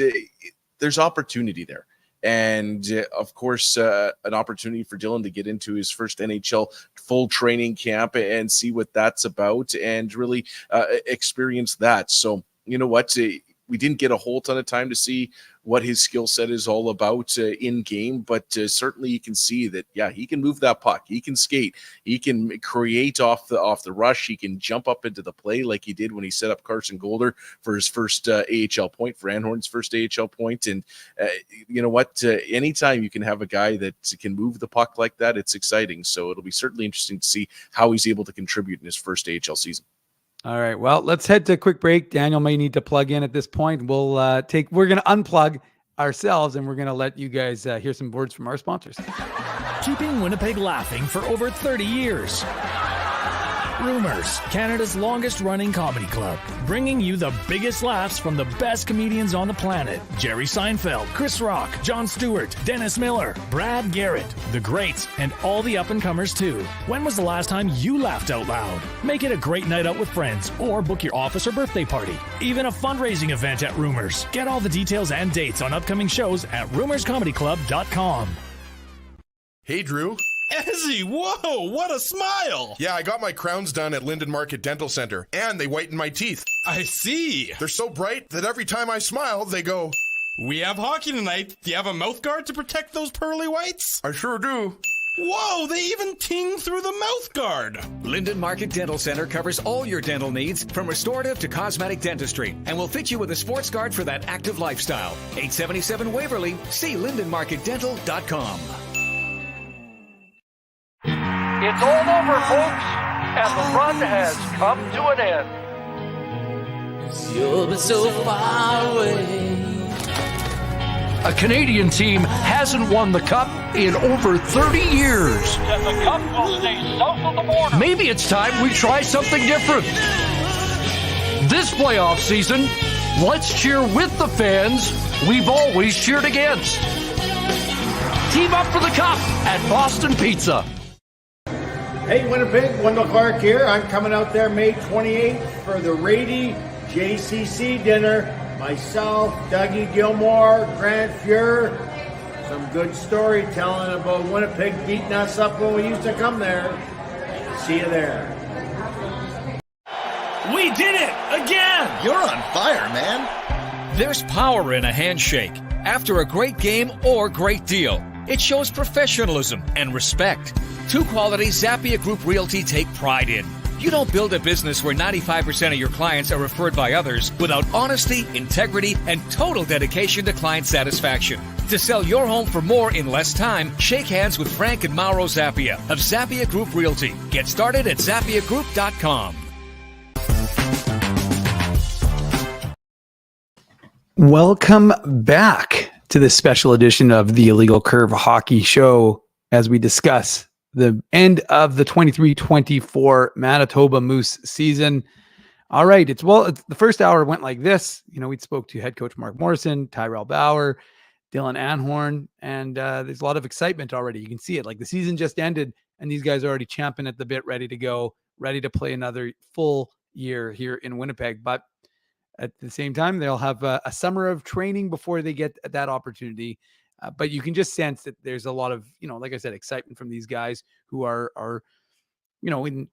there's opportunity there. And of course, an opportunity for Dylan to get into his first NHL full training camp and see what that's about and really experience that. So, you know what? We didn't get a whole ton of time to see what his skill set is all about in game, but certainly you can see that, yeah, he can move that puck. He can skate. He can create off the rush. He can jump up into the play like he did when he set up Carson Golder for his first AHL point, for Anhorn's first AHL point. And you know what? Anytime you can have a guy that can move the puck like that, it's exciting. So it'll be certainly interesting to see how he's able to contribute in his first AHL season. All right. Well, let's head to a quick break. Daniel may need to plug in at this point. We're going to unplug ourselves, and we're going to let you guys hear some words from our sponsors. Keeping Winnipeg laughing for over 30 years. Rumors, Canada's longest running comedy club, bringing you the biggest laughs from the best comedians on the planet. Jerry Seinfeld, Chris Rock, Jon Stewart, Dennis Miller, Brad Garrett, the greats, and all the up-and-comers too. When was the last time you laughed out loud? Make it a great night out with friends, or book your office or birthday party. Even a fundraising event at Rumors. Get all the details and dates on upcoming shows at rumorscomedyclub.com. Hey, Drew. Ezzy, whoa, what a smile! Yeah, I got my crowns done at Linden Market Dental Center, and they whiten my teeth. I see. They're so bright that every time I smile, they go, "We have hockey tonight. Do you have a mouth guard to protect those pearly whites?" I sure do. Whoa, they even ting through the mouth guard. Linden Market Dental Center covers all your dental needs, from restorative to cosmetic dentistry, and will fit you with a sports guard for that active lifestyle. 877 Waverly. See lindenmarketdental.com. It's all over, folks, and the run has come to an end. You'll be so far away. A Canadian team hasn't won the Cup in over 30 years. And the Cup will stay south of the border. Maybe it's time we try something different. This playoff season, let's cheer with the fans we've always cheered against. Team up for the cup at Boston Pizza. Hey Winnipeg, Wendell Clark here. I'm coming out there May 28th for the Rady JCC dinner. Myself, Dougie Gilmore, Grant Fuhr. Some good storytelling about Winnipeg beating us up when we used to come there. See you there. We did it again! You're on fire, man. There's power in a handshake after a great game or great deal. It shows professionalism and respect. Two qualities Zappia Group Realty take pride in. You don't build a business where 95% of your clients are referred by others without honesty, integrity, and total dedication to client satisfaction. To sell your home for more in less time, shake hands with Frank and Mauro Zappia of Zappia Group Realty. Get started at zappiagroup.com. Welcome back to this special edition of the Illegal Curve Hockey Show as we discuss the end of the 23-24 Manitoba Moose season. All right, it's the first hour went like this. You know, we spoke to head coach Mark Morrison, Tyrel Bauer, Dylan Anhorn, and there's a lot of excitement already. You can see it. Like the season just ended, and these guys are already champing at the bit, ready to go, ready to play another full year here in Winnipeg. But at the same time, they'll have a summer of training before they get that opportunity. But you can just sense that there's a lot of, like I said, excitement from these guys who are in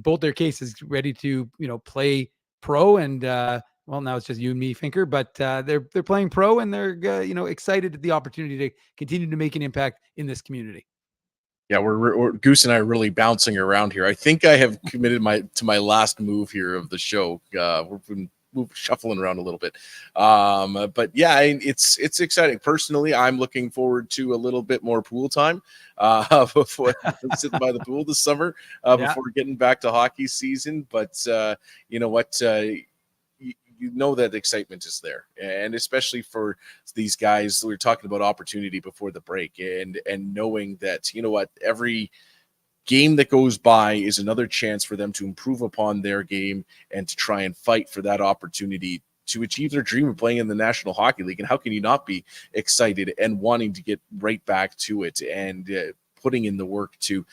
both their cases ready to, play pro. And well, now it's just you and me, Finker, but they're playing pro and they're excited at the opportunity to continue to make an impact in this community. Yeah, we're Goose and I are really bouncing around here. I think I have committed to my last move here of the show. We've been shuffling around a little bit, but yeah, it's exciting. Personally, I'm looking forward to a little bit more pool time before I'm sitting by the pool this summer before getting back to hockey season. But you know what? You know that excitement is there, and especially for these guys, we were talking about opportunity before the break, and knowing that every game that goes by is another chance for them to improve upon their game and to try and fight for that opportunity to achieve their dream of playing in the National Hockey League. And how can you not be excited and wanting to get right back to it and putting in the work to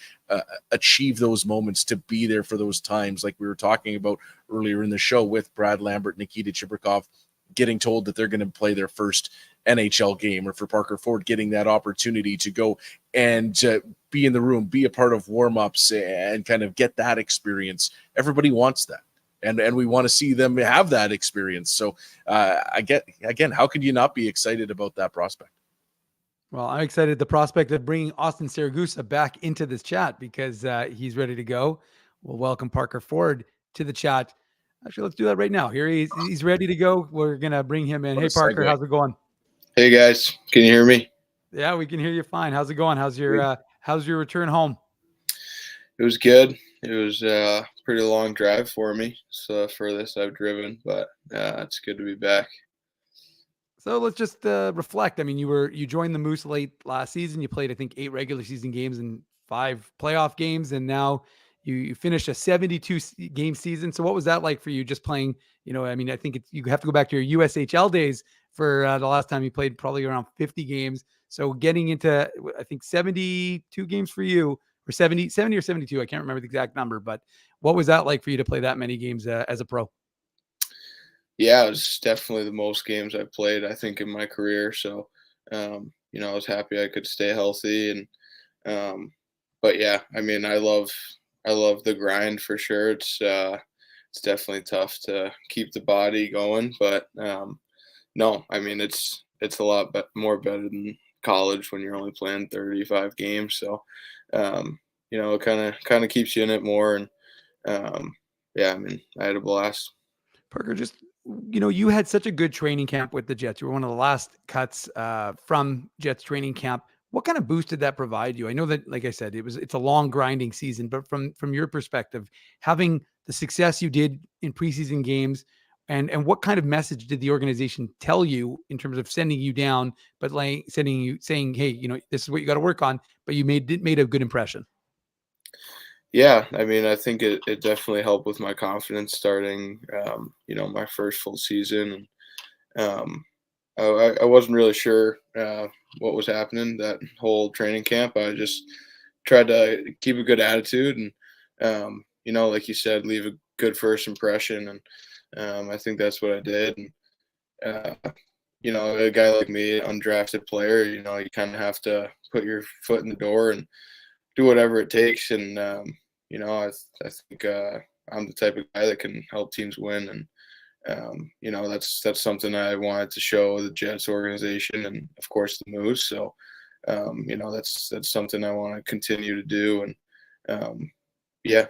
achieve those moments, to be there for those times like we were talking about earlier in the show with Brad Lambert, Nikita Chibrikov getting told that they're going to play their first NHL game, or for Parker Ford getting that opportunity to go and be in the room, be a part of warm-ups and kind of get that experience. Everybody wants that. And we want to see them have that experience. So again, how could you not be excited about that prospect? Well, I'm excited at the prospect of bringing Austin Saragusa back into this chat because he's ready to go. We'll welcome Parker Ford to the chat. Actually, let's do that right now. Here he's ready to go. We're going to bring him in. Hey, Parker, how's it going? Hey, guys. Can you hear me? Yeah, we can hear you fine. How's it going? How's your return home? It was good. It was a pretty long drive for me. It's the furthest I've driven, but it's good to be back. So let's just reflect. I mean, you joined the Moose late last season. You played, I think, 8 regular season games and 5 playoff games, and now you finished a 72 game season. So what was that like for you, just playing? I mean, I think you have to go back to your USHL days for the last time you played, probably around 50 games. So getting into, I think, 72 games for you, or 70 or 72. I can't remember the exact number, but what was that like for you to play that many games as a pro? Yeah, it was definitely the most games I've played, I think, in my career. So, I was happy I could stay healthy. And, but yeah, I mean, I love the grind for sure. It's definitely tough to keep the body going, but no, I mean, it's a lot more better than college when you're only playing 35 games. So, it kind of keeps you in it more. And yeah, I mean, I had a blast. Parker, just, you had such a good training camp with the Jets. You were one of the last cuts from Jets training camp. What kind of boost did that provide you? I know that, like I said, it's a long grinding season, but from your perspective, having the success you did in preseason games, and what kind of message did the organization tell you in terms of sending you down, but saying, hey, this is what you got to work on, but you made a good impression? Yeah, I mean, I think it definitely helped with my confidence starting, my first full season. And, I wasn't really sure what was happening that whole training camp. I just tried to keep a good attitude and, like you said, leave a good first impression. And I think that's what I did. And, a guy like me, undrafted player, you kind of have to put your foot in the door and do whatever it takes. And, I think I'm the type of guy that can help teams win. And, that's something I wanted to show the Jets organization and, of course, the Moose. So, that's something I want to continue to do. And, yeah.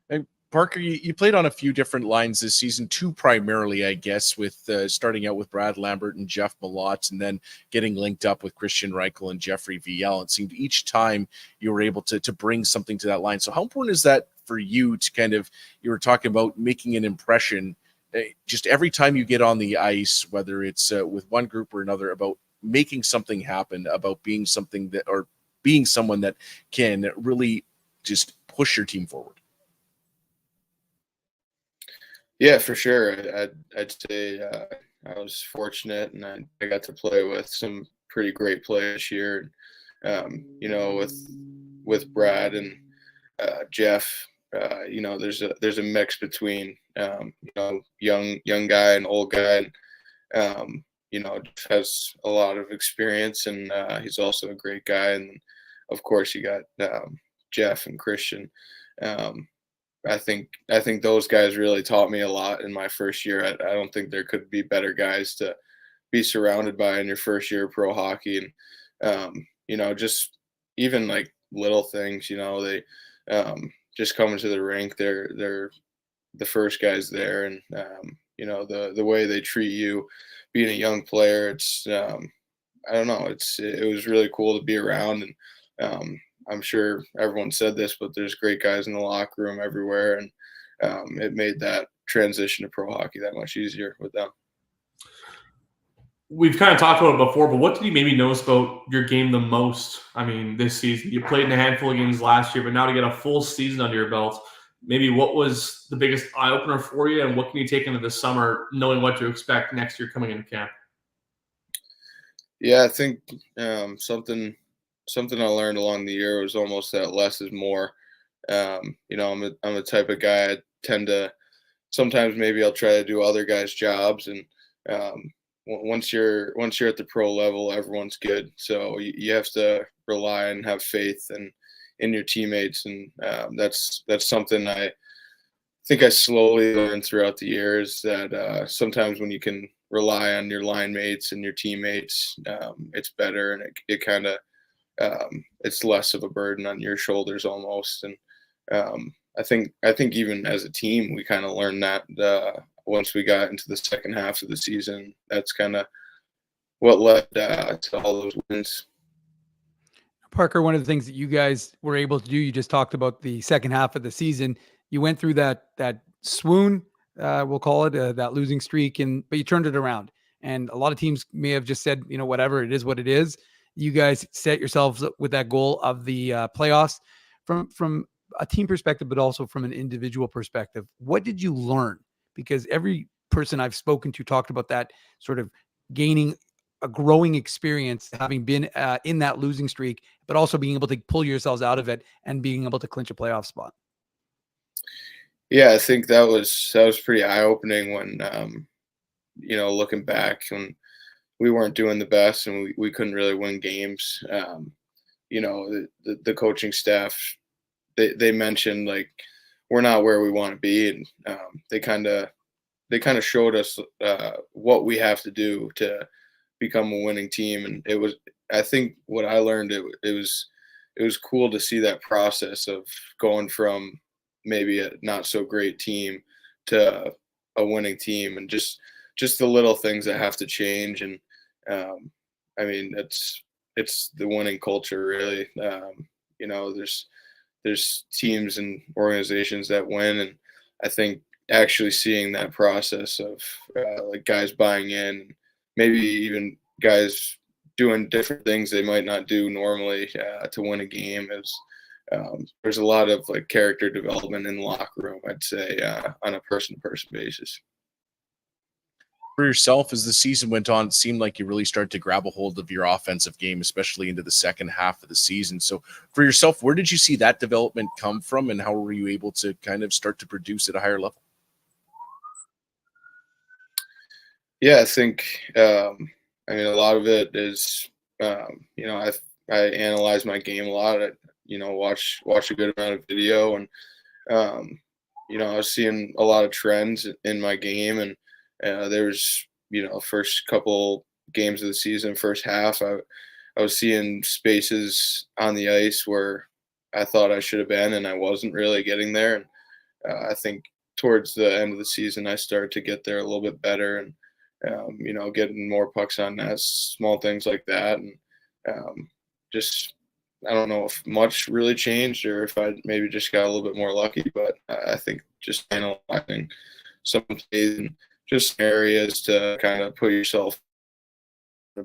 And Parker, you played on a few different lines this season, two primarily, I guess, with starting out with Brad Lambert and Jeff Malott, and then getting linked up with Christian Reichel and Jeffrey Viel. It seemed each time you were able to bring something to that line. So how important is that for you to kind of, you were talking about making an impression just every time you get on the ice, whether it's with one group or another, about making something happen, about being something that, or being someone that can really just push your team forward? Yeah, for sure. I'd say I was fortunate, and I got to play with some pretty great players here. With Brad and Jeff, there's a mix between young guy and old guy, and Jeff has a lot of experience, and he's also a great guy. And of course, you got Jeff and Christian. I think those guys really taught me a lot in my first year. I don't think there could be better guys to be surrounded by in your first year of pro hockey. And, just even like little things, they just coming to the rink, they're the first guys there. And, the way they treat you being a young player, it's, I don't know, it was really cool to be around. And, I'm sure everyone said this, but there's great guys in the locker room everywhere, and it made that transition to pro hockey that much easier with them. We've kind of talked about it before, but what did you maybe notice about your game the most? I mean, this season, you played in a handful of games last year, but now to get a full season under your belt, maybe what was the biggest eye opener for you, and what can you take into the summer knowing what to expect next year coming into camp? Yeah, I think something I learned along the year was almost that less is more. I'm the type of guy, I tend to sometimes maybe I'll try to do other guys' jobs, and once you're at the pro level, everyone's good. So you have to rely and have faith in your teammates, and that's something I think I slowly learned throughout the years, that sometimes when you can rely on your line mates and your teammates, it's better, and it kind of it's less of a burden on your shoulders almost. And I think even as a team, we kind of learned that once we got into the second half of the season. That's kind of what led to all those wins. Parker, one of the things that you guys were able to do, you just talked about the second half of the season. You went through that swoon, we'll call it, that losing streak, but you turned it around. And a lot of teams may have just said, whatever, it is what it is. You guys set yourselves up with that goal of the playoffs from a team perspective, but also from an individual perspective. What did you learn? Because every person I've spoken to talked about that sort of gaining a growing experience, having been in that losing streak, but also being able to pull yourselves out of it and being able to clinch a playoff spot. Yeah, I think that was pretty eye-opening when, looking back, when we weren't doing the best and we couldn't really win games. The coaching staff, they mentioned, like, we're not where we want to be. And they kind of showed us what we have to do to become a winning team. And I think what I learned, it was cool to see that process of going from maybe a not so great team to a winning team, and just the little things that have to change. And it's the winning culture, really. There's teams and organizations that win, and I think actually seeing that process of like guys buying in, maybe even guys doing different things they might not do normally to win a game, is there's a lot of like character development in the locker room, I'd say, on a person-to-person basis. For yourself, as the season went on, it seemed like you really started to grab a hold of your offensive game, especially into the second half of the season. So for yourself, where did you see that development come from, and how were you able to kind of start to produce at a higher level? Yeah, I think I mean, a lot of it is you know, I analyze my game a lot. I, you know, watch a good amount of video, and you know, I was seeing a lot of trends in my game, and there was, you know, first couple games of the season, first half, I was seeing spaces on the ice where I thought I should have been, and I wasn't really getting there. And I think towards the end of the season, I started to get there a little bit better, and you know, getting more pucks on net, small things like that, and just I don't know if much really changed or if I maybe just got a little bit more lucky, but I think just analyzing some plays and just areas to kind of put yourself. You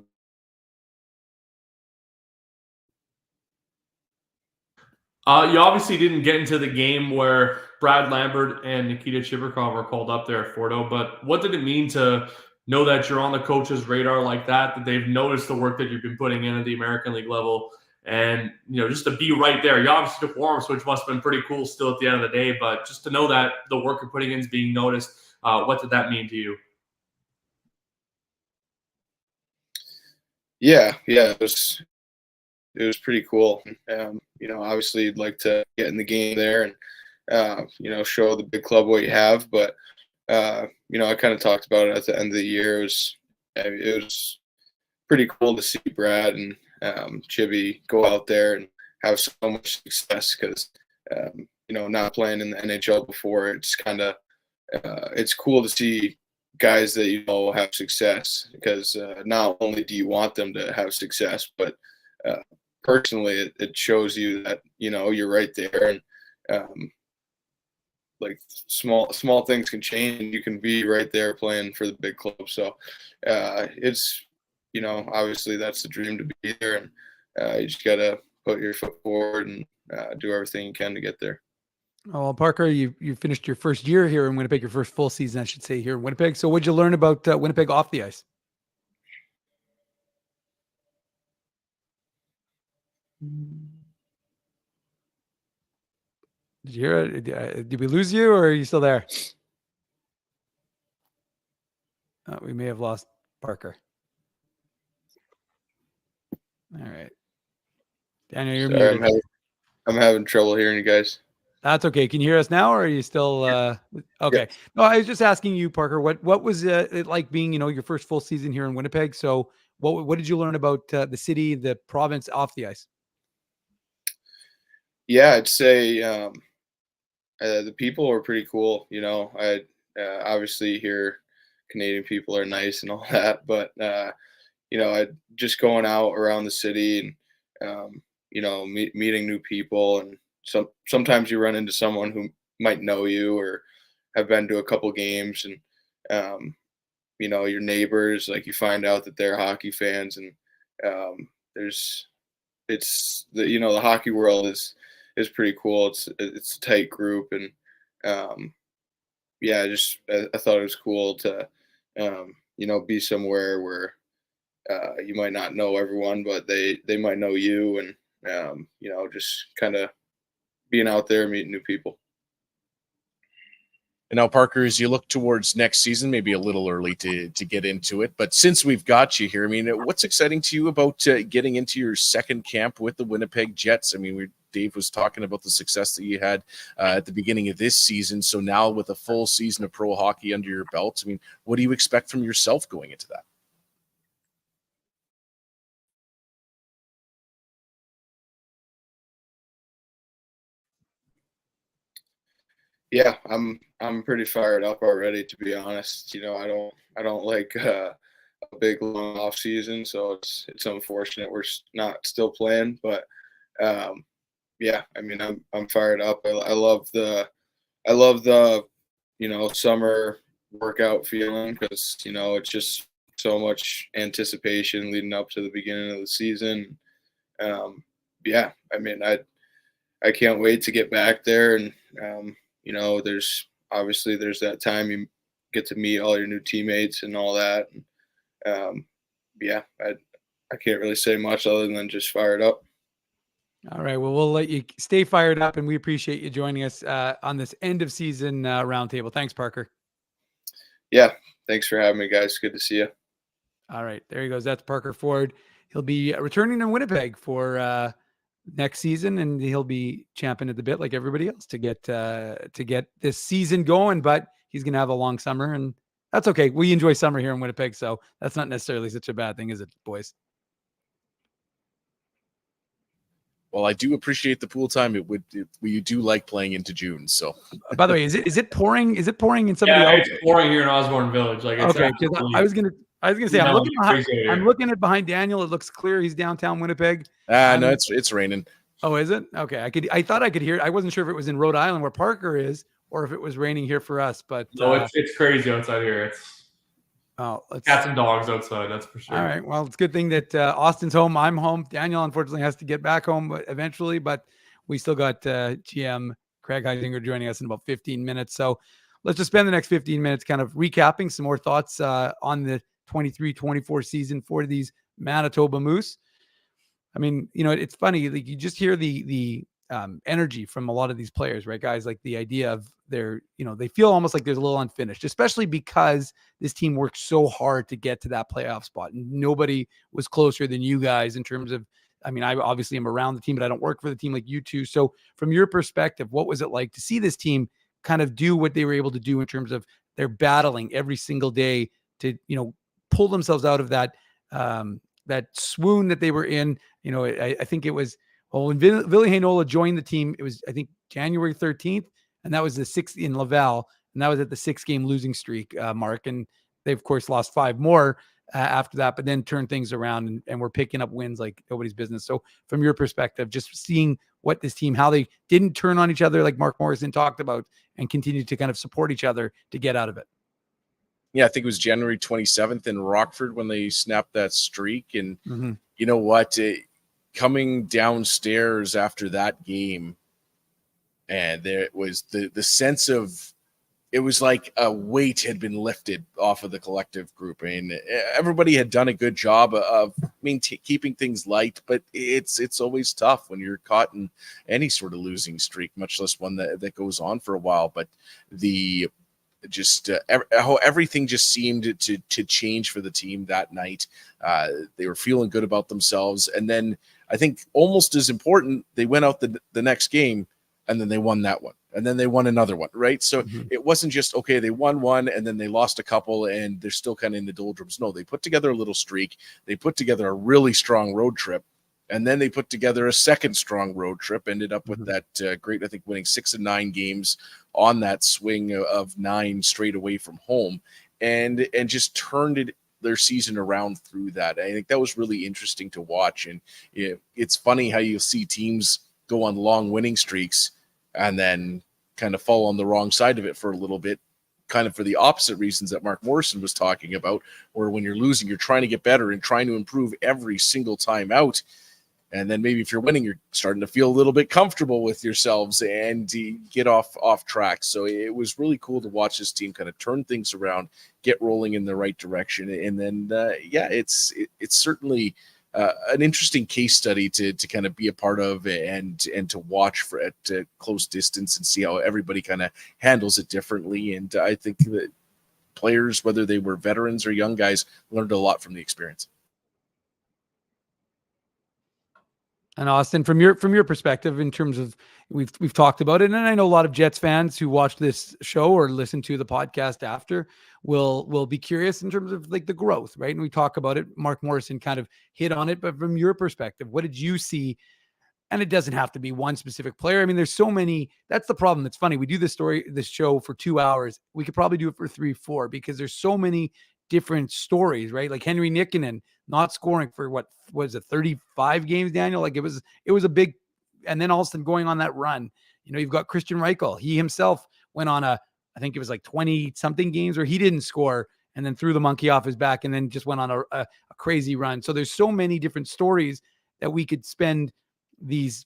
obviously didn't get into the game where Brad Lambert and Nikita Chibrikov were called up there at Fordo, but what did it mean to know that you're on the coach's radar like that they've noticed the work that you've been putting in at the American League level, and, you know, just to be right there? You obviously took warm-ups, which must have been pretty cool still at the end of the day, but just to know that the work you're putting in is being noticed, what did that mean to you? Yeah, it was pretty cool. You know, obviously you'd like to get in the game there and you know, show the big club what you have, but you know, I kind of talked about it at the end of the year. It was pretty cool to see Brad and Chibi go out there and have so much success, because you know, not playing in the NHL before, it's kind of it's cool to see guys that you know have success, because not only do you want them to have success, but personally it shows you that, you know, you're right there, and like small things can change, and you can be right there playing for the big club. So it's, you know, obviously that's the dream, to be there, and you just gotta put your foot forward and do everything you can to get there. Oh, well, Parker, you finished your first year here in Winnipeg, your first full season, I should say, here in Winnipeg. So what'd you learn about Winnipeg off the ice? Did you hear it? Did we lose you, or are you still there? We may have lost Parker. All right. Daniel, you're Sorry, muted. I'm having trouble hearing you guys. That's okay. Can you hear us now, or are you still okay? Yeah. No, I was just asking you, Parker, what was it like being, you know, your first full season here in Winnipeg? So what did you learn about the city, the province off the ice? Yeah, I'd say the people were pretty cool. You know, I obviously hear Canadian people are nice and all that, but you know, I just going out around the city and you know, meeting new people, and sometimes you run into someone who might know you or have been to a couple games, and you know, your neighbors, like, you find out that they're hockey fans, and it's the, you know, the hockey world is pretty cool. It's a tight group, and yeah, I thought it was cool to you know, be somewhere where you might not know everyone, but they might know you, and you know, just kind of being out there, meeting new people. And now, Parker, as you look towards next season, maybe a little early to get into it, but since we've got you here, I mean, what's exciting to you about getting into your second camp with the Winnipeg Jets? I mean, Dave was talking about the success that you had at the beginning of this season. So now with a full season of pro hockey under your belt, I mean, what do you expect from yourself going into that? Yeah, I'm pretty fired up already, to be honest. You know, I don't like a big long off season, so it's unfortunate we're not still playing, but yeah, I mean, I'm fired up. I love the you know, summer workout feeling, because, you know, it's just so much anticipation leading up to the beginning of the season. Yeah, I mean, I can't wait to get back there, and you know, there's that time you get to meet all your new teammates and all that. Yeah, I can't really say much other than just fired up. All right. Well, we'll let you stay fired up, and we appreciate you joining us on this end of season roundtable. Thanks, Parker. Yeah. Thanks for having me, guys. Good to see you. All right. There he goes. That's Parker Ford. He'll be returning to Winnipeg for next season, and he'll be champing at the bit like everybody else to get this season going, but he's going to have a long summer, and that's okay. We enjoy summer here in Winnipeg, so that's not necessarily such a bad thing, is it, boys? Well, I do appreciate the pool time. We do like playing into June. So, by the way, is it pouring? Is it pouring in somebody else? It's pouring here in Osborne Village. Like, it's okay, because I was gonna say I'm looking at behind Daniel. It looks clear. He's downtown Winnipeg. No, it's raining. Oh, is it? Okay, I thought I could hear. I wasn't sure if it was in Rhode Island where Parker is, or if it was raining here for us. But no, it's crazy outside here. It's cats and dogs outside. That's for sure. All right. Well, it's a good thing that Austin's home. I'm home. Daniel unfortunately has to get back home eventually, but we still got GM Craig Heisinger joining us in about 15 minutes. So let's just spend the next 15 minutes kind of recapping some more thoughts on the 23-24 season for these Manitoba Moose. I mean, it's funny. Like, you just hear the energy from a lot of these players, right, guys? Like, the idea of they feel almost like there's a little unfinished, especially because this team worked so hard to get to that playoff spot. And nobody was closer than you guys in terms of, I mean, I obviously am around the team, but I don't work for the team like you two. So from your perspective, what was it like to see this team kind of do what they were able to do in terms of they're battling every single day to, pull themselves out of that, that swoon that they were in? I think it was, when Ville Heinola joined the team, it was, I think, January 13th. And that was the 6th in Laval. And that was at the 6-game losing streak, Mark. And they, of course, lost 5 more after that, but then turned things around and we're picking up wins like nobody's business. So from your perspective, just seeing what this team, how they didn't turn on each other like Mark Morrison talked about, and continue to kind of support each other to get out of it. Yeah, I think it was January 27th in Rockford when they snapped that streak. And you know what? Coming downstairs after that game, and there was the sense of, it was like a weight had been lifted off of the collective group. I mean, everybody had done a good job of keeping things light, but it's always tough when you're caught in any sort of losing streak, much less one that goes on for a while. But how everything just seemed to change for the team that night. They were feeling good about themselves. And then I think almost as important, they went out the next game, and then they won that one, and then they won another one, right? So it wasn't just, okay, they won one and then they lost a couple and they're still kind of in the doldrums. No, they put together a little streak. They put together a really strong road trip, and then they put together a second strong road trip, ended up with that great, I think, winning 6 of 9 games on that swing of 9 straight away from home, and just turned their season around through that. I think that was really interesting to watch. And it's funny how you'll see teams go on long winning streaks and then kind of fall on the wrong side of it for a little bit, kind of for the opposite reasons that Mark Morrison was talking about, where when you're losing, you're trying to get better and trying to improve every single time out. And then maybe if you're winning, you're starting to feel a little bit comfortable with yourselves and get off track. So it was really cool to watch this team kind of turn things around, get rolling in the right direction. And then, it's certainly an interesting case study to kind of be a part of and to watch at close distance and see how everybody kind of handles it differently. And I think that players, whether they were veterans or young guys, learned a lot from the experience. And Austin, from your perspective, in terms of we've talked about it, and I know a lot of Jets fans who watch this show or listen to the podcast after will be curious in terms of like the growth, right? And we talk about it. Mark Morrison kind of hit on it, but from your perspective, what did you see? And it doesn't have to be one specific player. I mean, there's so many. That's the problem. It's funny. We do this show for 2 hours. We could probably do it for 3-4 because there's so many different stories, right? Like Henry Nikkanen not scoring for what was it, 35 games, Daniel? Like it was a big, and then all of a sudden going on that run. You've got Christian Reichel. He himself went on I think it was like 20 something games where he didn't score and then threw the monkey off his back and then just went on a crazy run. So there's so many different stories that we could spend these,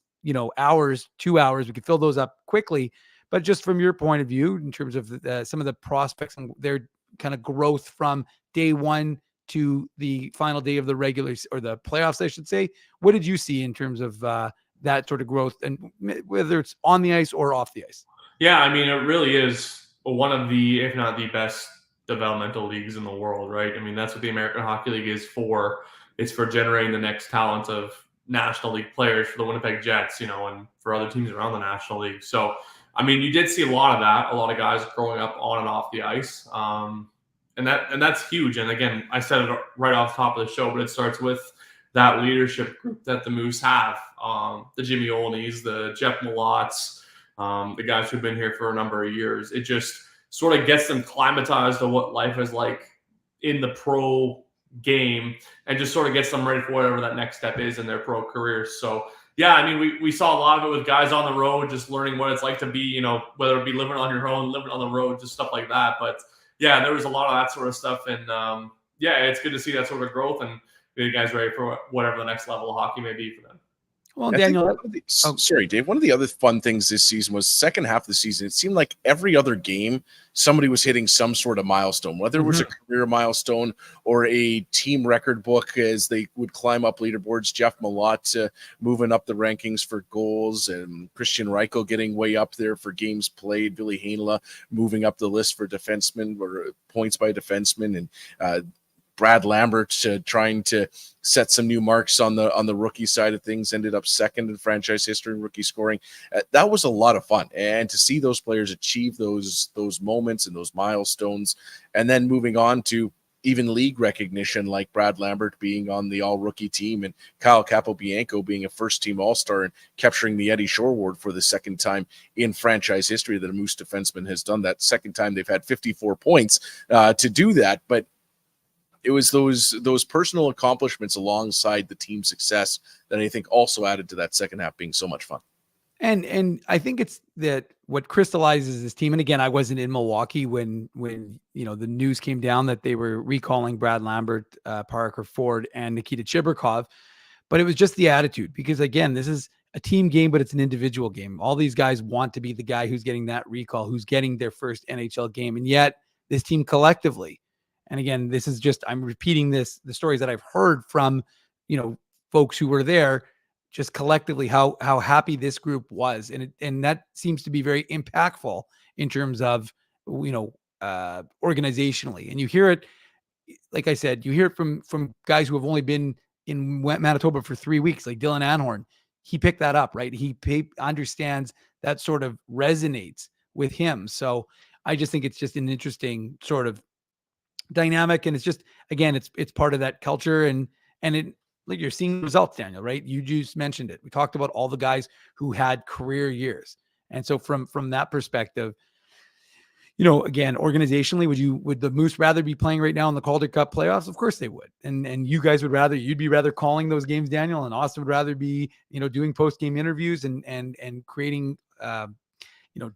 hours, 2 hours, we could fill those up quickly. But just from your point of view, in terms of some of the prospects and their kind of growth from day one to the final day of the regular or the playoffs, I should say. What did you see in terms of that sort of growth, and whether it's on the ice or off the ice? Yeah, I mean, it really is one of the, if not the best developmental leagues in the world, right? I mean, that's what the American Hockey League is for. It's for generating the next talent of National League players for the Winnipeg Jets, and for other teams around the National League. So, I mean, you did see a lot of that, a lot of guys growing up on and off the ice. And that's huge. And again, I said it right off the top of the show, but it starts with that leadership group that the Moose have. The Jimmy Olneys, the Jeff Malots, the guys who've been here for a number of years. It just sort of gets them climatized to what life is like in the pro game, and just sort of gets them ready for whatever that next step is in their pro careers. So, yeah, I mean, we saw a lot of it with guys on the road, just learning what it's like to be, whether it be living on your own, living on the road, just stuff like that. But yeah, there was a lot of that sort of stuff. And yeah, it's good to see that sort of growth and the guys ready for whatever the next level of hockey may be for them. Well, Daniel, sorry, Dave. One of the other fun things this season was second half of the season. It seemed like every other game, somebody was hitting some sort of milestone, whether it was a career milestone or a team record book as they would climb up leaderboards. Jeff Malott moving up the rankings for goals, and Christian Reichel getting way up there for games played. Billy Hainla moving up the list for defensemen or points by defensemen, and Brad Lambert trying to set some new marks on the rookie side of things, ended up second in franchise history in rookie scoring. That was a lot of fun, and to see those players achieve those moments and those milestones, and then moving on to even league recognition, like Brad Lambert being on the all-rookie team and Kyle Capobianco being a first-team All-Star and capturing the Eddie Shore Award for the second time in franchise history that a Moose defenseman has done that. Second time they've had 54 points to do that, but it was those personal accomplishments alongside the team success that I think also added to that second half being so much fun. And I think it's that what crystallizes this team. And again, I wasn't in Milwaukee when the news came down that they were recalling Brad Lambert, Parker Ford, and Nikita Chibrikov, but it was just the attitude, because again, this is a team game, but it's an individual game. All these guys want to be the guy who's getting that recall, who's getting their first NHL game, and yet this team collectively. And again, this is just, I'm repeating the stories that I've heard from, folks who were there, just collectively how happy this group was. And that seems to be very impactful in terms of, organizationally. And you hear it, like I said, you hear it from guys who have only been in Manitoba for 3 weeks, like Dylan Anhorn. He picked that up, right? He understands that sort of resonates with him. So I just think it's just an interesting sort of dynamic, and it's just, again, it's part of that culture, and it, like, you're seeing results, Daniel, right? You just mentioned it. We talked about all the guys who had career years, and so from that perspective, again, organizationally, would the Moose rather be playing right now in the Calder Cup playoffs? Of course they would, and you guys you'd be rather calling those games, Daniel, and Austin would rather be doing post game interviews and creating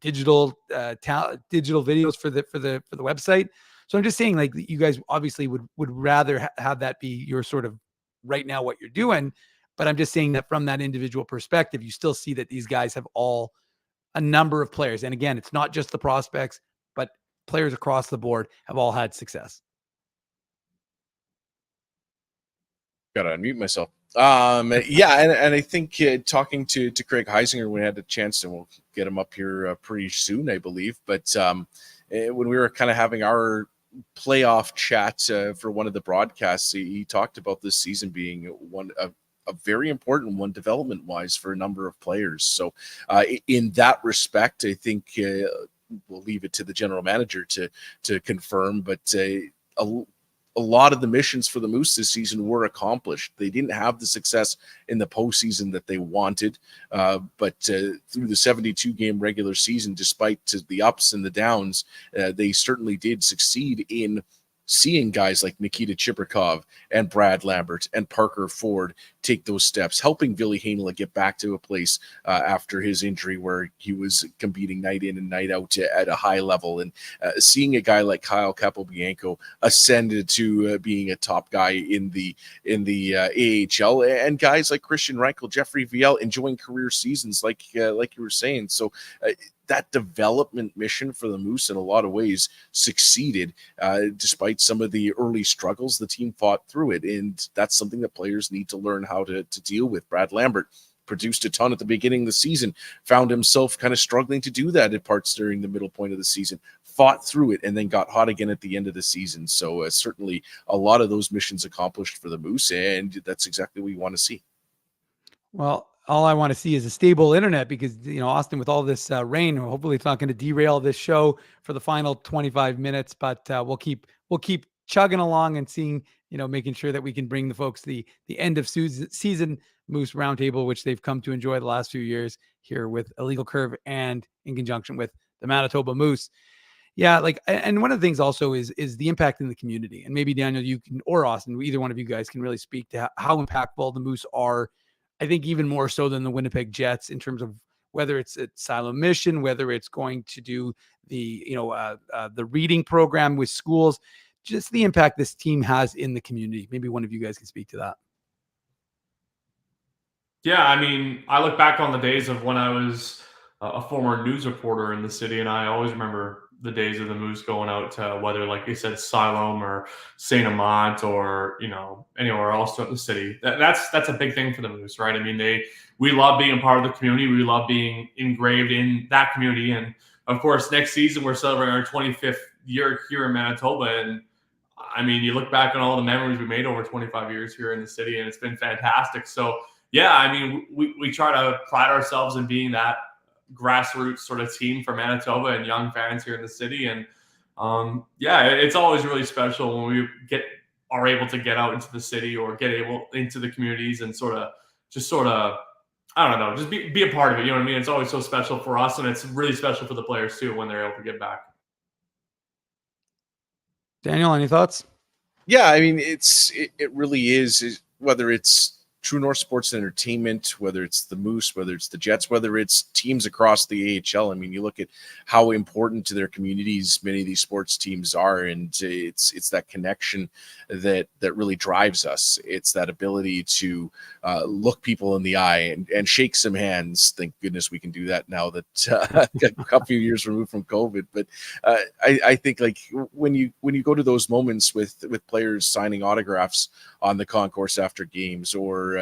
digital videos for the website. So I'm just saying, like, you guys obviously would rather have that be your sort of right now what you're doing. But I'm just saying that from that individual perspective, you still see that these guys have a number of players. And again, it's not just the prospects, but players across the board have all had success. Got to unmute myself. Yeah, and I think talking to Craig Heisinger, we had a chance, and we'll get him up here pretty soon, I believe. But when we were kind of having our playoff chat for one of the broadcasts, he talked about this season being a very important one development wise for a number of players. So in that respect, I think we'll leave it to the general manager to confirm, but a lot of the missions for the Moose this season were accomplished. They didn't have the success in the postseason that they wanted, but through the 72-game regular season, despite the ups and the downs, they certainly did succeed in seeing guys like Nikita Chibrikov and Brad Lambert and Parker Ford take those steps, helping Billy Hainla get back to a place after his injury where he was competing night in and night out at a high level, and seeing a guy like Kyle Capobianco ascended to being a top guy in the AHL, and guys like Christian Reichel, Jeffrey Viel enjoying career seasons like you were saying. So that development mission for the Moose in a lot of ways succeeded, despite some of the early struggles. The team fought through it, and that's something that players need to learn how to deal with. Brad Lambert produced a ton at the beginning of the season, found himself kind of struggling to do that at parts during the middle point of the season, fought through it, and then got hot again at the end of the season. So certainly a lot of those missions accomplished for the Moose, and that's exactly what you want to see. Well, all I want to see is a stable internet because, Austin, with all this rain, hopefully it's not going to derail this show for the final 25 minutes, but we'll keep chugging along and seeing, making sure that we can bring the folks the end of season Moose Roundtable, which they've come to enjoy the last few years here with Illegal Curve and in conjunction with the Manitoba Moose. Yeah, and one of the things also is the impact in the community. And maybe Daniel, you can, or Austin, either one of you guys can really speak to how impactful the Moose are. I think even more so than the Winnipeg Jets in terms of whether it's a silo mission, whether it's going to do the reading program with schools, just the impact this team has in the community. Maybe one of you guys can speak to that. Yeah, I mean, I look back on the days of when I was a former news reporter in the city, and I always remember the days of the Moose going out to whether, like you said, Siloam or Saint Amant or anywhere else throughout the city. That's a big thing for the Moose, right? I mean, we love being a part of the community. We love being engraved in that community, and of course, next season we're celebrating our 25th year here in Manitoba, and I mean, you look back on all the memories we made over 25 years here in the city, and it's been fantastic. So, yeah, I mean, we try to pride ourselves in being that grassroots sort of team for Manitoba and young fans here in the city. And it's always really special when we are able to get out into the city or into the communities and sort of I don't know, just be a part of it. You know what I mean? It's always so special for us, and it's really special for the players too when they're able to get back. Daniel, any thoughts? Yeah, I mean, it really is whether it's True North Sports and Entertainment, whether it's the Moose, whether it's the Jets, whether it's teams across the AHL. I mean, you look at how important to their communities many of these sports teams are, and it's that connection that really drives us. It's that ability to look people in the eye and shake some hands. Thank goodness we can do that now that a few years removed from COVID. But I think when you go to those moments with players signing autographs on the concourse after games, or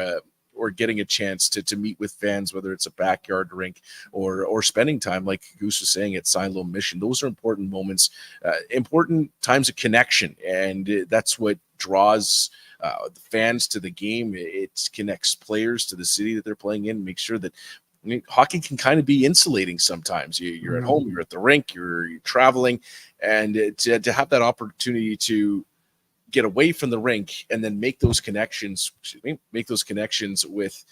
getting a chance to meet with fans, whether it's a backyard rink or spending time, like Goose was saying, at Silo Mission. Those are important moments, important times of connection, and that's what draws the fans to the game. It connects players to the city that they're playing in, make sure that hockey can kind of be insulating sometimes. You're at home, you're at the rink, you're traveling, and to have that opportunity to get away from the rink and then make those connections with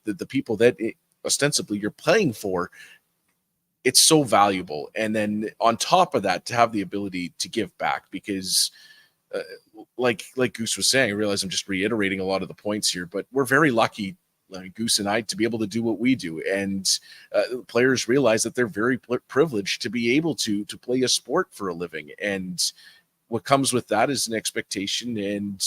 the people that ostensibly you're playing for, it's so valuable. And then on top of that, to have the ability to give back, because like Goose was saying, I realize I'm just reiterating a lot of the points here, but we're very lucky, Goose and I, to be able to do what we do. And players realize that they're very privileged to be able to play a sport for a living. And what comes with that is an expectation, and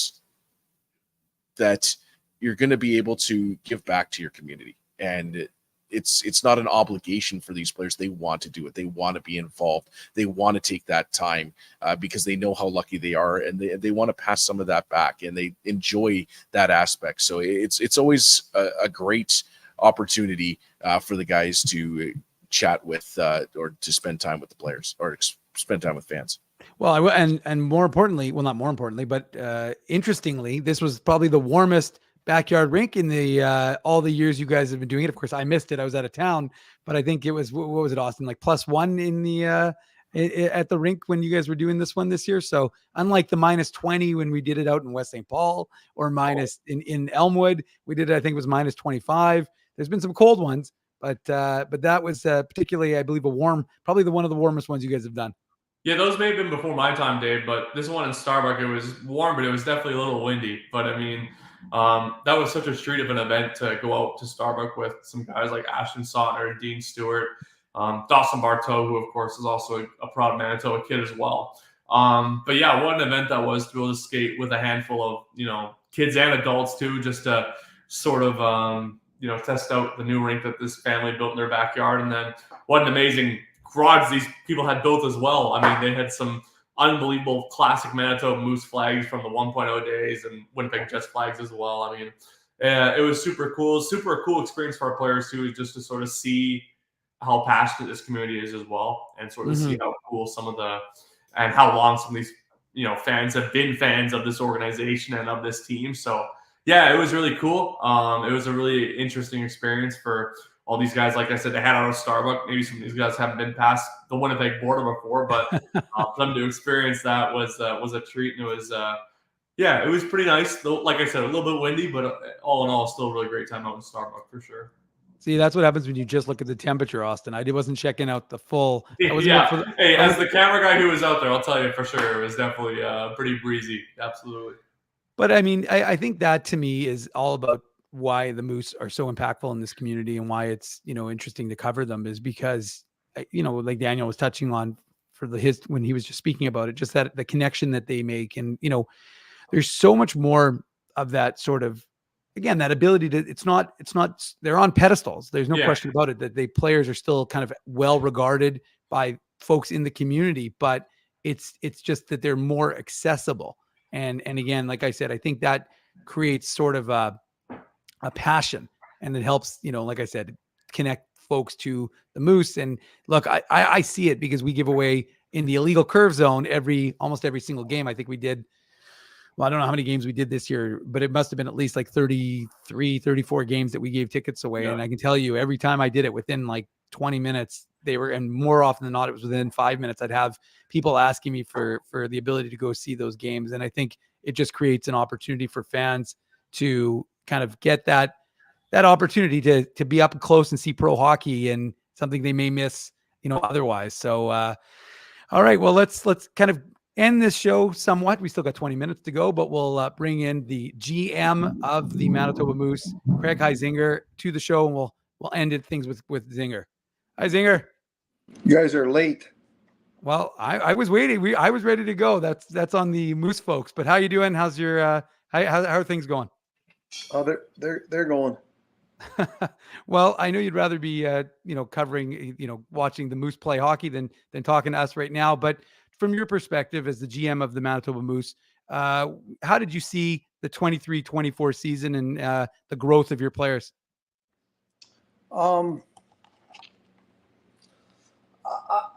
that you're going to be able to give back to your community. And it's not an obligation for these players. They want to do it. They want to be involved. They want to take that time because they know how lucky they are, and they want to pass some of that back, and they enjoy that aspect. So it's always a great opportunity for the guys to chat with or to spend time with the players, or spend time with fans. Well, and more importantly, well, not more importantly, but interestingly, this was probably the warmest backyard rink in the all the years you guys have been doing it. Of course, I missed it. I was out of town, but I think it was, what was it, Austin? Like +1 in the at the rink when you guys were doing this one this year. So unlike the -20 when we did it out in West St. Paul, or minus in Elmwood, we did it, I think it was -25. There's been some cold ones, but that was particularly, I believe, probably one of the warmest ones you guys have done. Yeah, those may have been before my time, Dave, but this one in Starbuck, it was warm, but it was definitely a little windy. But I mean, that was such a treat of an event to go out to Starbuck with some guys like Ashton Sautner, Dean Stewart, Dawson Bartow, who of course is also a proud Manitoba kid as well. But yeah, what an event that was to be able to skate with a handful of, kids and adults too, just to sort of, test out the new rink that this family built in their backyard. And then what an amazing garage these people had built as well. I mean, they had some unbelievable classic Manitoba Moose flags from the 1.0 days and Winnipeg Jets flags as well. I mean, it was super cool experience for our players too, just to sort of see how passionate this community is as well, and sort of see how cool and how long some of these fans have been fans of this organization and of this team. So yeah, it was really cool. It was a really interesting experience for all these guys. Like I said, they had out of Starbucks. Maybe some of these guys haven't been past the Winnipeg border before, but for them to experience that was a treat. And it was it was pretty nice. Though, like I said, a little bit windy, but all in all, still a really great time out in Starbucks for sure. See, that's what happens when you just look at the temperature, Austin. I wasn't checking out the full. Hey, as the camera guy who was out there, I'll tell you for sure, it was definitely pretty breezy. Absolutely. But I mean, I think that to me is all about why the Moose are so impactful in this community and why it's, interesting to cover them, is because, like Daniel was touching on when he was just speaking about it, just that the connection that they make. And, there's so much more of that sort of, again, that ability to, it's not, they're on pedestals. There's no question about it, that the players are still kind of well regarded by folks in the community, but it's just that they're more accessible. And again, like I said, I think that creates sort of a passion, and it helps, like I said, connect folks to the Moose. And look, I see it because we give away in the illegal curve zone almost every single game. I think we did, well, I don't know how many games we did this year, but it must have been at least like 33, 34 games that we gave tickets away. Yeah. And I can tell you, every time I did it, within like 20 minutes, and more often than not, it was within 5 minutes, I'd have people asking me for the ability to go see those games. And I think it just creates an opportunity for fans to kind of get that opportunity to be up close and see pro hockey, and something they may miss, otherwise. So, all right, well, let's kind of end this show somewhat. We still got 20 minutes to go, but we'll bring in the GM of the Manitoba Moose, Craig Heisinger, to the show, and we'll end things with Zinger. Hi, Zinger. You guys are late. Well, I was waiting. I was ready to go. That's on the Moose folks. But how you doing? How's your how are things going? Oh, they're going. Well, I know you'd rather be covering, watching the Moose play hockey than talking to us right now. But from your perspective as the GM of the Manitoba Moose, how did you see the 23-24 season and the growth of your players?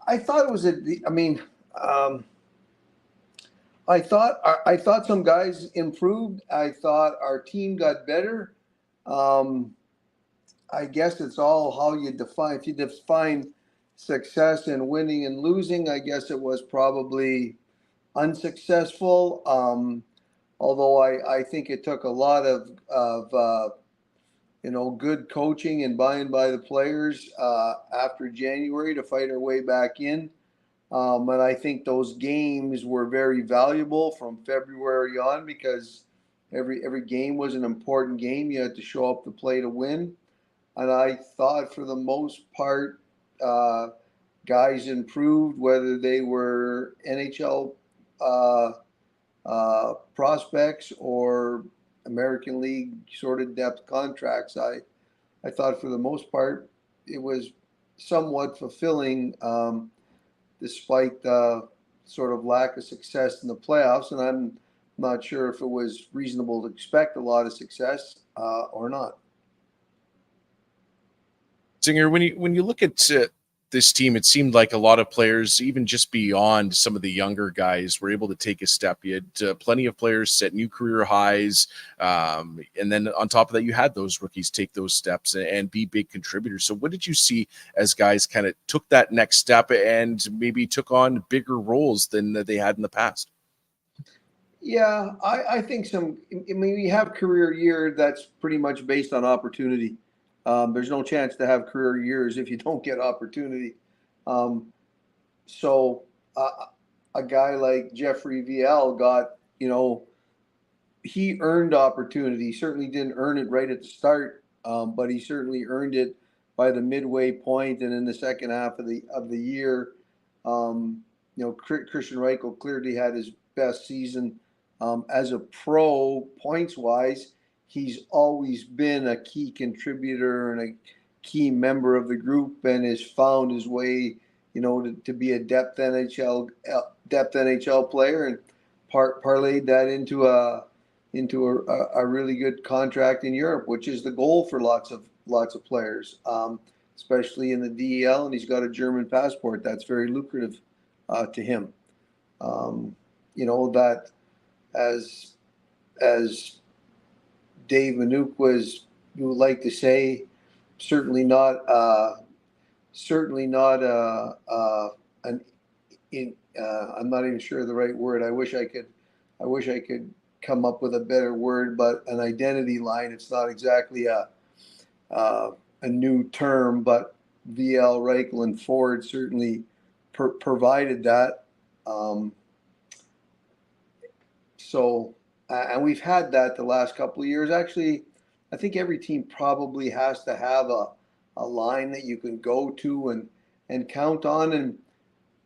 I thought it was I thought some guys improved. I thought our team got better. I guess it's all how you define. If you define success in winning and losing, I guess it was probably unsuccessful. Although I think it took a lot of good coaching and buy-in by the players after January to fight our way back in. And I think those games were very valuable from February on, because every game was an important game. You had to show up to play to win. And I thought for the most part, guys improved, whether they were NHL prospects or American League sort of depth contracts. I thought for the most part it was somewhat fulfilling, despite the sort of lack of success in the playoffs. And I'm not sure if it was reasonable to expect a lot of success or not. Zinger, when you look at this team, it seemed like a lot of players, even just beyond some of the younger guys, were able to take a step. You had plenty of players set new career highs. And then on top of that, you had those rookies take those steps and be big contributors. So what did you see as guys kind of took that next step and maybe took on bigger roles than they had in the past? Yeah, I think we have career year that's pretty much based on opportunity. There's no chance to have career years if you don't get opportunity. So a guy like Jeffrey VL got, he earned opportunity. He certainly didn't earn it right at the start, but he certainly earned it by the midway point and in the second half of the year. Christian Reichel clearly had his best season as a pro points wise. he's always been a key contributor and a key member of the group, and has found his way, to be a depth NHL player, and parlayed that into a really good contract in Europe, which is the goal for lots of players, especially in the DEL. And he's got a German passport that's very lucrative to him. That as Dave Milic would like to say, certainly not I'm not even sure of the right word. I wish I could come up with a better word, but an identity line. It's not exactly a new term, but VL, Reichel, and Ford certainly provided that. And we've had that the last couple of years. Actually, I think every team probably has to have a line that you can go to and count on. And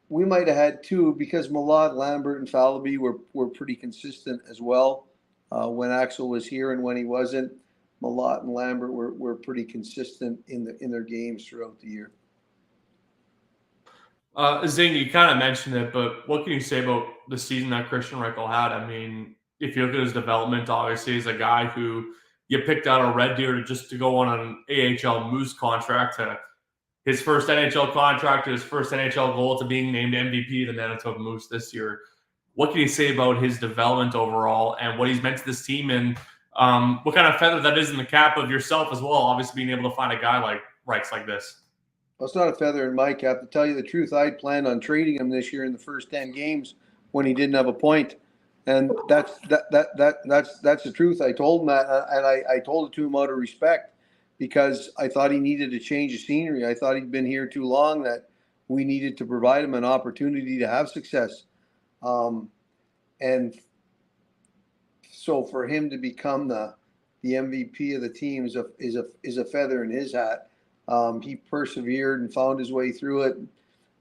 we might have had two, because Milic, Lambert, and Falaby were pretty consistent as well. When Axel was here and when he wasn't, Milic and Lambert were pretty consistent in their games throughout the year. Zing, you kind of mentioned it, but what can you say about the season that Christian Reichel had? I mean, if you look at his development, obviously, he's a guy who you picked out a Red Deer to go on an AHL Moose contract, to his first NHL contract, to his first NHL goal, to being named MVP of the Manitoba Moose this year. What can you say about his development overall and what he's meant to this team, and what kind of feather that is in the cap of yourself as well, obviously being able to find a guy like Reichs like this? Well, it's not a feather in my cap. To tell you the truth, I planned on trading him this year in the first 10 games when he didn't have a point. And that's the truth. I told him that, and I told it to him out of respect, because I thought he needed to change the scenery. I thought he'd been here too long, that we needed to provide him an opportunity to have success. And so for him to become the MVP of the team is a feather in his hat. He persevered and found his way through it.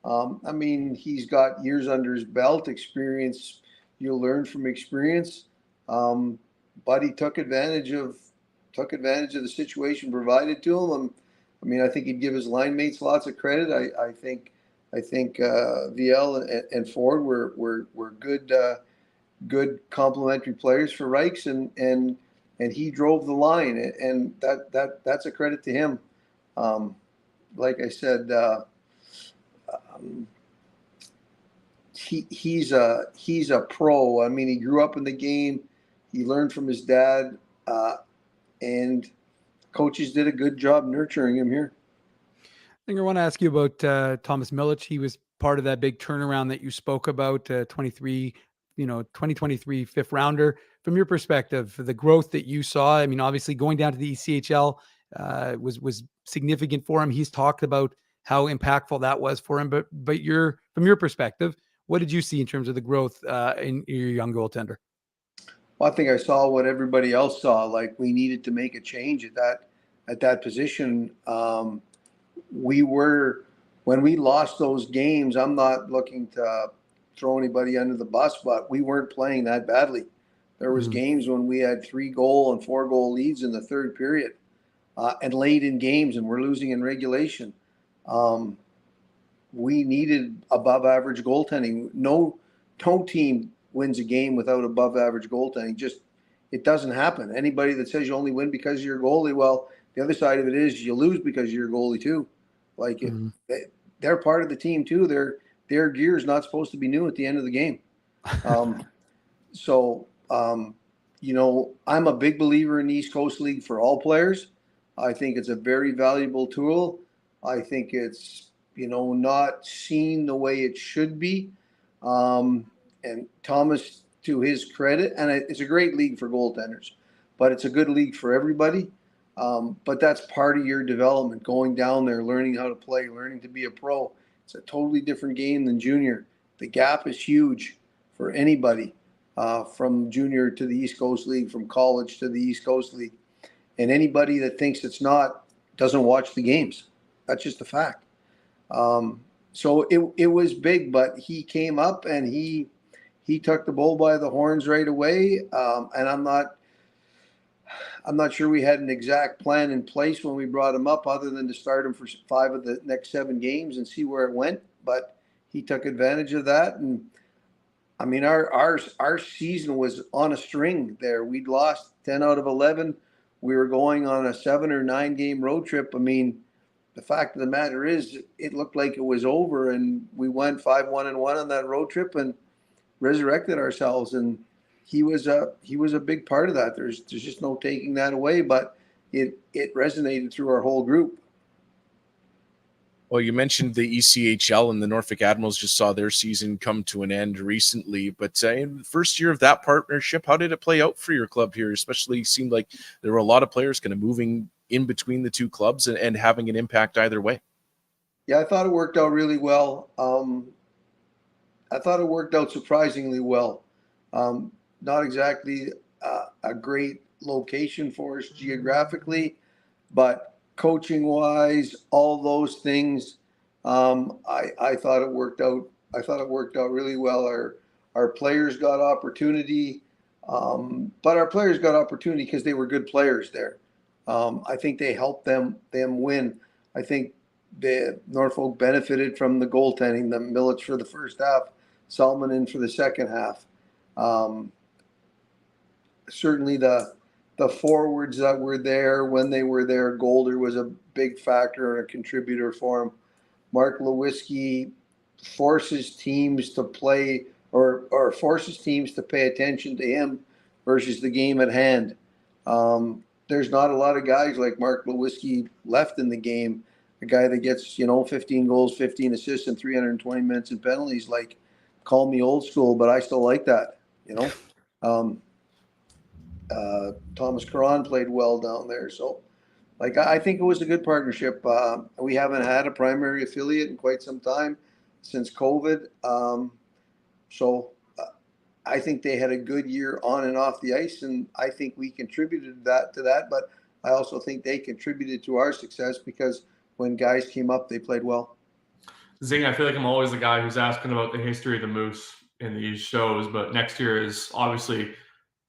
I mean, he's got years under his belt, experience. You'll learn from experience, but he took advantage of the situation provided to him. I mean, I think he'd give his line mates lots of credit. I think VL and Ford were good complementary players for Reichs, and he drove the line, and that's a credit to him. Like I said, he's a pro. I mean, he grew up in the game. He learned from his dad, and coaches did a good job nurturing him here. I think I want to ask you about Thomas Milic. He was part of that big turnaround that you spoke about, 2023 fifth rounder. From your perspective, the growth that you saw, I mean, obviously going down to the ECHL was significant for him. He's talked about how impactful that was for him, but from your perspective, what did you see in terms of the growth in your young goaltender? Well, I think I saw what everybody else saw. Like, we needed to make a change at that position. When we lost those games, I'm not looking to throw anybody under the bus, but we weren't playing that badly. There was games when we had 3-goal and 4-goal leads in the third period, and late in games, and we're losing in regulation. We needed above average goaltending. No team wins a game without above average goaltending. Just, it doesn't happen. Anybody that says you only win because of your goalie, well, the other side of it is you lose because of your goalie too. Like, they're part of the team too. Their gear is not supposed to be new at the end of the game. I'm a big believer in the East Coast League for all players. I think it's a very valuable tool. I think it's, not seen the way it should be. And Thomas, to his credit, and it's a great league for goaltenders, but it's a good league for everybody. But that's part of your development, going down there, learning how to play, learning to be a pro. It's a totally different game than junior. The gap is huge for anybody, from junior to the East Coast League, from college to the East Coast League. And anybody that thinks it's not doesn't watch the games. That's just a fact. So it was big, but he came up and he took the bull by the horns right away. And I'm not sure we had an exact plan in place when we brought him up, other than to start him for 5 of the next 7 games and see where it went. But he took advantage of that, and I mean, our season was on a string there. We'd lost 10 out of 11. We were going on a 7 or 9 game road trip. I mean, the fact of the matter is, it looked like it was over, and we went 5-1-1 on that road trip and resurrected ourselves. And he was a big part of that. There's just no taking that away. But it resonated through our whole group. Well, you mentioned the ECHL, and the Norfolk Admirals just saw their season come to an end recently. But in the first year of that partnership, how did it play out for your club here? Especially, it seemed like there were a lot of players kind of moving in between the two clubs and having an impact either way. Yeah, I thought it worked out really well. I thought it worked out surprisingly well. Not exactly a great location for us geographically, but coaching-wise, all those things, I thought it worked out. I thought it worked out really well. Our players got opportunity, but our players got opportunity because they were good players there. I think they helped them win. I think the Norfolk benefited from the goaltending, the Milic for the first half, Salmon in for the second half. Certainly the forwards that were there when they were there, Golder was a big factor and a contributor for him. Mark Lewinsky forces teams to play or forces teams to pay attention to him versus the game at hand. There's not a lot of guys like Mark Lewinsky left in the game. A guy that gets, 15 goals, 15 assists, and 320 minutes in penalties. Like, call me old school, but I still like that, Thomas Caron played well down there. So, I think it was a good partnership. We haven't had a primary affiliate in quite some time since COVID. I think they had a good year on and off the ice, and I think we contributed to that. But I also think they contributed to our success because when guys came up, they played well. Zing, I feel like I'm always the guy who's asking about the history of the Moose in these shows, but next year is obviously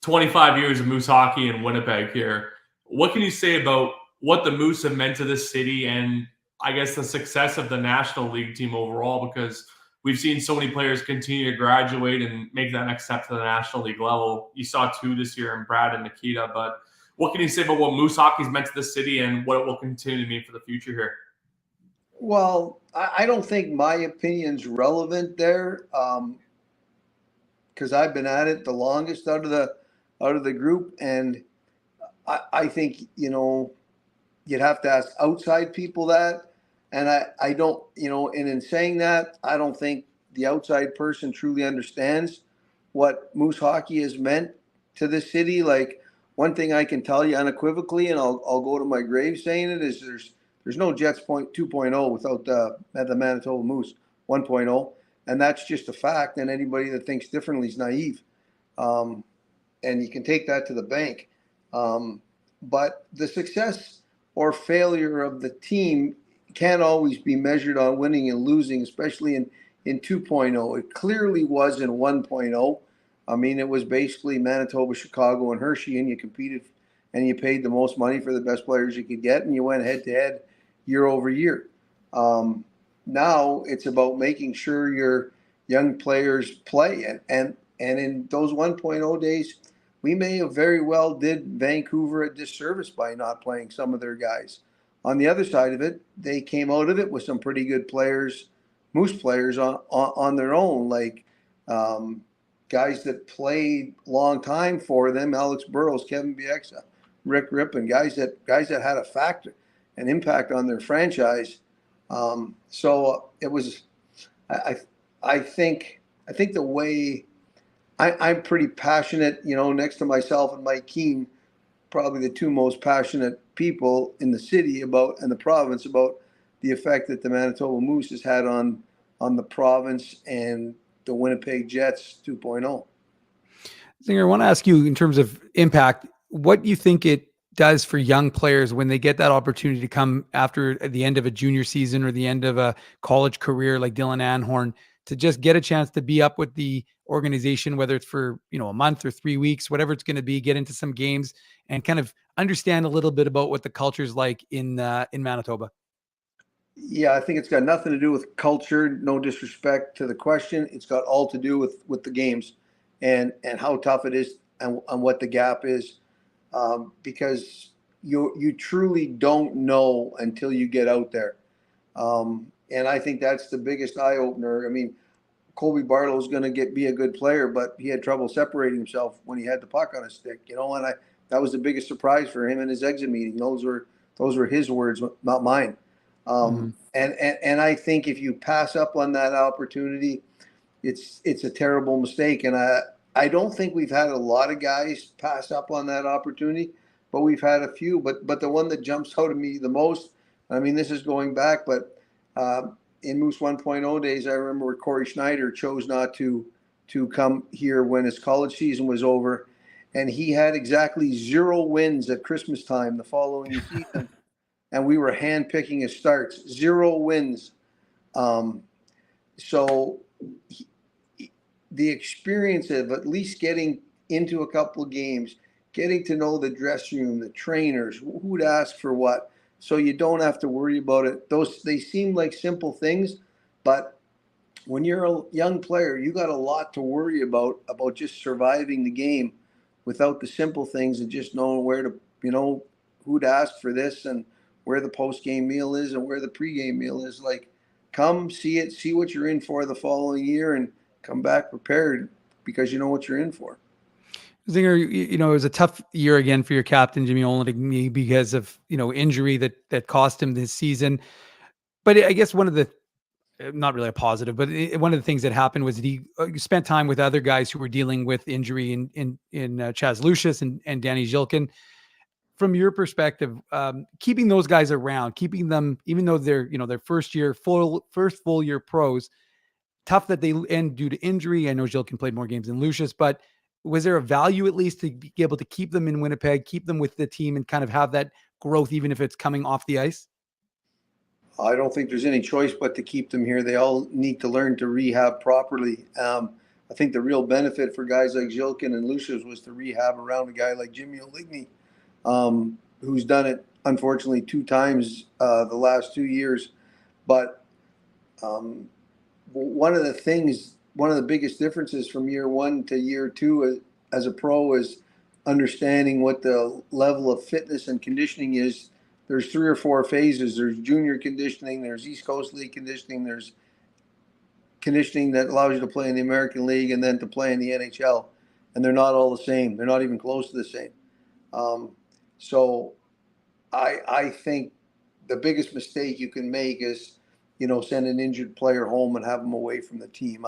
25 years of Moose hockey in Winnipeg here. What can you say about what the Moose have meant to this city and I guess the success of the National League team overall? Because we've seen so many players continue to graduate and make that next step to the National League level. You saw 2 this year in Brad and Nikita, but what can you say about what Moose hockey's meant to the city and what it will continue to mean for the future here? Well, I don't think my opinion's relevant there because I've been at it the longest out of the group, and I think you'd have to ask outside people that, and I don't and in saying that, I don't think the outside person truly understands what Moose hockey has meant to the city. Like, one thing I can tell you unequivocally, and I'll go to my grave saying it, is there's no Jets 2.0 without the Manitoba Moose 1.0, and that's just a fact. And anybody that thinks differently is naive, and you can take that to the bank. But the success or failure of the team can't always be measured on winning and losing, especially in 2.0. It clearly was in 1.0. I mean, it was basically Manitoba, Chicago, and Hershey, and you competed and you paid the most money for the best players you could get, and you went head-to-head year over year. Now it's about making sure your young players play. And in those 1.0 days, we may have very well did Vancouver a disservice by not playing some of their guys. On the other side of it, they came out of it with some pretty good players, Moose players on their own, like guys that played long time for them, Alex Burrows, Kevin Bieksa, Rick Rippon, guys that had a factor, an impact on their franchise. So it was, I think the way I'm pretty passionate, next to myself and Mike Keane, probably the 2 most passionate people in the city and the province about the effect that the Manitoba Moose has had on the province and the Winnipeg Jets 2.0. Zinger, I want to ask you, in terms of impact, what do you think it does for young players when they get that opportunity to come after the end of a junior season or the end of a college career like Dylan Anhorn to just get a chance to be up with the organization, whether it's for, a month or 3 weeks, whatever it's going to be, get into some games and kind of understand a little bit about what the culture's like in Manitoba? Yeah, I think it's got nothing to do with culture. No disrespect to the question. It's got all to do with the games and how tough it is and what the gap is, because you truly don't know until you get out there. And I think that's the biggest eye opener. I mean, Colby Barlow's going to be a good player, but he had trouble separating himself when he had the puck on his stick, and that was the biggest surprise for him in his exit meeting. Those were his words, not mine. And I think if you pass up on that opportunity, it's a terrible mistake. And I don't think we've had a lot of guys pass up on that opportunity, but we've had a few. But the one that jumps out at me the most, I mean, this is going back, but in Moose 1.0 days, I remember where Corey Schneider chose not to come here when his college season was over, and he had exactly 0 wins at Christmas time the following season. And we were handpicking his starts, 0 wins. So the experience of at least getting into a couple of games, getting to know the dressing room, the trainers, who'd ask for what, so you don't have to worry about it. They seem like simple things, but when you're a young player, you got a lot to worry about just surviving the game without the simple things and just knowing where to, who'd ask for this and where the post-game meal is and where the pre-game meal is. Like, come see it, see what you're in for the following year, and come back prepared because you know what you're in for. Zinger, it was a tough year again for your captain, Jimmy Olenek, because of, injury that cost him this season. But I guess one of the, not really a positive, but one of the things that happened was that he spent time with other guys who were dealing with injury in Chaz Lucius and Danny Zhilkin. From your perspective, keeping those guys around, keeping them, even though they're, their first full year pros, tough that they end due to injury. I know Zhilkin played more games than Lucius, but was there a value at least to be able to keep them in Winnipeg, keep them with the team and kind of have that growth, even if it's coming off the ice? I don't think there's any choice but to keep them here. They all need to learn to rehab properly. I think the real benefit for guys like Zhilkin and Lucius was to rehab around a guy like Jimmy Olenek, who's done it, unfortunately, 2 times the last 2 years. But one of the biggest differences from year 1 to year 2 as a pro is understanding what the level of fitness and conditioning is. There's 3 or 4 phases. There's junior conditioning, there's East Coast League conditioning, there's conditioning that allows you to play in the American League and then to play in the NHL. And they're not all the same. They're not even close to the same. So I think the biggest mistake you can make is, send an injured player home and have them away from the team.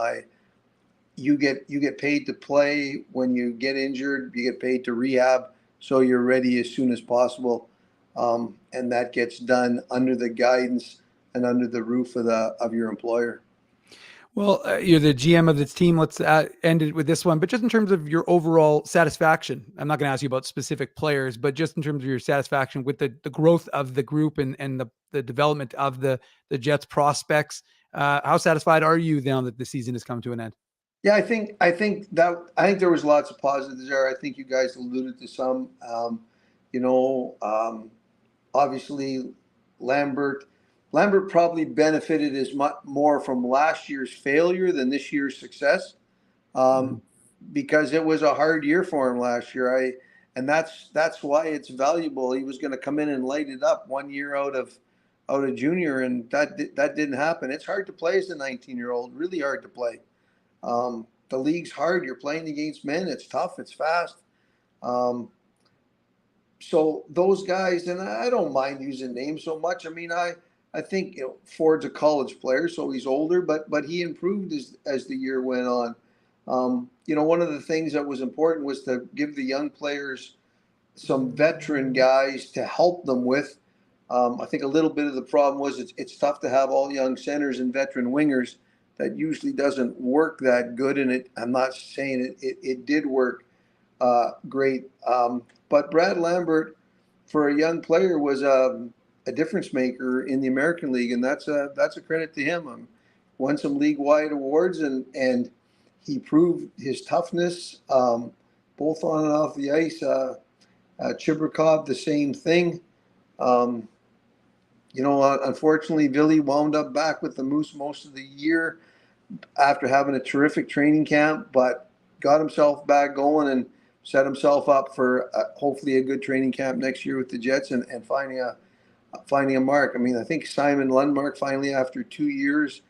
You get paid to play. When you get injured, you get paid to rehab, so you're ready as soon as possible. And that gets done under the guidance and under the roof of your employer. Well, you're the GM of this team. Let's end it with this one. But just in terms of your overall satisfaction, I'm not going to ask you about specific players, but just in terms of your satisfaction with the growth of the group and the development of the Jets prospects, how satisfied are you now that the season has come to an end? Yeah, I think there was lots of positives there. I think you guys alluded to some. Obviously, Lambert probably benefited as much more from last year's failure than this year's success, because it was a hard year for him last year. And that's why it's valuable. He was going to come in and light it up 1 year out of junior, and that didn't happen. It's hard to play as a 19-year-old, really hard to play. The league's hard. You're playing against men. It's tough. It's fast. So those guys, and I don't mind using names so much. I mean, I think Ford's a college player, so he's older, but he improved as the year went on. One of the things that was important was to give the young players some veteran guys to help them with. I think a little bit of the problem was it's tough to have all young centers and veteran wingers. That usually doesn't work that good, and I'm not saying it did work great. But Brad Lambert, for a young player, was a difference maker in the American League, and that's a credit to him. won some league-wide awards, and he proved his toughness both on and off the ice. Chibrikov, the same thing. Unfortunately, Billy wound up back with the Moose most of the year after having a terrific training camp, but got himself back going and set himself up for hopefully a good training camp next year with the Jets and finding a mark. I mean, I think Simon Lundmark finally, after 2 years,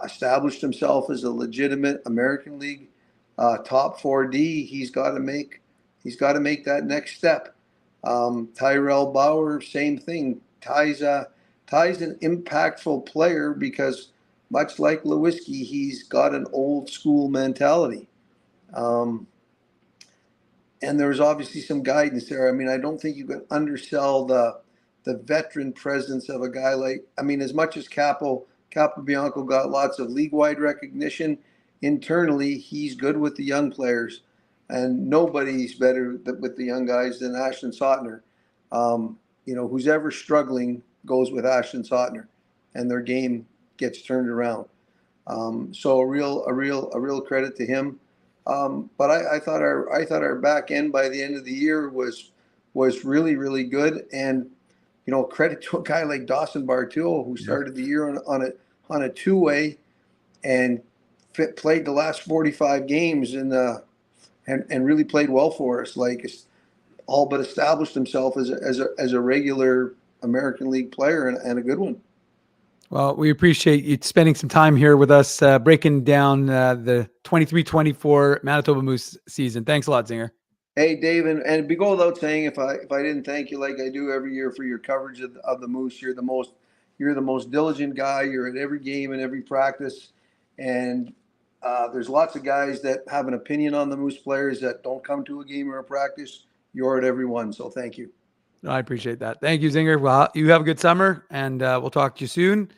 established himself as a legitimate American League top 4D. He's got to make that next step. Tyrel Bauer, same thing. Ty's an impactful player because, much like Lewinsky, he's got an old school mentality. And there's obviously some guidance there. I mean, I don't think you can undersell the veteran presence of a guy like, I mean, as much as Capobianco got lots of league-wide recognition, internally, he's good with the young players. And nobody's better with the young guys than Ashton Sotner. Who's ever struggling goes with Ashton Sotner, and their game gets turned around. So a real credit to him. But I thought our back end by the end of the year was really, really good. And credit to a guy like Dawson Bartuo, who started the year on a two-way and played the last 45 games and really played well for us. Like, all but established himself as a regular American League player and a good one. Well, we appreciate you spending some time here with us, breaking down the 23-24 Manitoba Moose season. Thanks a lot, Zinger. Hey, Dave, and it'd be go without saying if I didn't thank you like I do every year for your coverage of the Moose. You're the most diligent guy. You're at every game and every practice, and there's lots of guys that have an opinion on the Moose players that don't come to a game or a practice. You're at every one, so thank you. I appreciate that. Thank you, Zinger. Well, you have a good summer, and we'll talk to you soon.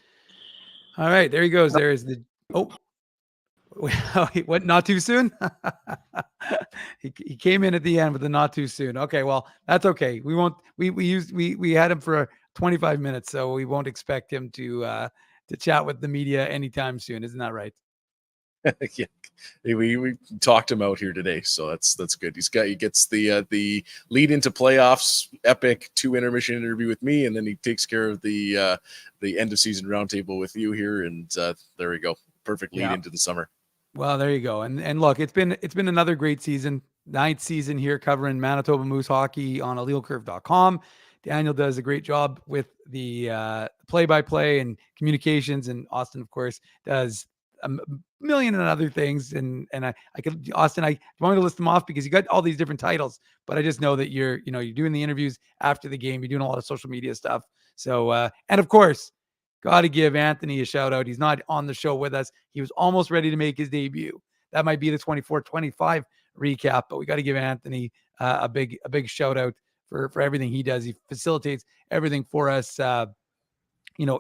All right, there he goes. There is the what? Not too soon. he came in at the end with the not too soon. Okay, well that's okay. We won't. We had him for 25 minutes, so we won't expect him to chat with the media anytime soon. Isn't that right? Yeah, we talked him out here today, so that's good. He gets the lead into playoffs, epic 2 intermission interview with me, and then he takes care of the end of season roundtable with you here, and there we go, perfect lead into the summer. Well, there you go, and look, it's been another great season, 9th season here covering Manitoba Moose hockey on illegalcurve.com. Daniel does a great job with the play-by-play and communications, and Austin, of course, does a million and other things. And I could, Austin, I want to list them off because you got all these different titles, but I just know that you're doing the interviews after the game. You're doing a lot of social media stuff. So, and of course, got to give Anthony a shout out. He's not on the show with us. He was almost ready to make his debut. That might be the 24-25 recap, but we got to give Anthony a big shout out for everything he does. He facilitates everything for us,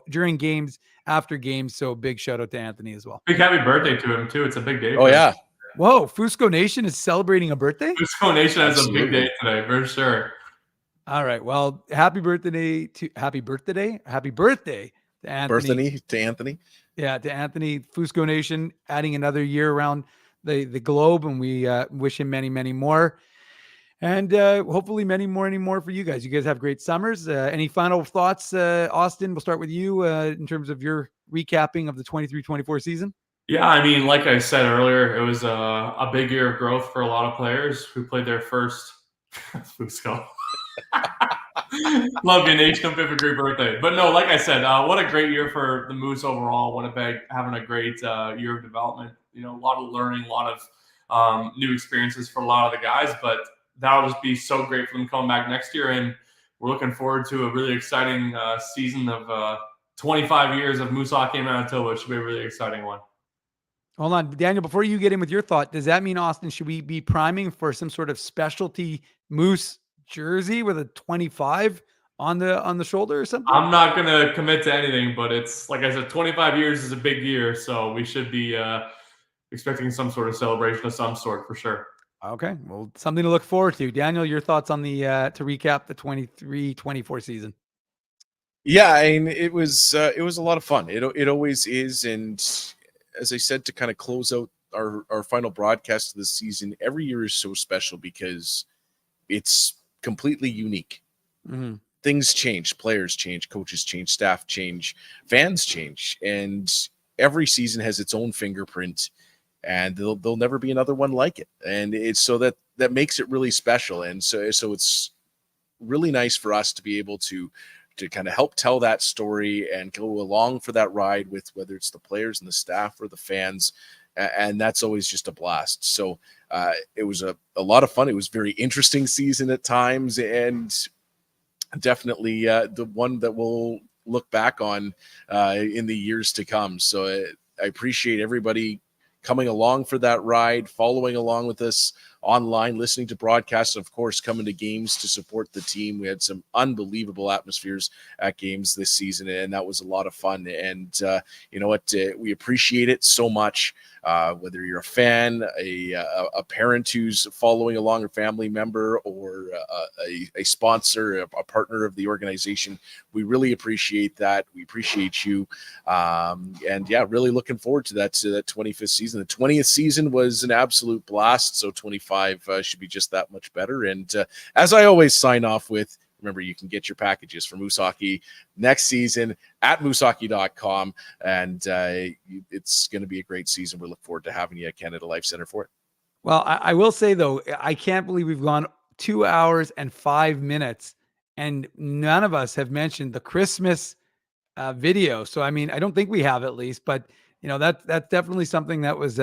during games, after games. So big shout out to Anthony as well. Big happy birthday to him too. It's a big day. Oh yeah. Whoa. Fusco Nation is celebrating a birthday. Fusco Nation has a big day today for sure. All right. Well, happy birthday to Anthony. Yeah. To Anthony, Fusco Nation, adding another year around the globe. And we wish him many, many more. And hopefully many more for you guys. You guys have great summers. Any final thoughts, Austin? We'll start with you in terms of your recapping of the 23-24 season. Yeah, I mean, like I said earlier, it was a big year of growth for a lot of players who played their first Fusco. Love you, Nate. Have a great birthday. But no, like I said, what a great year for the Moose overall. Winnipeg having a great year of development. A lot of learning, a lot of new experiences for a lot of the guys. But that'll just be so great for them coming back next year. And we're looking forward to a really exciting season of 25 years of Moose hockey in Manitoba. It should be a really exciting one. Hold on, Daniel, before you get in with your thought, does that mean, Austin, should we be priming for some sort of specialty Moose jersey with a 25 on the shoulder or something? I'm not going to commit to anything, but it's, like I said, 25 years is a big year. So we should be expecting some sort of celebration of some sort for sure. Okay, well, something to look forward to. Daniel, your thoughts on the to recap the 23-24 season? Yeah, I mean, it was a lot of fun. It always is, and as I said, to kind of close out our final broadcast of the season, every year is so special because it's completely unique. Mm-hmm. Things change, players change, coaches change, staff change, fans change, and every season has its own fingerprint, and there'll never be another one like it. And it's so that makes it really special. And so it's really nice for us to be able to kind of help tell that story and go along for that ride with whether it's the players and the staff or the fans. And that's always just a blast. So it was a lot of fun. It was a very interesting season at times, and definitely the one that we'll look back on in the years to come. So I appreciate everybody coming along for that ride, following along with us online, listening to broadcasts, of course, coming to games to support the team. We had some unbelievable atmospheres at games this season, and that was a lot of fun. And you know what? We appreciate it so much. Whether you're a fan, a parent who's following along, a family member, or a sponsor, a partner of the organization, we really appreciate that. We appreciate you, and yeah, really looking forward to that 25th season. The 20th season was an absolute blast, so 25 should be just that much better. And as I always sign off with, remember, you can get your packages for Moose Hockey next season at moosehockey.com. And it's going to be a great season. We look forward to having you at Canada Life Center for it. Well, I will say, though, I can't believe we've gone 2 hours and 5 minutes, and none of us have mentioned the Christmas video. So, I mean, I don't think we have, at least, but, you know, that's definitely something that was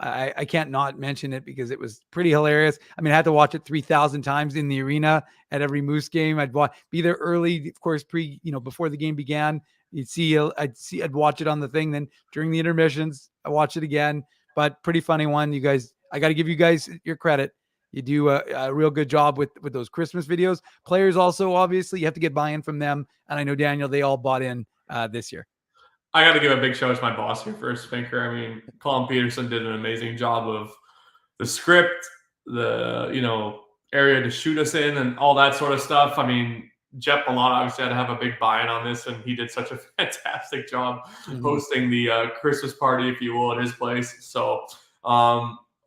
I can't not mention it because it was pretty hilarious. I mean, I had to watch it 3,000 times in the arena at every Moose game. I'd be there early, of course, before the game began. I'd watch it on the thing. Then during the intermissions, I watch it again. But pretty funny one, you guys. I got to give you guys your credit. You do a real good job with those Christmas videos. Players also, obviously, you have to get buy-in from them. And I know, Daniel, they all bought in this year. I got to give a big shout out to my boss here first, Finker. I mean, Colin Peterson did an amazing job of the script, the area to shoot us in, and all that sort of stuff. I mean, Jeff Malott obviously had to have a big buy-in on this, and he did such a fantastic job hosting the Christmas party, if you will, at his place. So,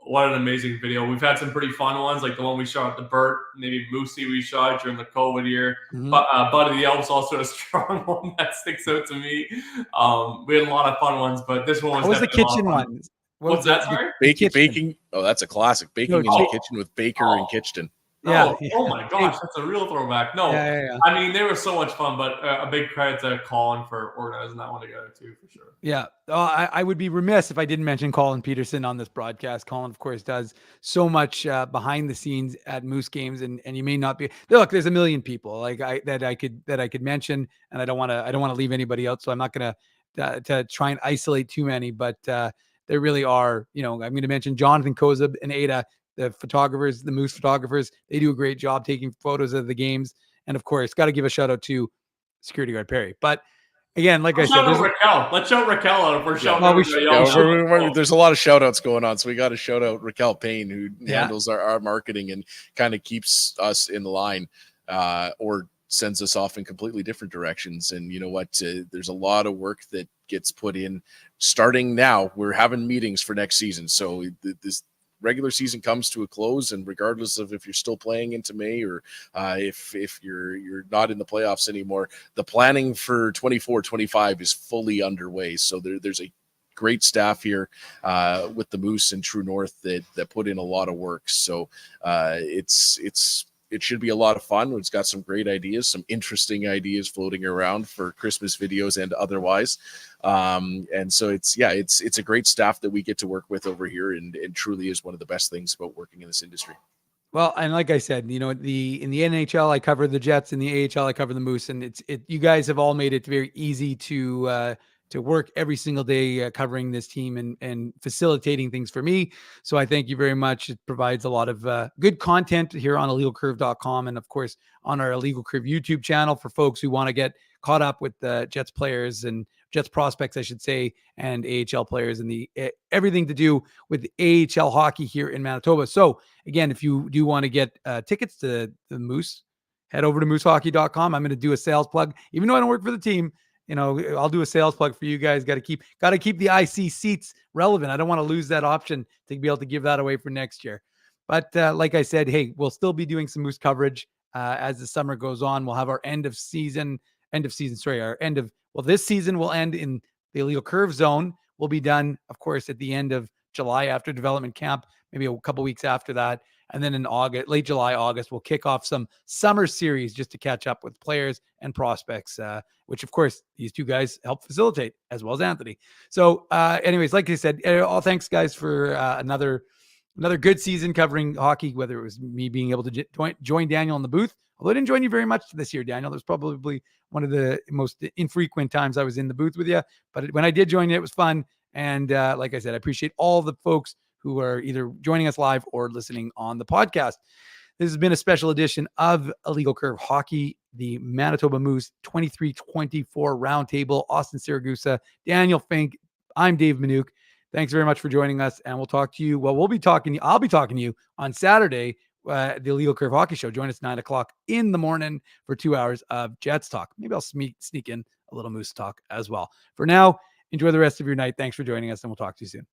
what an amazing video. We've had some pretty fun ones, like the one we shot at the Burt, maybe Moosey we shot during the COVID year. But Buddy the Elf's also a strong one that sticks out to me. We had a lot of fun ones, but this one was What was the kitchen one? What's that, sorry? Baking. Oh, that's a classic. Baking in the kitchen with Baker and Kitchen. Yeah. Oh my gosh, that's a real throwback. No, yeah. I mean, they were so much fun, but a big credit to Colin for organizing that one together too, for sure. Yeah. I would be remiss if I didn't mention Colin Peterson on this broadcast. Colin, of course, does so much behind the scenes at Moose games, and you may not be. Look, there's a million people that I could mention, and I don't want to leave anybody out, so I'm not going to try and isolate too many, but there really are. I'm going to mention Jonathan Kozub and Ada, the photographers, the Moose photographers. They do a great job taking photos of the games. And of course, got to give a shout out to security guard Perry. But again, like I said, Raquel. Let's shout Raquel out if we're shouting. There's a lot of shout outs going on. So we got to shout out Raquel Payne, who handles our marketing and kind of keeps us in line or sends us off in completely different directions. And you know what? There's a lot of work that gets put in starting now. We're having meetings for next season. So this regular season comes to a close, and regardless of if you're still playing into May or if you're not in the playoffs anymore, the planning for 24-25 is fully underway. So there's a great staff here with the Moose and True North that put in a lot of work. So it should be a lot of fun. It's got some great ideas, some interesting ideas floating around for Christmas videos and otherwise. And so it's a great staff that we get to work with over here, and it truly is one of the best things about working in this industry. Well, and like I said, in the NHL, I cover the Jets. In the AHL, I cover the Moose, and you guys have all made it very easy to work every single day covering this team and facilitating things for me. So I thank you very much. It provides a lot of good content here on illegalcurve.com, and of course on our Illegal Curve YouTube channel for folks who want to get caught up with the Jets players and Jets prospects, I should say, and AHL players and everything to do with AHL hockey here in Manitoba. So again, if you do want to get tickets to the Moose, head over to moosehockey.com. I'm going to do a sales plug, even though I don't work for the team. I'll do a sales plug for you guys. Got to keep the IC seats relevant. I don't want to lose that option to be able to give that away for next year. But like I said, hey, we'll still be doing some Moose coverage as the summer goes on. We'll have our this season will end in the illegal curve zone. Will be done, of course, at the end of July after development camp, maybe a couple weeks after that. And then in August, late July, August, we'll kick off some summer series just to catch up with players and prospects, which, of course, these two guys help facilitate, as well as Anthony. So anyways, like I said, all thanks, guys, for another good season covering hockey, whether it was me being able to join Daniel in the booth. Although I didn't join you very much this year, Daniel. That was probably one of the most infrequent times I was in the booth with you. But when I did join you, it was fun. And like I said, I appreciate all the folks who are either joining us live or listening on the podcast. This has been a special edition of Illegal Curve Hockey, the Manitoba Moose 23-24 roundtable. Austin Siragusa, Daniel Fink. I'm Dave Minuk. Thanks very much for joining us, and we'll talk to you. Well, I'll be talking to you on Saturday, the Illegal Curve Hockey Show. Join us 9:00 in the morning for 2 hours of Jets talk. Maybe I'll sneak in a little Moose talk as well. For now, enjoy the rest of your night. Thanks for joining us, and we'll talk to you soon.